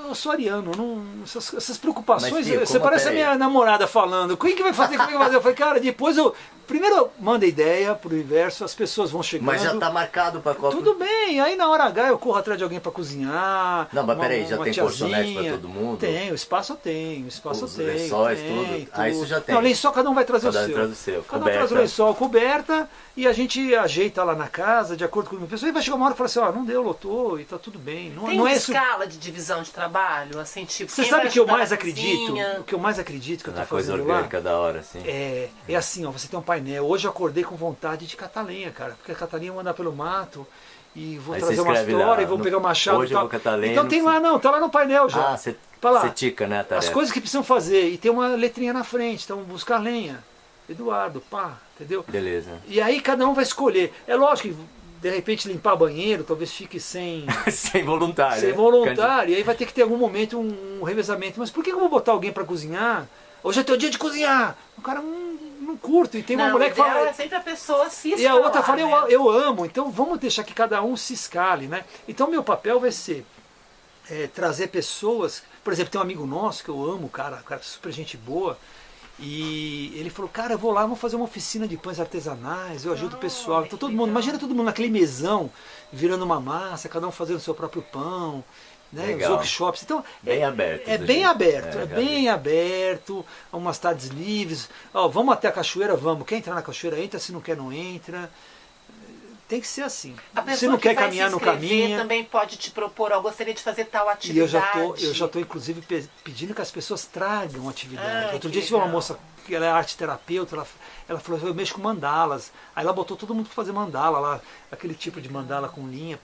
Eu sou ariano, essas preocupações. Mas, filho, você parece a minha namorada falando. Quem que vai fazer? Como é que vai fazer? Eu falei, cara, depois primeiro eu mando a ideia pro universo, as pessoas vão chegando. Mas já está marcado para Copa. Tudo bem, aí na hora H eu corro atrás de alguém para cozinhar. Não, mas peraí, já tem colchonete para todo mundo? Tem, o espaço tem. Os lençóis, tudo. Isso já tem. Não, lençol cada um vai trazer cada o seu. Traz o seu. Cada um traz o lençol, coberta, e a gente ajeita lá na casa, de acordo com a pessoa, e vai chegar uma hora e falar assim, não deu, lotou, e tá tudo bem. Tem uma escala de divisão de trabalho, assim, tipo, você sabe o que eu mais acredito? O que eu mais acredito que eu tô fazendo coisa orgânica lá, da hora, assim. É assim, você tem um painel. Hoje eu acordei com vontade de catar lenha, cara, porque a catar lenha eu vou andar pelo mato e vou trazer uma história e vou pegar uma chave hoje e tal. Eu vou catar lenha, então tem lá, tá lá no painel já. Você tica, né, a tarefa. As coisas que precisam fazer, e tem uma letrinha na frente, então buscar lenha. Eduardo, entendeu? Beleza. E aí cada um vai escolher. É lógico que de repente limpar banheiro, talvez fique sem voluntário. Sem voluntário, e aí vai ter que ter algum momento um revezamento. Mas por que eu vou botar alguém para cozinhar? Hoje é teu dia de cozinhar. O cara não curto. E tem uma mulher que fala. É sempre a pessoa se escalar, e a outra fala, né? eu amo. Então vamos deixar que cada um se escale, né? Então meu papel vai ser trazer pessoas. Por exemplo, tem um amigo nosso que eu amo, cara super gente boa. E ele falou, cara, eu vou lá, vamos fazer uma oficina de pães artesanais, eu ajudo o pessoal. Então todo mundo, imagina todo mundo naquele mesão, virando uma massa, cada um fazendo o seu próprio pão, né? Os workshops. Então, bem aberto. Bem aberto, umas tardes livres. Vamos até a cachoeira, vamos. Quer entrar na cachoeira, entra, se não quer, não entra. Tem que ser assim. Se não quer caminhar no caminho, também pode te propor, gostaria de fazer tal atividade. E eu já estou inclusive pedindo que as pessoas tragam atividade. Outro dia tive uma moça que ela é arte terapeuta, ela falou, eu mexo com mandalas. Aí ela botou todo mundo para fazer mandala lá, aquele tipo de mandala com linha.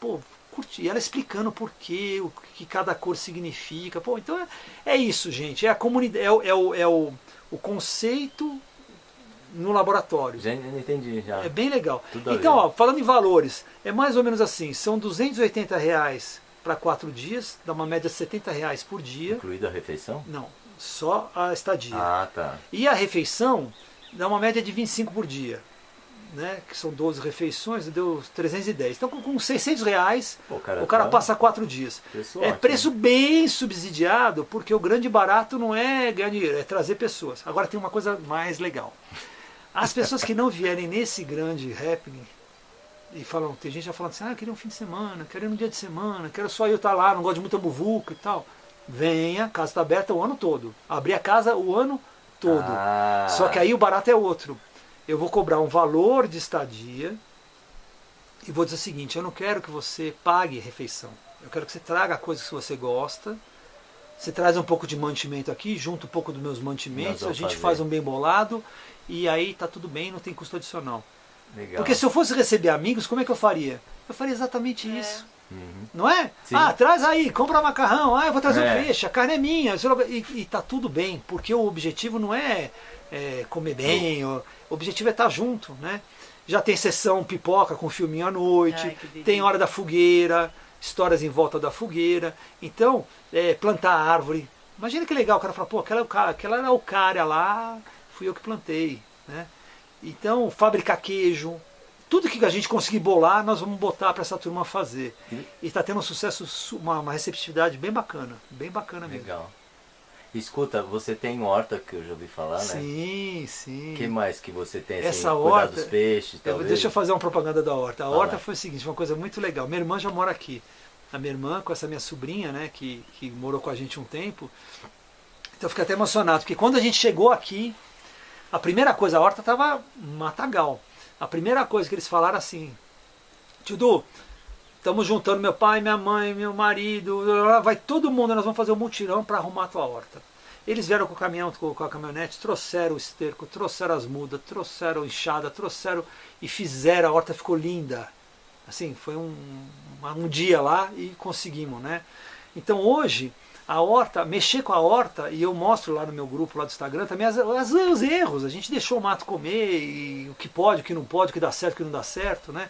Curti. E ela explicando por quê, o que cada cor significa. Então é isso, gente. É a comunidade, o conceito no laboratório. Já entendi, já. É bem legal. Então, falando em valores, é mais ou menos assim, são R$280 para 4 dias, dá uma média de R$70 por dia. Incluída a refeição? Não, só a estadia. Tá. E a refeição dá uma média de 25 por dia, né? Que são 12 refeições, deu 310. Então com R$600, o cara passa 4 dias. Preço bem subsidiado, porque o grande barato não é ganhar dinheiro, é trazer pessoas. Agora tem uma coisa mais legal. As pessoas que não vierem nesse grande happening e falam, tem gente já falando assim, eu queria um fim de semana, quero ir um dia de semana, quero só eu estar lá, não gosto de muita muvuca e tal. Venha, a casa está aberta o ano todo. Abrir a casa o ano todo. Só que aí o barato é outro. Eu vou cobrar um valor de estadia e vou dizer o seguinte, eu não quero que você pague refeição. Eu quero que você traga coisas que você gosta. Você traz um pouco de mantimento aqui, junta um pouco dos meus mantimentos, a gente faz um bem bolado e aí tá tudo bem, não tem custo adicional. Legal. Porque se eu fosse receber amigos, como é que eu faria? Eu faria exatamente isso. Não é? Sim. Ah, traz aí, compra macarrão, eu vou trazer o peixe, a carne é minha. E tá tudo bem, porque o objetivo não é comer bem, o objetivo é estar junto, né? Já tem sessão pipoca com filminho à noite, tem hora da fogueira, histórias em volta da fogueira. Então, plantar árvore. Imagina que legal, o cara fala, pô, aquela araucária lá, fui eu que plantei, né? Então, fabricar queijo, tudo que a gente conseguir bolar, nós vamos botar para essa turma fazer. E está tendo um sucesso, uma receptividade bem bacana mesmo. Legal. Escuta, você tem horta, que eu já ouvi falar, né? Sim, sim. O que mais que você tem? Assim, Essa cuidar horta, dos peixes, talvez? Deixa eu fazer uma propaganda da horta. A horta foi o seguinte, uma coisa muito legal. Minha irmã já mora aqui. A minha irmã, com essa minha sobrinha, né, que morou com a gente um tempo. Então eu fiquei até emocionado, porque quando a gente chegou aqui, a primeira coisa, a horta estava matagal. A primeira coisa que eles falaram assim, tio Du, estamos juntando meu pai, minha mãe, meu marido, vai todo mundo, nós vamos fazer um mutirão para arrumar a tua horta. Eles vieram com o caminhão, com a caminhonete, trouxeram o esterco, trouxeram as mudas, trouxeram enxada, trouxeram e fizeram, a horta ficou linda. Assim, foi um dia lá e conseguimos, né? Então hoje, a horta, mexer com a horta, e eu mostro lá no meu grupo lá do Instagram também os erros, a gente deixou o mato comer, e o que pode, o que não pode, o que dá certo, o que não dá certo, né?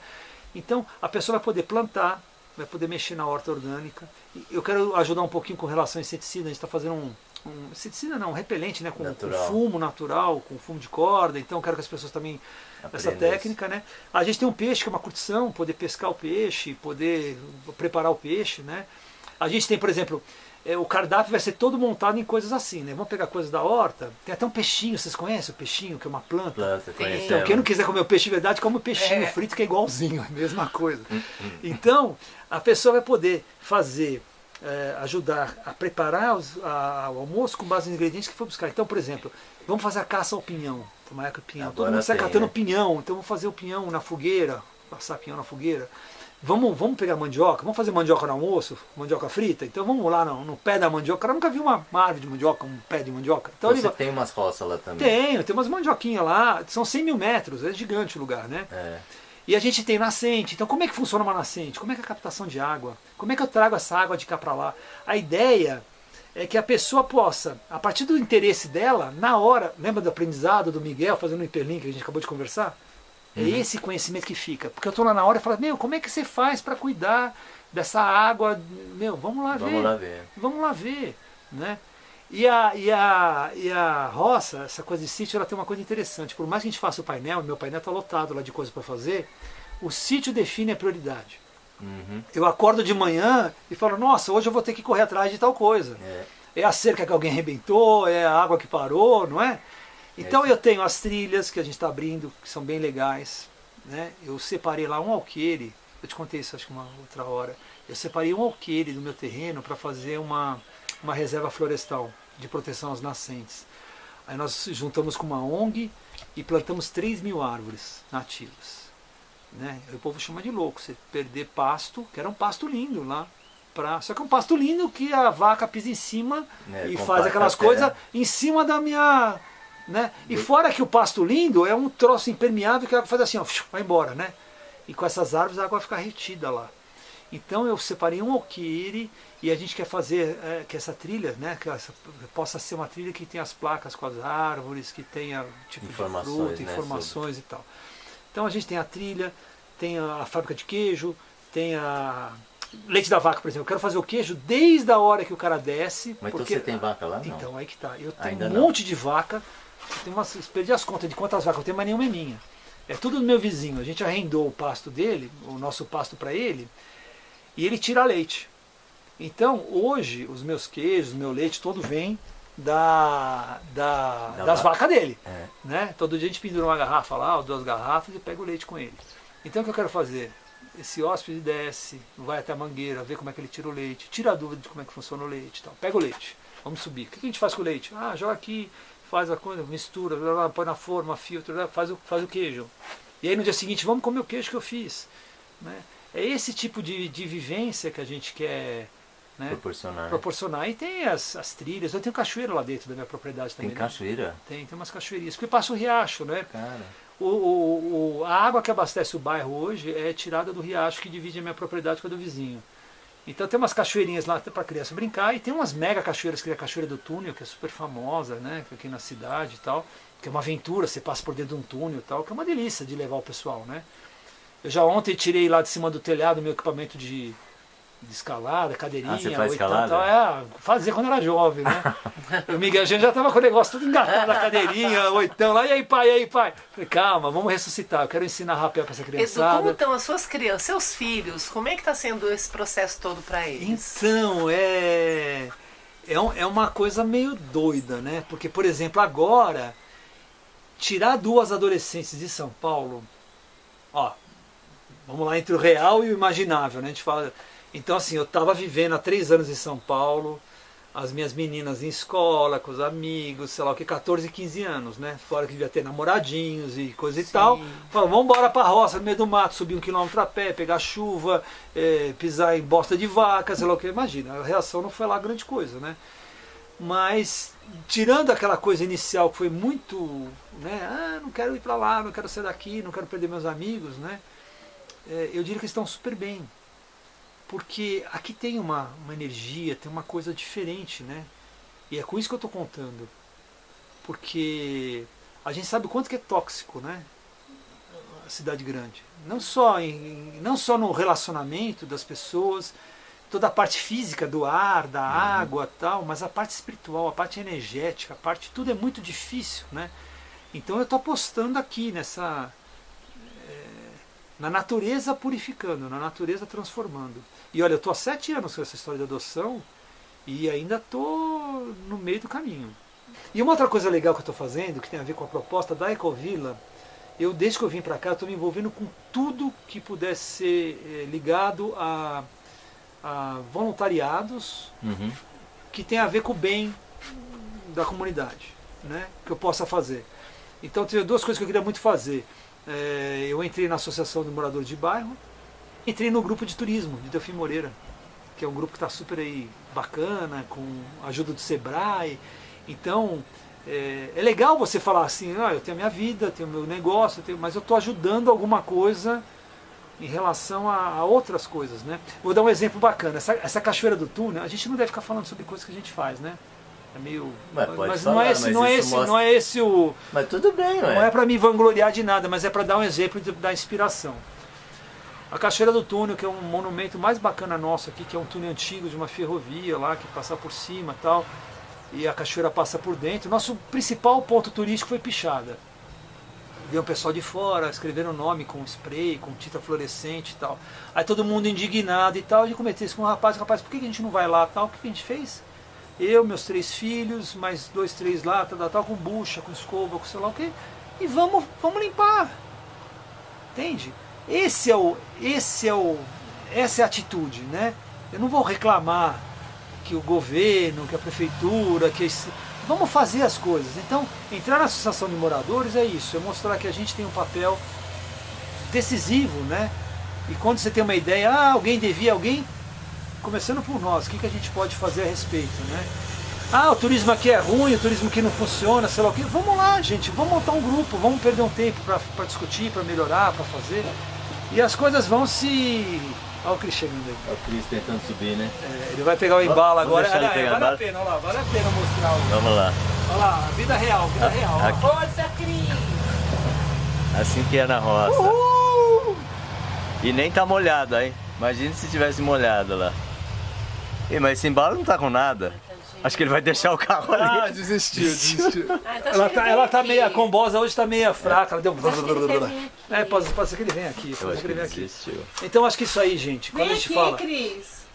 Então a pessoa vai poder plantar, vai poder mexer na horta orgânica. Eu quero ajudar um pouquinho com relação a inseticida, a gente está fazendo um repelente, né, com fumo natural, com fumo de corda, então eu quero que as pessoas também, essa técnica, né? A gente tem um peixe que é uma curtição, poder pescar o peixe, poder preparar o peixe, né? A gente tem, por exemplo, o cardápio vai ser todo montado em coisas assim, né? Vamos pegar coisas da horta, tem até um peixinho, vocês conhecem o peixinho, que é uma planta? Então, quem não quiser comer o peixe de verdade, come o peixinho frito, que é igualzinho, a mesma coisa. Então, a pessoa vai poder fazer, ajudar a preparar o almoço com base nos ingredientes que for buscar. Então, por exemplo, vamos fazer a caça ao pinhão. Todo mundo sai catando pinhão, então vamos fazer o pinhão na fogueira, assar pinhão na fogueira. Vamos pegar mandioca, vamos fazer mandioca no almoço, mandioca frita, então vamos lá no pé da mandioca. O cara nunca viu uma árvore de mandioca, um pé de mandioca. Então, você tem umas roças lá também? Tem umas mandioquinhas lá, são 100 mil metros, é gigante o lugar, né? E a gente tem nascente, então como é que funciona uma nascente? Como é que é a captação de água? Como é que eu trago essa água de cá para lá? A ideia é que a pessoa possa, a partir do interesse dela, na hora, lembra do aprendizado do Miguel fazendo um hiperlink que a gente acabou de conversar? É esse conhecimento que fica. Porque eu estou lá na hora e falo, como é que você faz para cuidar dessa água? Vamos lá ver. Vamos lá ver. Né? E a roça, essa coisa de sítio, ela tem uma coisa interessante. Por mais que a gente faça o painel, meu painel está lotado lá de coisas para fazer, o sítio define a prioridade. Eu acordo de manhã e falo, nossa, hoje eu vou ter que correr atrás de tal coisa. É a cerca que alguém arrebentou, é a água que parou, não é? Então eu tenho as trilhas que a gente está abrindo, que são bem legais, né? Eu separei lá um alqueire, eu te contei isso acho que uma outra hora, eu separei um alqueire do meu terreno para fazer uma reserva florestal de proteção às nascentes. Aí nós juntamos com uma ONG e plantamos 3 mil árvores nativas. Né? Aí o povo chama de louco, você perder pasto, que era um pasto lindo lá. Só que é um pasto lindo que a vaca pisa em cima e faz aquelas coisas em cima da minha... Né? E fora que o pasto lindo é um troço impermeável que a água faz assim, ó, vai embora, né? E com essas árvores a água vai ficar retida lá. Então eu separei um alqueire e a gente quer fazer que essa trilha, né, que possa ser uma trilha que tenha as placas com as árvores, que tenha tipo de fruta, informações e tal. Então a gente tem a trilha, tem a fábrica de queijo, tem a leite da vaca, por exemplo. Eu quero fazer o queijo desde a hora que o cara desce. Mas porque... então você tem vaca lá? Não. Então, aí que tá. Eu tenho monte de vaca. Eu perdi as contas de quantas vacas eu tenho, mas nenhuma é minha. É tudo do meu vizinho. A gente arrendou o pasto dele, o nosso pasto para ele, e ele tira leite. Então, hoje, os meus queijos, o meu leite, todo vem das vacas dele. Né? Todo dia a gente pendura uma garrafa lá, ou 2 garrafas, e pega o leite com ele. Então, o que eu quero fazer? Esse hóspede desce, vai até a mangueira, vê como é que ele tira o leite, tira a dúvida de como é que funciona o leite e tal. Pega o leite, vamos subir. O que a gente faz com o leite? Joga aqui, faz a coisa, mistura, põe na forma, filtra, faz o queijo. E aí no dia seguinte, vamos comer o queijo que eu fiz. Né? É esse tipo de vivência que a gente quer, né? Proporcionar. Proporcionar. E tem as trilhas. Eu tenho cachoeira lá dentro da minha propriedade também. Tem cachoeira? Tem umas cachoeirinhas. Porque passa o riacho, né? Cara. A água que abastece o bairro hoje é tirada do riacho que divide a minha propriedade com a do vizinho. Então tem umas cachoeirinhas lá para criança brincar, e tem umas mega cachoeiras, que é a Cachoeira do Túnel, que é super famosa, né, aqui na cidade e tal, que é uma aventura, você passa por dentro de um túnel e tal, que é uma delícia de levar o pessoal, né. Eu já ontem tirei lá de cima do telhado meu equipamento de escalada, cadeirinha, você faz escalada? Tal. Fazia quando era jovem, né? O Miguel já estava com o negócio tudo engatado na cadeirinha, oitão lá, e aí pai? Falei, calma, vamos ressuscitar, eu quero ensinar rapel para essa criançada. Edu, como estão as suas crianças, seus filhos, como é que está sendo esse processo todo para eles? Então, é uma coisa meio doida, né? Porque, por exemplo, agora, tirar 2 adolescentes de São Paulo, ó, vamos lá, entre o real e o imaginável, né? A gente fala... Então, assim, eu estava vivendo há 3 anos em São Paulo, as minhas meninas em escola, com os amigos, sei lá o que, 14 e 15 anos, né? Fora que devia ter namoradinhos e coisa e tal. Falaram, vamos embora pra roça, no meio do mato, subir 1 quilômetro a pé, pegar chuva, pisar em bosta de vaca, sei lá o que. Imagina, a reação não foi lá grande coisa, né? Mas, tirando aquela coisa inicial que foi muito, né? Não quero ir pra lá, não quero sair daqui, não quero perder meus amigos, né? Eu diria que eles estão super bem. Porque aqui tem uma energia, tem uma coisa diferente, né? E é com isso que eu estou contando. Porque a gente sabe o quanto que é tóxico, né? A cidade grande. Não só no relacionamento das pessoas, toda a parte física do ar, da água, tal, mas a parte espiritual, a parte energética, tudo é muito difícil, né? Então eu estou apostando aqui na natureza purificando, na natureza transformando. E olha, eu estou há 7 anos com essa história de adoção e ainda estou no meio do caminho. E uma outra coisa legal que eu estou fazendo, que tem a ver com a proposta da Ecovila, desde que eu vim para cá, estou me envolvendo com tudo que pudesse ser ligado a voluntariados que tem a ver com o bem da comunidade, né, que eu possa fazer. Então, tem 2 coisas que eu queria muito fazer. Eu entrei na Associação de Moradores de Bairro, entrei no grupo de turismo de Delfim Moreira, que é um grupo que está super aí bacana, com a ajuda do Sebrae. Então, é legal você falar assim, eu tenho a minha vida, tenho o meu negócio, mas eu estou ajudando alguma coisa em relação a outras coisas, né? Vou dar um exemplo bacana. Essa Cachoeira do Túnel, a gente não deve ficar falando sobre coisas que a gente faz, né? É meio... Mas não é esse o... Mas tudo bem, Não é para me vangloriar de nada, mas é para dar um exemplo da inspiração. A Cachoeira do Túnel, que é um monumento mais bacana nosso aqui, que é um túnel antigo de uma ferrovia lá, que passa por cima e tal, e a cachoeira passa por dentro. Nosso principal ponto turístico foi Pixada. Veio um pessoal de fora, escreveram o nome com spray, com tinta fluorescente e tal. Aí todo mundo indignado e tal, de cometer isso com o rapaz, por que a gente não vai lá tal? O que a gente fez? Eu, meus 3 filhos, mais 2, 3 lá, tal, com bucha, com escova, com sei lá o que, e vamos limpar. Entende? Essa é a atitude, né? Eu não vou reclamar que o governo, que a prefeitura, vamos fazer as coisas. Então, entrar na associação de moradores é isso, é mostrar que a gente tem um papel decisivo, né? E quando você tem uma ideia, alguém devia, começando por nós, o que a gente pode fazer a respeito, né? O turismo aqui é ruim, o turismo aqui não funciona, sei lá o que. Vamos lá, gente, vamos montar um grupo, vamos perder um tempo para discutir, para melhorar, para fazer. E as coisas vão se... Olha o Cris chegando aí. Olha o Cris tentando subir, né? Ele vai pegar o embalo agora. Vale a pena mostrar. Vamos lá. Olha lá, vida real. Força, Cris! Assim que é na roça. Uhul! E nem tá molhado, hein? Imagina se tivesse molhado lá. Mas esse embalo não tá com nada. Acho que ele vai deixar o carro ali. Desistiu. Então ela tá meio... A combosa hoje tá meio fraca. Ela deu... Pode ser que ele venha aqui. Eu acho que ele desistiu. Então acho que isso aí, gente. Quando a gente fala... Cris.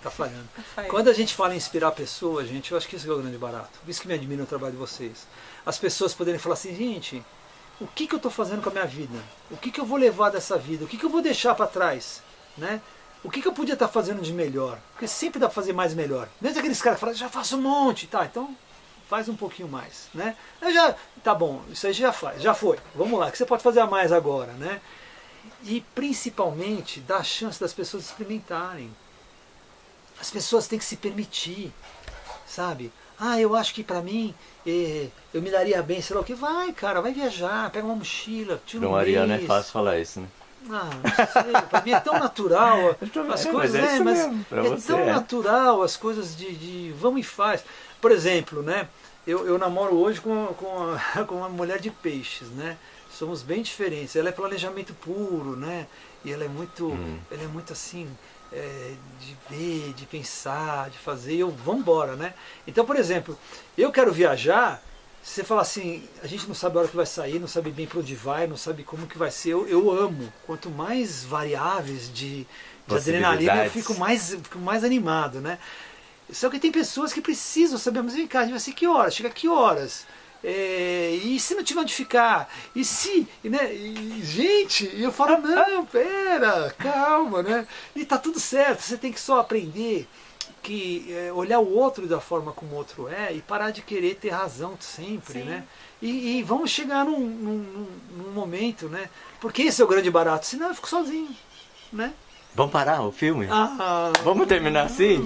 Tá falhando. Quando a gente fala em inspirar pessoas, gente, eu acho que isso é o grande barato. Isso que me admira no trabalho de vocês. As pessoas poderem falar assim, gente, o que eu estou fazendo com a minha vida? O que eu vou levar dessa vida? O que eu vou deixar para trás? Né? O que eu podia estar fazendo de melhor? Porque sempre dá para fazer mais melhor. Mesmo aqueles caras que falam, já faço um monte, tá, então faz um pouquinho mais, né? Tá bom, isso aí já foi, vamos lá, o que você pode fazer a mais agora, né? E principalmente dar a chance das pessoas experimentarem. As pessoas têm que se permitir, sabe? Eu acho que pra mim eu me daria bem, sei lá o que. Vai, cara, vai viajar, pega uma mochila, tira um mês. Pra Mariana é fácil falar isso, né? Não sei, pra mim é tão natural as coisas, mas tão natural as coisas de vamos e faz. Por exemplo, né? Eu namoro hoje com uma mulher de peixes, né? Somos bem diferentes. Ela é planejamento puro, né? E ela é muito assim, de ver, de pensar, de fazer. E eu, vamos embora, né? Então, por exemplo, eu quero viajar. Se você falar assim, a gente não sabe a hora que vai sair, não sabe bem para onde vai, não sabe como que vai ser. Eu amo. Quanto mais variáveis de adrenalina, eu fico mais animado, né? Só que tem pessoas que precisam saber, mas vem cá, a gente vai ser que horas? Chega a que horas? E se não tiver onde ficar? E se? Né? Gente, eu falo, não, pera, calma, né? E tá tudo certo, você tem que só aprender que olhar o outro da forma como o outro é e parar de querer ter razão sempre, né? E vamos chegar num momento, né? Porque esse é o grande barato, senão eu fico sozinho, né? Vamos parar o filme? Vamos terminar assim?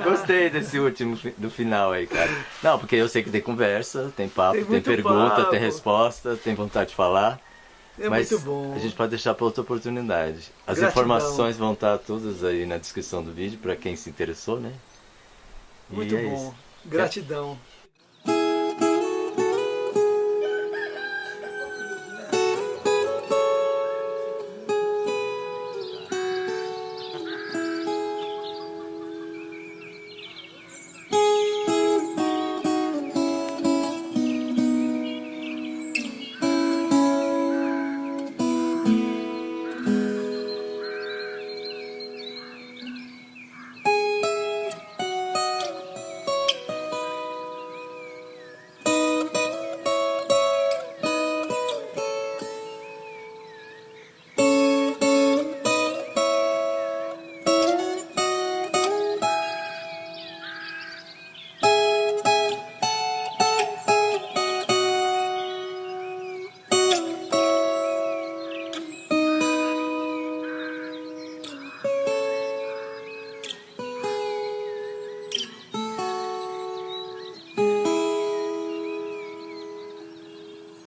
Gostei desse último, do final aí, cara. Não, porque eu sei que tem conversa, tem papo, tem pergunta, papo. Tem resposta, tem vontade de falar. Mas muito bom. A gente pode deixar para outra oportunidade. As informações vão estar todas aí na descrição do vídeo, para quem se interessou, né? Muito bom. Gratidão.